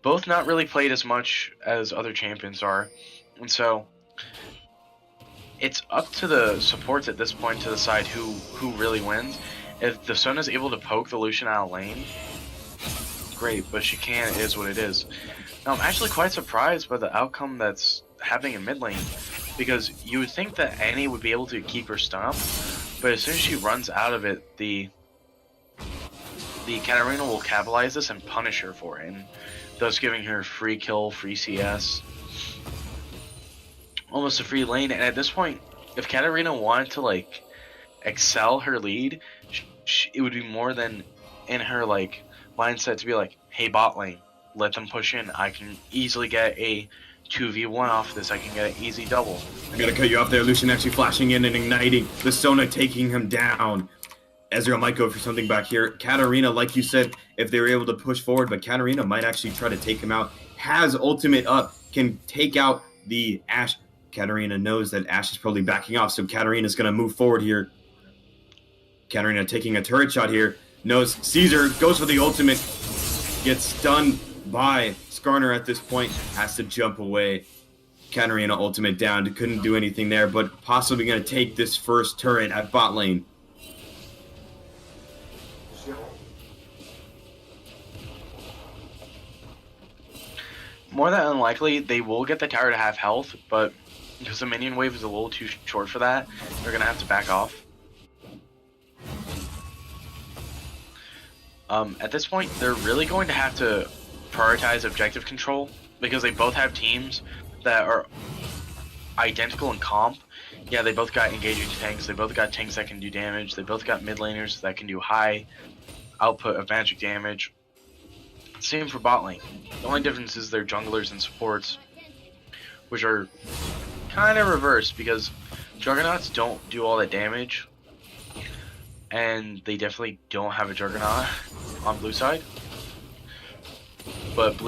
Speaker 5: both not really played as much as other champions are, and so it's up to the supports at this point to decide who really wins. If the Son is able to poke the Lucian out of lane, great, but she can't. It is what it is. Now, I'm actually quite surprised by the outcome that's happening in mid lane, because you would think that Annie would be able to keep her stun up, but as soon as she runs out of it, the Katarina will capitalize this and punish her for it, and thus giving her free kill, free CS, almost a free lane. And at this point, if Katarina wanted to like excel her lead, it would be more than in her like mindset to be like, hey, bot lane, let them push in. I can easily get a 2v1 off this. I can get an easy double.
Speaker 2: I'm gonna cut you off there. Lucian actually flashing in and igniting. The Sona taking him down. Ezreal might go for something back here. Katarina, like you said, if they were able to push forward, but Katarina might actually try to take him out. Has ultimate up, can take out the Ashe. Katarina knows that Ashe is probably backing off, so Katarina's going to move forward here. Katarina taking a turret shot here. Knows Caesar, goes for the ultimate. Gets stunned by Skarner at this point. Has to jump away. Katarina ultimate down. Couldn't do anything there, but possibly going to take this first turret at bot lane.
Speaker 5: More than unlikely, they will get the tower to have health, but because the minion wave is a little too short for that, they're going to have to back off. At this point, they're really going to have to prioritize objective control, because they both have teams that are identical in comp. Yeah, they both got engaging tanks, they both got tanks that can do damage, they both got mid laners that can do high output of magic damage. Same for bot lane. The only difference is they're junglers and supports, which are kind of reversed, because juggernauts don't do all that damage, and they definitely don't have a juggernaut on blue side. But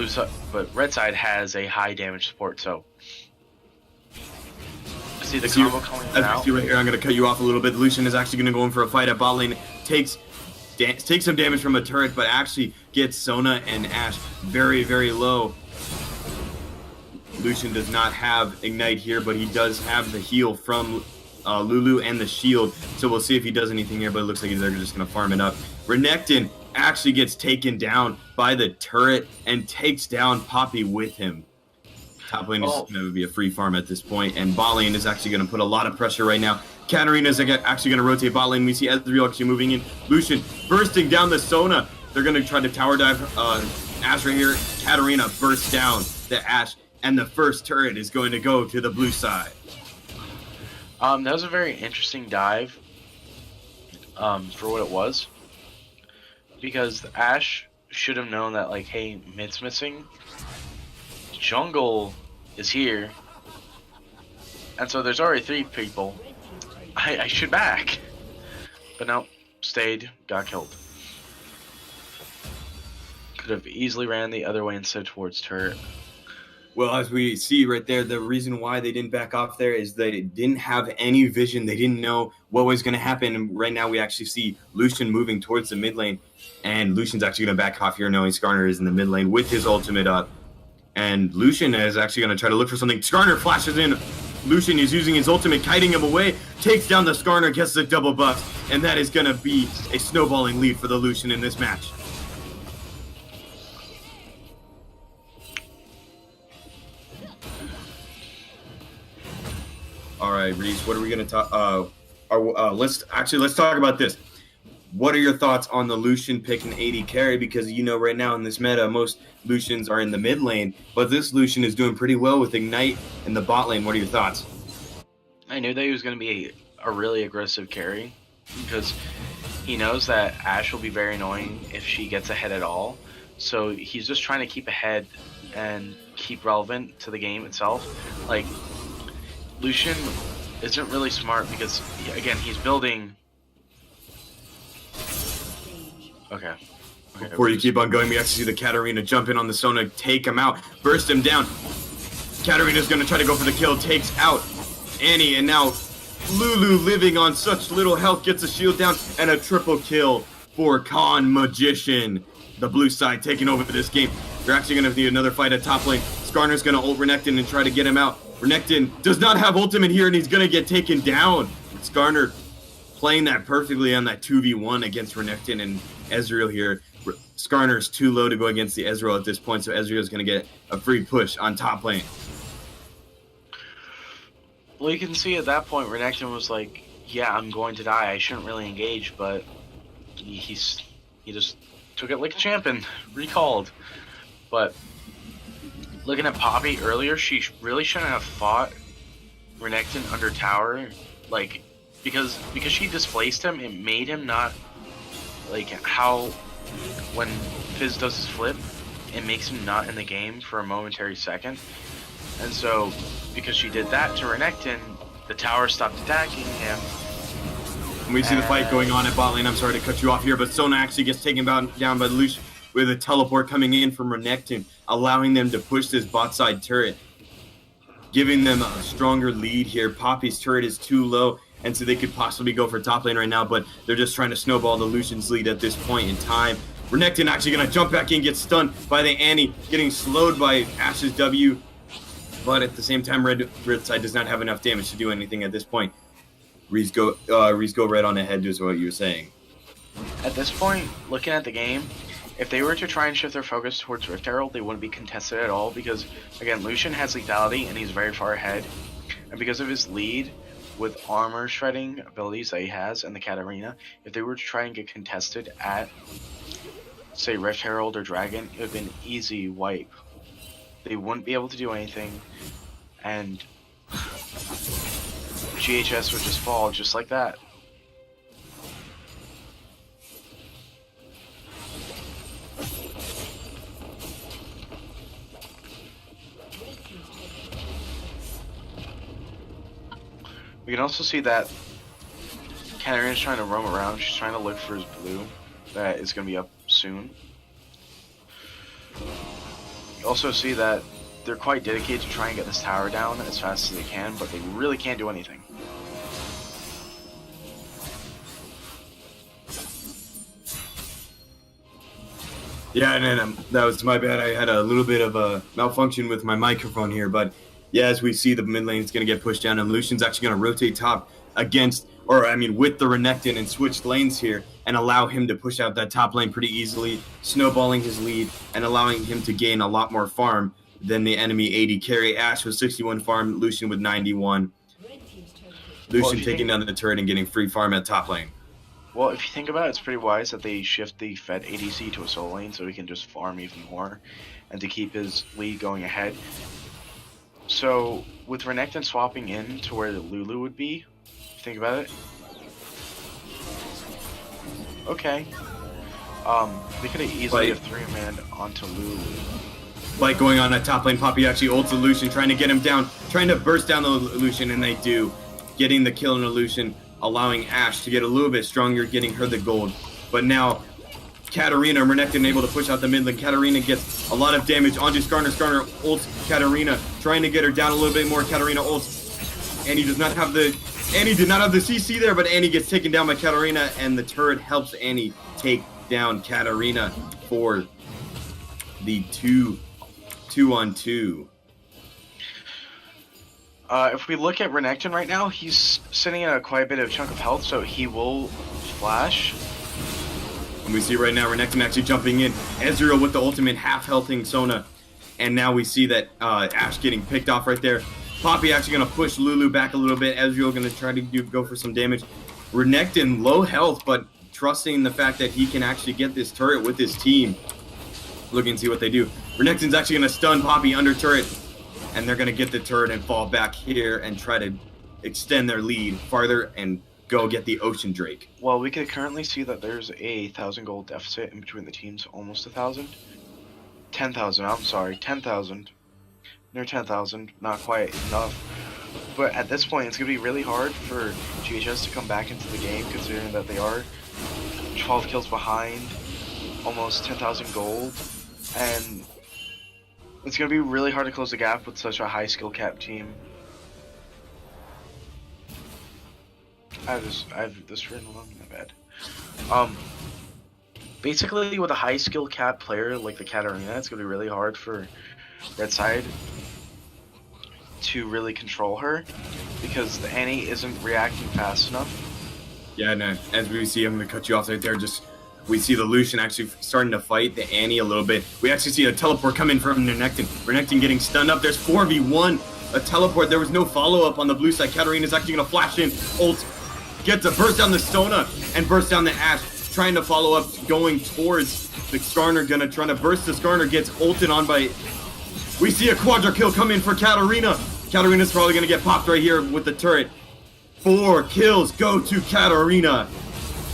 Speaker 5: red side has a high damage support, so see the combo coming out.
Speaker 2: Right here, I'm gonna cut you off a little bit. Lucian is actually gonna go in for a fight at bot lane. Takes some damage from a turret, but actually gets Sona and Ashe very, very low. Lucian does not have Ignite here, but he does have the heal from Lulu and the shield, so we'll see if he does anything here, but it looks like they're just going to farm it up. Renekton actually gets taken down by the turret and takes down Poppy with him. Top lane is going to be a free farm at this point, and bot lane is actually going to put a lot of pressure right now. Katarina is actually going to rotate bot lane. We see Ezreal actually moving in. Lucian bursting down the Sona. They're going to try to tower dive Ashe right here. Katarina bursts down the Ashe, and the first turret is going to go to the blue side.
Speaker 5: That was a very interesting dive for what it was, because Ashe should have known that, like, hey, mid's missing, jungle is here, and so there's already 3 people. I should back, but no, stayed, got killed. Could have easily ran the other way instead towards turret.
Speaker 2: Well, as we see right there, the reason why they didn't back off there is they didn't have any vision. They didn't know what was going to happen. And right now we actually see Lucian moving towards the mid lane. And Lucian's actually going to back off here, knowing Skarner is in the mid lane with his ultimate up. And Lucian is actually going to try to look for something. Skarner flashes in. Lucian is using his ultimate, kiting him away. Takes down the Skarner, gets the double buff. And that is going to be a snowballing lead for the Lucian in this match. All right, Reese, what are we going to talk? Let's talk about this. What are your thoughts on the Lucian pick and AD carry? Because you know right now in this meta, most Lucians are in the mid lane, but this Lucian is doing pretty well with Ignite in the bot lane. What are your thoughts?
Speaker 5: I knew that he was going to be a really aggressive carry, because he knows that Ashe will be very annoying if she gets ahead at all. So he's just trying to keep ahead and keep relevant to the game itself. Like, Lucian isn't really smart because, again, he's building... Okay.
Speaker 2: Before you keep on going, we actually see the Katarina jump in on the Sona, take him out, burst him down. Katarina's going to try to go for the kill, takes out Annie, and now Lulu, living on such little health, gets a shield down, and a triple kill for Khan Magician. The blue side taking over this game. They're actually going to need another fight at top lane. Skarner's going to ult Renekton and try to get him out. Renekton does not have ultimate here, and he's going to get taken down. Skarner playing that perfectly on that 2v1 against Renekton and Ezreal here. Skarner's too low to go against the Ezreal at this point, so Ezreal's going to get a free push on top lane.
Speaker 5: Well, you can see at that point, Renekton was like, yeah, I'm going to die. I shouldn't really engage, but he just took it like a champion, recalled. But looking at Poppy earlier, she really shouldn't have fought Renekton under tower, like, because she displaced him, it made him not, like, how when Fizz does his flip, it makes him not in the game for a momentary second. And so, because she did that to Renekton, the tower stopped attacking him.
Speaker 2: And we see the fight going on at bot lane. I'm sorry to cut you off here, but Sona actually gets taken down by Lucian with a teleport coming in from Renekton, allowing them to push this bot side turret, giving them a stronger lead here. Poppy's turret is too low, and so they could possibly go for top lane right now, but they're just trying to snowball the Lucian's lead at this point in time. Renekton actually going to jump back in, get stunned by the Annie, getting slowed by Ash's W, but at the same time, Red side does not have enough damage to do anything at this point. Reese go red on ahead is what you were saying.
Speaker 5: At this point, looking at the game, if they were to try and shift their focus towards Rift Herald, they wouldn't be contested at all because, again, Lucian has lethality and he's very far ahead. And because of his lead with armor shredding abilities that he has and the Katarina, if they were to try and get contested at, say, Rift Herald or Dragon, it would have been easy wipe. They wouldn't be able to do anything, and GHS would just fall just like that. We can also see that Katarina's trying to roam around. She's trying to look for his blue that is going to be up soon. You also see that they're quite dedicated to try and get this tower down as fast as they can, but they really can't do anything.
Speaker 2: Yeah, and that was my bad. I had a little bit of a malfunction with my microphone here, but yeah, as we see, the mid lane is going to get pushed down, and Lucian's actually going to rotate top with the Renekton and switch lanes here and allow him to push out that top lane pretty easily, snowballing his lead and allowing him to gain a lot more farm than the enemy 80 carry. Ash with 61 farm, Lucian with 91. Lucian taking down the turret and getting free farm at top lane.
Speaker 5: Well, if you think about it, it's pretty wise that they shift the Fed ADC to a solo lane so he can just farm even more and to keep his lead going ahead. So, with Renekton swapping in to where the Lulu would be, think about it. Okay. They could have easily have 3-man onto Lulu.
Speaker 2: Fight going on at top lane. Poppy actually ults the Lucian, trying to get him down, trying to burst down the Lucian, and they do. Getting the kill on the Lucian, allowing Ash to get a little bit stronger, getting her the gold. But now, Katarina, Renekton able to push out the mid lane. Katarina gets a lot of damage onto Skarner. Skarner ults Katarina, trying to get her down a little bit more. Katarina ults. Annie did not have the CC there, but Annie gets taken down by Katarina, and the turret helps Annie take down Katarina for the 2-on-2.
Speaker 5: If we look at Renekton right now, he's sitting at quite a bit of chunk of health, so he will flash.
Speaker 2: And we see right now Renekton actually jumping in. Ezreal with the ultimate half-healthing Sona. And now we see that Ash getting picked off right there. Poppy actually going to push Lulu back a little bit. Ezreal going to try to go for some damage. Renekton low health, but trusting the fact that he can actually get this turret with his team. Looking to see what they do. Renekton's actually going to stun Poppy under turret. And they're going to get the turret and fall back here and try to extend their lead farther and go get the Ocean Drake.
Speaker 5: Well, we can currently see that there's a 1,000 gold deficit in between the teams, almost 1,000. 10,000, I'm sorry, 10,000. Near 10,000, not quite enough. But at this point, it's going to be really hard for GHS to come back into the game, considering that they are 12 kills behind, almost 10,000 gold, and it's going to be really hard to close the gap with such a high skill cap team. I have this written along my bed. Basically, with a high skill cap player like the Katarina, it's going to be really hard for Red Side to really control her because the Annie isn't reacting fast enough.
Speaker 2: Yeah, no, as we see, I'm going to cut you off right there. Just We see the Lucian actually starting to fight the Annie a little bit. We actually see a teleport come in from Renekton. Renekton getting stunned up. There's 4v1. A teleport. There was no follow-up on the blue side. Katarina's actually going to flash in. Ult. Gets a burst down the Stona and burst down the Ashe. Trying to follow up, going towards the Skarner. Gonna try to burst the Skarner. Gets ulted on by... We see a quadra kill come in for Katarina. Katarina's probably going to get popped right here with the turret. 4 kills go to Katarina.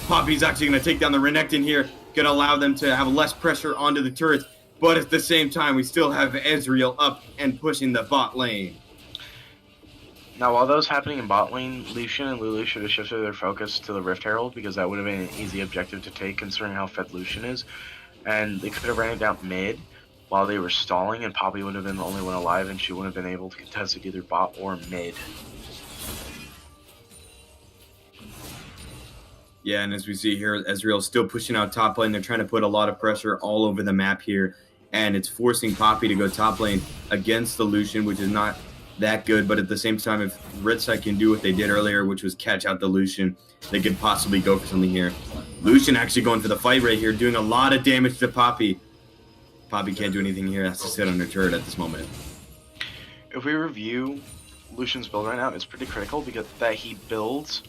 Speaker 2: Poppy's actually going to take down the Renekton here. Going to allow them to have less pressure onto the turrets. But at the same time, we still have Ezreal up and pushing the bot lane.
Speaker 5: Now, while that was happening in bot lane, Lucian and Lulu should have shifted their focus to the Rift Herald, because that would have been an easy objective to take considering how fed Lucian is. And they could have ran it down mid while they were stalling, and Poppy would have been the only one alive, and she wouldn't have been able to contest it either bot or mid.
Speaker 2: Yeah, and as we see here, Ezreal's still pushing out top lane. They're trying to put a lot of pressure all over the map here, and it's forcing Poppy to go top lane against the Lucian, which is not that good. But at the same time, if Red Side can do what they did earlier, which was catch out the Lucian, they could possibly go for something here. Lucian actually going for the fight right here, doing a lot of damage to Poppy. Poppy can't do anything here, has to sit on her turret at this moment.
Speaker 5: If we review Lucian's build right now, it's pretty critical because that he builds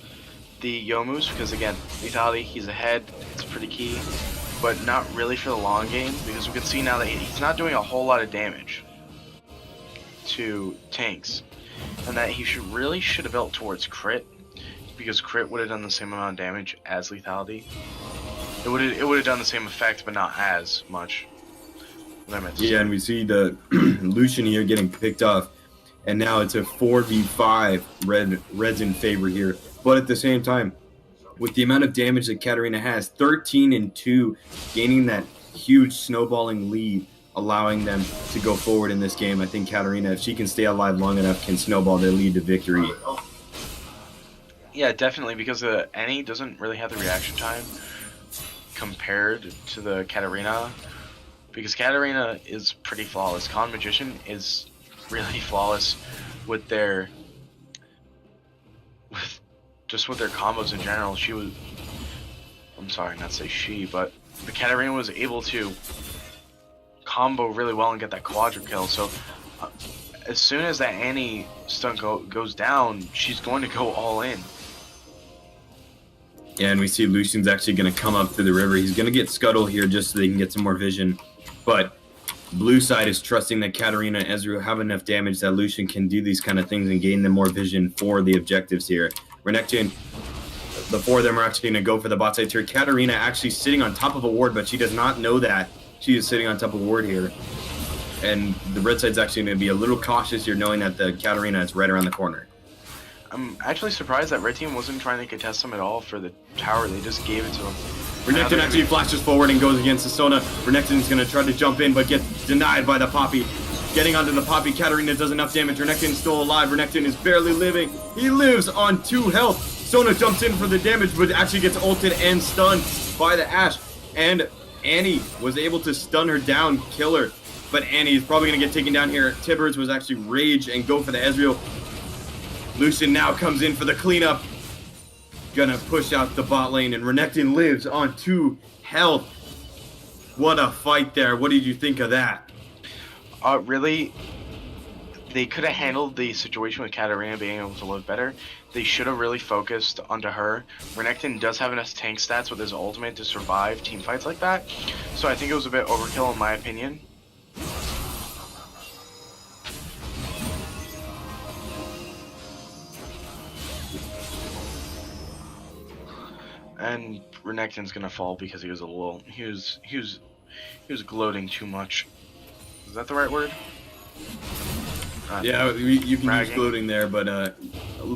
Speaker 5: the Yomus, because again, lethality, he's ahead, it's pretty key, but not really for the long game, because we can see now that he's not doing a whole lot of damage to tanks, and that he should have built towards crit, because crit would have done the same amount of damage as lethality. It would have done the same effect, but not as much.
Speaker 2: Yeah, and we see the Lucian here getting picked off, and now it's a 4v5. Red's in favor here, but at the same time, with the amount of damage that Katarina has, 13-2, gaining that huge snowballing lead, allowing them to go forward in this game. I think Katarina, if she can stay alive long enough, can snowball their lead to victory.
Speaker 5: Yeah, definitely, because Annie doesn't really have the reaction time compared to the Katarina, because Katarina is pretty flawless. Con Magician is really flawless with their combos in general. I'm sorry, not to say she, but the Katarina was able to combo really well and get that quadra kill. So as soon as that Annie stun goes down, she's going to go all in.
Speaker 2: Yeah, and we see Lucian's actually going to come up through the river. He's going to get Scuttle here just so they can get some more vision. But blue side is trusting that Katarina and Ezreal have enough damage that Lucian can do these kind of things and gain them more vision for the objectives here. Renekton, the 4 of them are actually going to go for the bot side here. Katarina actually sitting on top of a ward, but she does not know that. She is sitting on top of a ward here. And the red side's actually going to be a little cautious here, knowing that the Katarina is right around the corner.
Speaker 5: I'm actually surprised that red team wasn't trying to contest them at all for the tower. They just gave it to them.
Speaker 2: Renekton actually flashes forward and goes against the Sona. Renekton's going to try to jump in, but gets denied by the Poppy. Getting onto the Poppy, Katarina does enough damage. Renekton's still alive. Renekton is barely living. He lives on 2 health. Sona jumps in for the damage, but actually gets ulted and stunned by the Ashe. And Annie was able to stun her down, kill her. But Annie is probably going to get taken down here. Tibbers was actually rage and go for the Ezreal. Lucian now comes in for the cleanup. Gonna push out the bot lane, and Renekton lives on 2 health. What a fight there. What did you think of that?
Speaker 5: Really, they could have handled the situation with Katarina being able to live better. They should have really focused onto her. Renekton does have enough tank stats with his ultimate to survive team fights like that. So I think it was a bit overkill in my opinion. And Renekton's gonna fall because he was gloating too much. Is that the right word?
Speaker 2: Yeah, you can use gloating there, but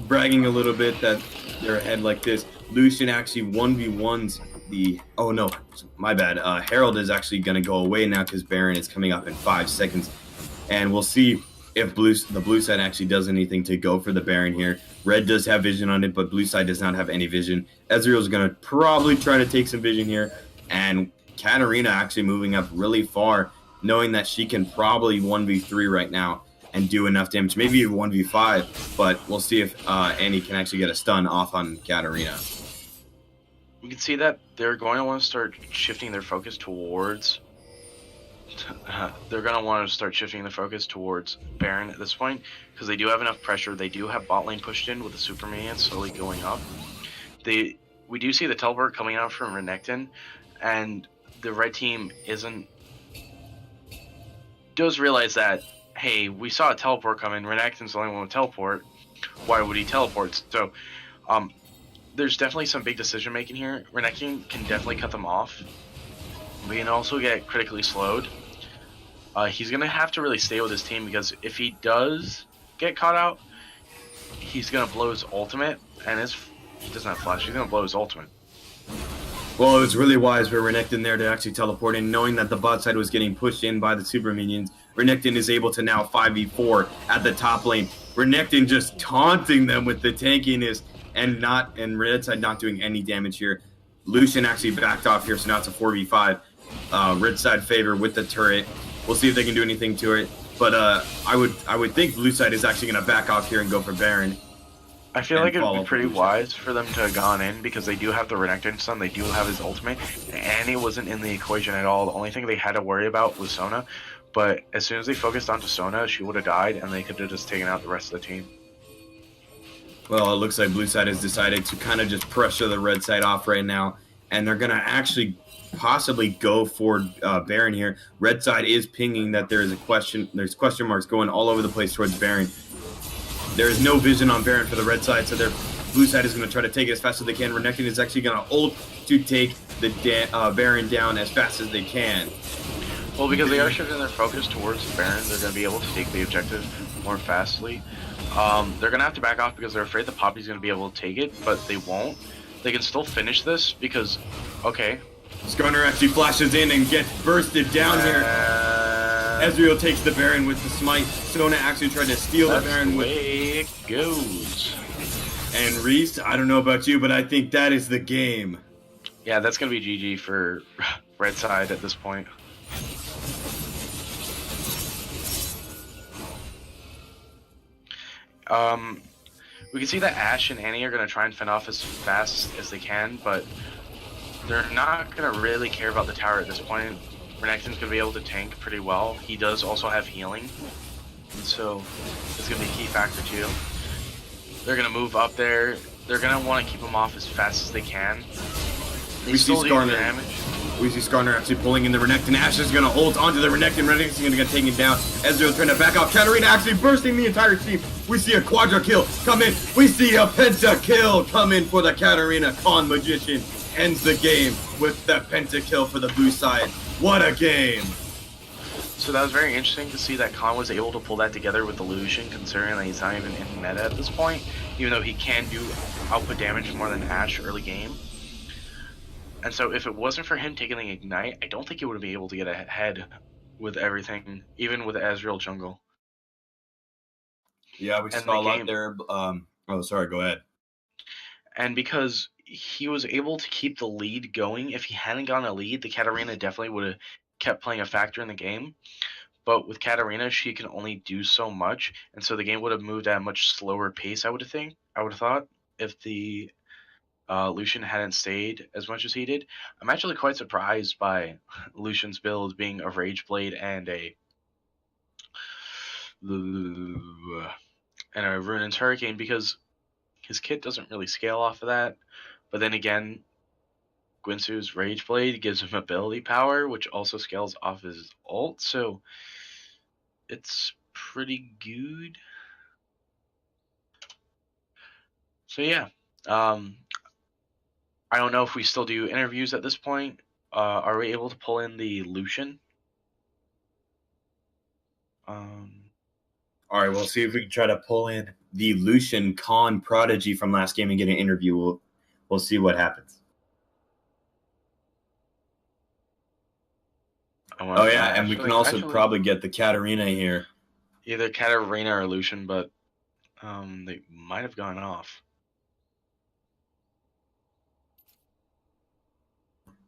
Speaker 2: bragging a little bit that they're ahead like this. Lucian actually 1v1s the... Oh no, my bad. Herald is actually gonna go away now because Baron is coming up in 5 seconds. And we'll see if the blue side actually does anything to go for the Baron here. Red does have vision on it, but blue side does not have any vision. Ezreal's going to probably try to take some vision here. And Katarina actually moving up really far, knowing that she can probably 1v3 right now and do enough damage. Maybe 1v5, but we'll see if Annie can actually get a stun off on Katarina.
Speaker 5: we can see that they're going to want to start shifting their focus towards. They're going to want to start shifting their focus towards Baron at this point because they do have enough pressure. They do have bot lane pushed in with the super minions slowly going up. We do see the teleport coming out from Renekton, and the red team does realize that, hey, we saw a teleport come in. Renekton's the only one with teleport. Why would he teleport? So, there's definitely some big decision making here. Renekton can definitely cut them off. We can also get critically slowed. He's gonna have to really stay with his team because if he does get caught out, he's gonna blow his ultimate, and he doesn't have flash. He's gonna blow his ultimate.
Speaker 2: Well, it was really wise for Renekton there to actually teleport in, knowing that the bot side was getting pushed in by the super minions. Renekton is able to now 5v4 at the top lane. Renekton just taunting them with the tankiness and red side not doing any damage here. Lucian actually backed off here, so now it's a 4v5. Red side favor with the turret. We'll see if they can do anything to it. But I would think blue side is actually going to back off here and go for Baron.
Speaker 5: I feel like it would be pretty wise for them to have gone in because they do have the Renekton stun, they do have his ultimate, and it wasn't in the equation at all. The only thing they had to worry about was Sona, but as soon as they focused onto Sona, she would have died, and they could have just taken out the rest of the team.
Speaker 2: Well, it looks like blue side has decided to kind of just pressure the red side off right now, and they're going to actually possibly go for Baron here. Red side is pinging that there's question marks going all over the place towards Baron. There is no vision on Baron for the red side, so their blue side is going to try to take it as fast as they can. Renekton is actually going to ult to take the Baron down as fast as they can.
Speaker 5: Well, because they are shifting their focus towards the Baron, they're going to be able to take the objective more fastly. They're going to have to back off because they're afraid the Poppy's going to be able to take it, but they won't. They can still finish this because, okay.
Speaker 2: Skarner actually flashes in and gets bursted down here. Ezreal takes the Baron with the smite. Sona actually tried to steal the Baron with...
Speaker 5: That's the way it goes.
Speaker 2: And Reese, I don't know about you, but I think that is the game.
Speaker 5: Yeah, that's going to be GG for red side at this point. We can see that Ashe and Annie are going to try and fend off as fast as they can, but they're not going to really care about the tower at this point. Renekton's going to be able to tank pretty well. He does also have healing, and so it's going to be a key factor too. They're going to move up there. They're going to want to keep him off as fast as they can.
Speaker 2: We see Skarner. We see Skarner actually pulling in the Renekton. Ashe is going to ult onto the Renekton. Renekton's going to get taken down. Ezreal trying to back off. Katarina actually bursting the entire team. We see a quadra kill come in. We see a penta kill come in for the Katarina. Khan Magician ends the game with the penta kill for the blue side. What a game!
Speaker 5: So that was very interesting to see that Khan was able to pull that together with the Lucian, considering that he's not even in meta at this point, even though he can do output damage more than Ashe early game. And so if it wasn't for him taking the Ignite, I don't think he would be able to get ahead with everything, even with Ezreal jungle.
Speaker 2: Yeah, we saw a lot there. Oh, sorry, go ahead.
Speaker 5: And because he was able to keep the lead going, if he hadn't gotten a lead, the Katarina definitely would have kept playing a factor in the game. But with Katarina, she can only do so much, and so the game would have moved at a much slower pace, I would have thought, if the Lucian hadn't stayed as much as he did. I'm actually quite surprised by Lucian's build being a Rage Blade and a Ruinous Hurricane, because his kit doesn't really scale off of that. But then again, Guinsoo's Rage Blade gives him ability power, which also scales off his ult, so it's pretty good. So yeah, I don't know if we still do interviews at this point. Are we able to pull in the Lucian?
Speaker 2: All right, we'll see if we can try to pull in the Lucian Khan prodigy from last game and get an interview. We'll see what happens. Oh yeah, and we can also probably get the Katarina here.
Speaker 5: Either Katarina or Lucian, but they might have gone off.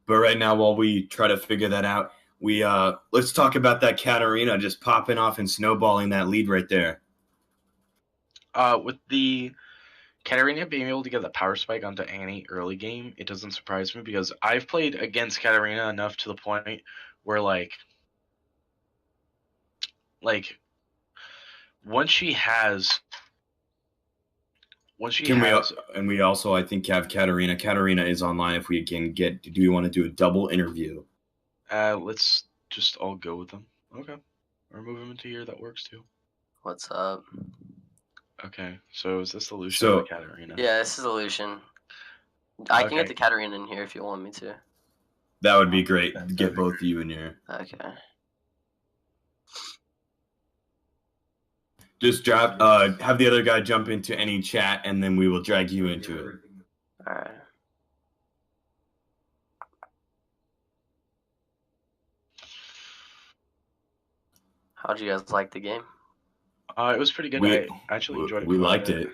Speaker 2: But right now, while we try to figure that out, we let's talk about that Katarina just popping off and snowballing that lead right there.
Speaker 5: With the Katarina being able to get the power spike onto Annie early game, it doesn't surprise me because I've played against Katarina enough to the point where like once she has
Speaker 2: Can we and we also I think have Katarina. Katarina is online. If we can get, do we want to do a double interview?
Speaker 5: let's just all go with them. Okay, or move them into here. That works too.
Speaker 6: What's up?
Speaker 5: Okay, so is this the Lucian or the Katarina?
Speaker 6: Yeah, this is the Lucian. I can get the Katarina in here if you want me to.
Speaker 2: That would be great. Get both of you in here.
Speaker 6: Okay.
Speaker 2: Just drop. Have the other guy jump into any chat, and then we will drag you into it.
Speaker 6: All right. How'd you guys like the game?
Speaker 5: It was pretty good. I actually enjoyed it.
Speaker 2: We liked it.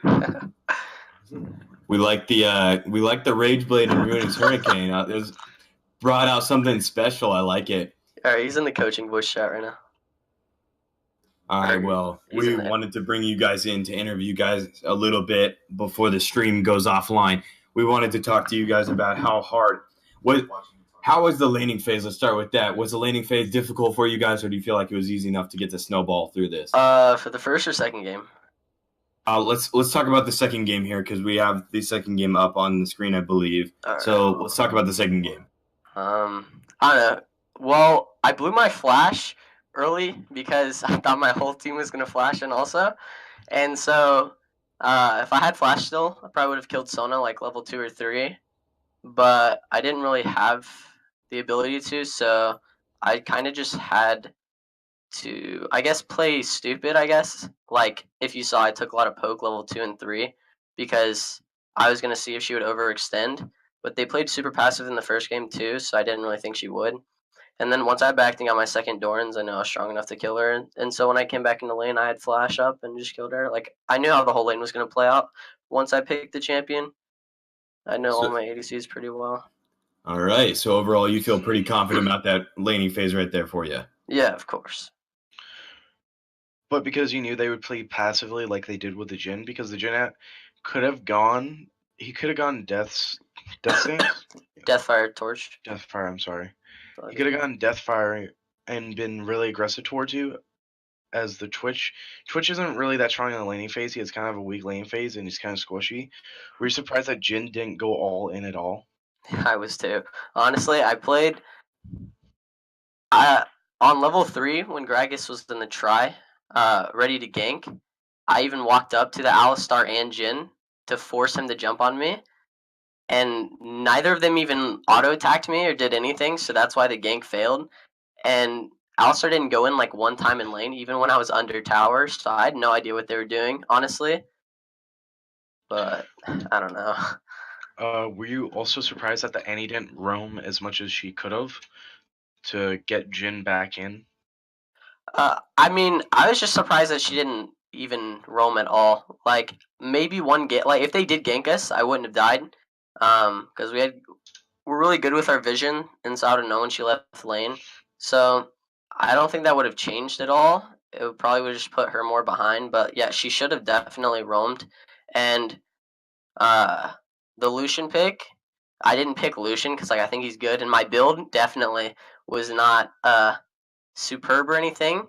Speaker 2: We liked the Rage Blade and Ruining's Hurricane. It was brought out something special. I like it.
Speaker 6: All right, he's in the coaching voice chat right now.
Speaker 2: All right, well, we wanted to bring you guys in to interview you guys a little bit before the stream goes offline. We wanted to talk to you guys about how was the laning phase? Let's start with that. Was the laning phase difficult for you guys, or do you feel like it was easy enough to get the snowball through this?
Speaker 6: For the first or second game?
Speaker 2: Let's talk about the second game here because we have the second game up on the screen, I believe.
Speaker 6: Right.
Speaker 2: So let's talk about the second game.
Speaker 6: I don't know. Well, I blew my flash early because I thought my whole team was going to flash in also. And so if I had flash still, I probably would have killed Sona like level 2 or 3. But I didn't really have the ability to, so I kind of just had to, I guess, play stupid, I guess. Like, if you saw, I took a lot of poke level 2 and 3 because I was going to see if she would overextend. But they played super passive in the first game too, so I didn't really think she would. And then once I backed and got my second Dorans, I know I was strong enough to kill her. And so when I came back in the lane, I had flash up and just killed her. Like, I knew how the whole lane was going to play out once I picked the champion. I know all my ADCs pretty well.
Speaker 2: All right. So overall, you feel pretty confident about that laning phase right there for you?
Speaker 6: Yeah, of course.
Speaker 5: But because you knew they would play passively like they did with the Jhin, because the Jhin could have gone... He could have gone Death Stance?
Speaker 6: Deathfire Torch.
Speaker 5: Deathfire, I'm sorry. He could have gone Deathfire and been really aggressive towards you as the Twitch. Twitch isn't really that strong in the laning phase. He has kind of a weak lane phase, and he's kind of squishy. Were you surprised that Jhin didn't go all in at all?
Speaker 6: I was too. Honestly, I played on level 3 when Gragas was in the try, ready to gank. I even walked up to the Alistar and Jhin to force him to jump on me. And neither of them even auto-attacked me or did anything, so that's why the gank failed. And Alistar didn't go in like one time in lane, even when I was under tower, so I had no idea what they were doing, honestly. But, I don't know.
Speaker 5: Were you also surprised that the Annie didn't roam as much as she could have to get Jhin back in?
Speaker 6: I mean, I was just surprised that she didn't even roam at all. Like, maybe one gank, like, if they did gank us, I wouldn't have died. Because we're really good with our vision, and so I don't know when she left lane. So I don't think that would have changed at all. It would probably would just put her more behind. But yeah, she should have definitely roamed. And the Lucian pick, I didn't pick Lucian because like I think he's good, and my build definitely was not superb or anything.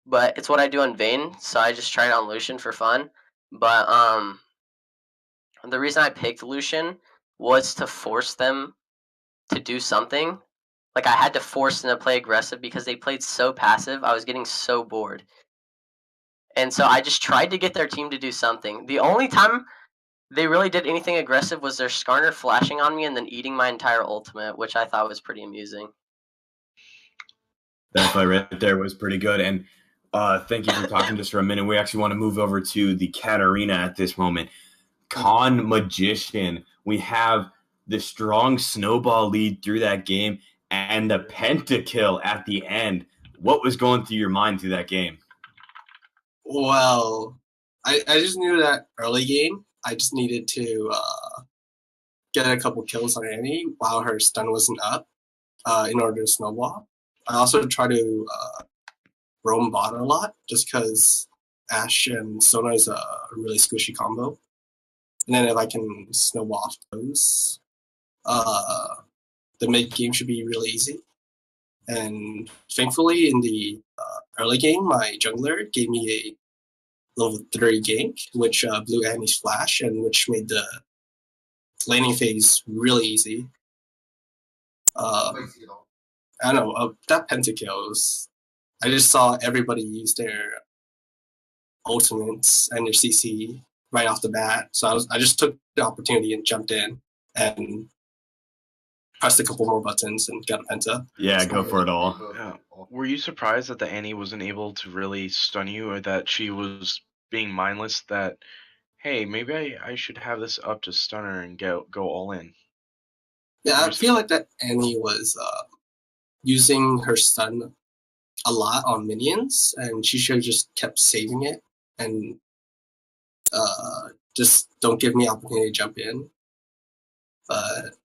Speaker 6: But it's what I do on Vayne, so I just tried on Lucian for fun. But the reason I picked Lucian was to force them to do something. Like, I had to force them to play aggressive because they played so passive. I was getting so bored. And so I just tried to get their team to do something. The only time they really did anything aggressive was their Skarner flashing on me and then eating my entire ultimate, which I thought was pretty amusing.
Speaker 2: That play right there was pretty good. And thank you for talking just for a minute. We actually want to move over to the Katarina at this moment. Con Magician. We have the strong snowball lead through that game and the pentakill at the end. What was going through your mind through that game?
Speaker 7: Well, I just knew that early game, I just needed to get a couple kills on Annie while her stun wasn't up in order to snowball. I also try to roam bot a lot just because Ashe and Sona is a really squishy combo. And then if I can snowball off those, the mid game should be really easy. And thankfully, in the early game, my jungler gave me a level 3 gank, which blew Annie's flash and which made the laning phase really easy. I don't know, that pentakills. I just saw everybody use their ultimates and their CC right off the bat. So I just took the opportunity and jumped in and pressed a couple more buttons and got a penta.
Speaker 2: Yeah, go for it all.
Speaker 5: Yeah. Were you surprised that the Annie wasn't able to really stun you, or that she was being mindless? That, hey, maybe I should have this up to stun her and go all in.
Speaker 7: Yeah, I feel like that Annie was using her stun a lot on minions, and she should have just kept saving it and just don't give me opportunity to jump in. But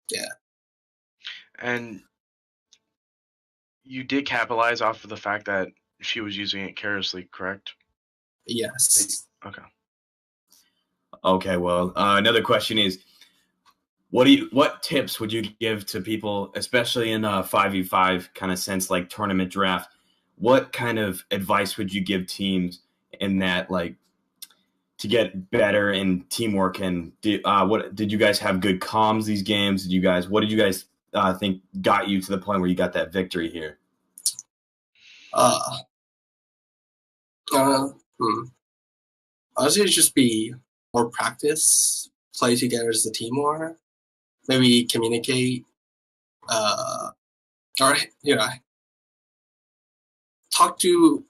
Speaker 7: yeah.
Speaker 5: And you did capitalize off of the fact that she was using it carelessly, correct?
Speaker 7: Yes.
Speaker 5: Okay.
Speaker 2: Okay, well, another question is, what tips would you give to people, especially in a 5v5 kind of sense, like tournament draft? What kind of advice would you give teams in that, like, to get better in teamwork? And what did you guys have good comms these games? What did you guys think got you to the point where you got that victory here?
Speaker 7: Honestly, just be more practice, play together as a team more, maybe communicate, or talk to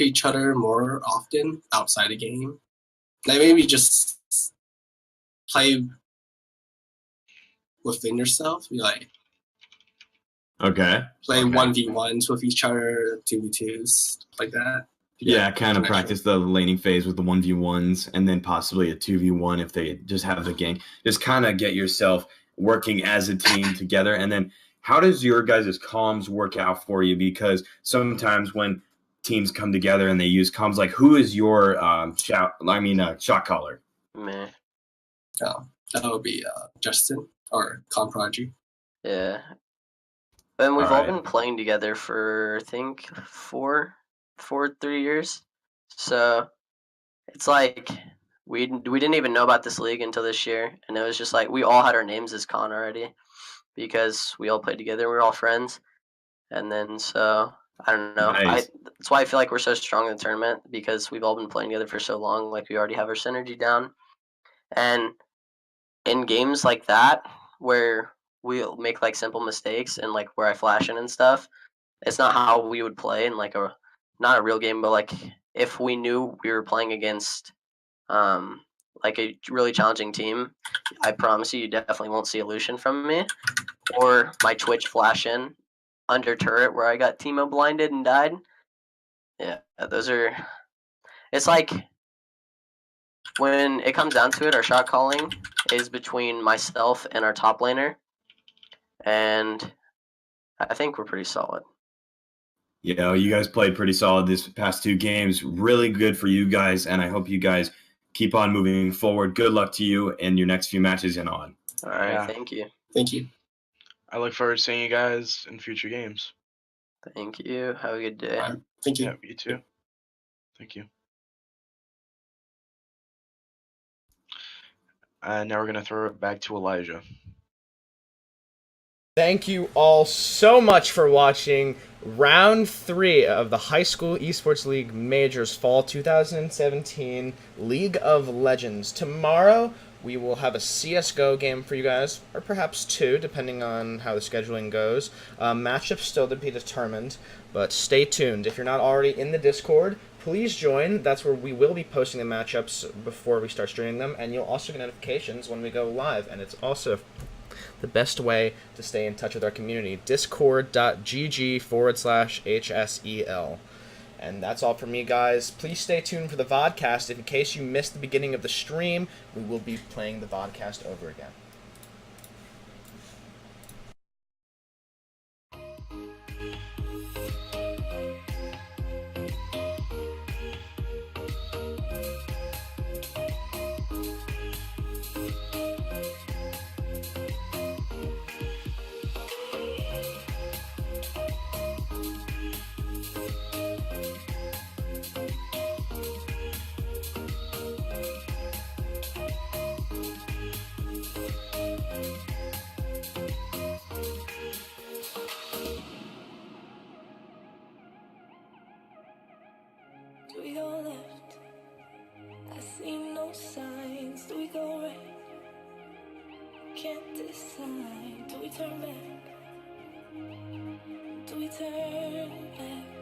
Speaker 7: each other more often outside the game. Like maybe just play within yourself. Like
Speaker 2: okay,
Speaker 7: play 1v1s with each other, 2v2s, like that.
Speaker 2: Yeah, kind of practice the laning phase with the 1v1s and then possibly a 2v1 if they just have the gank. Just kind of get yourself working as a team together. And then how does your guys' comms work out for you? Because sometimes when teams come together and they use comms, like who is your shot caller?
Speaker 6: Meh.
Speaker 7: Oh, that would be Justin or Comm Prodigy.
Speaker 6: Yeah. And we've all been playing together for, I think, 3 years. So it's like we didn't even know about this league until this year, and it was just like we all had our names as Con already because we all played together. We were all friends, and then so I don't know.
Speaker 2: Nice.
Speaker 6: That's why I feel like we're so strong in the tournament because we've all been playing together for so long. Like we already have our synergy down, and in games like that where we'll make like simple mistakes and like where I flash in and stuff, it's not how we would play in like not a real game, but like if we knew we were playing against like a really challenging team, I promise you definitely won't see illusion from me or my Twitch flash in under turret where I got Teemo blinded and died. Yeah, it's like when it comes down to it, our shot calling is between myself and our top laner, and I think we're pretty solid.
Speaker 2: You guys played pretty solid this past 2 games. Really good for you guys, and I hope you guys keep on moving forward. Good luck to you in your next few matches and on.
Speaker 6: All right, yeah. Thank you.
Speaker 7: Thank you.
Speaker 5: I look forward to seeing you guys in future games.
Speaker 6: Thank you. Have a good day.
Speaker 7: Thank you.
Speaker 5: Yeah, you too. Thank you. And now we're going to throw it back to Elijah.
Speaker 3: Thank you all so much for watching Round 3 of the High School Esports League Majors Fall 2017 League of Legends. Tomorrow, we will have a CSGO game for you guys, or perhaps 2, depending on how the scheduling goes. Matchups still to be determined, but stay tuned. If you're not already in the Discord, please join. That's where we will be posting the matchups before we start streaming them, and you'll also get notifications when we go live, and it's also the best way to stay in touch with our community, discord.gg/HSEL. And that's all from me, guys. Please stay tuned for the vodcast. In case you missed the beginning of the stream, we will be playing the vodcast over again.
Speaker 4: Do we go left? I see no signs. Do we go right? Can't decide. Do we turn back? Do we turn back?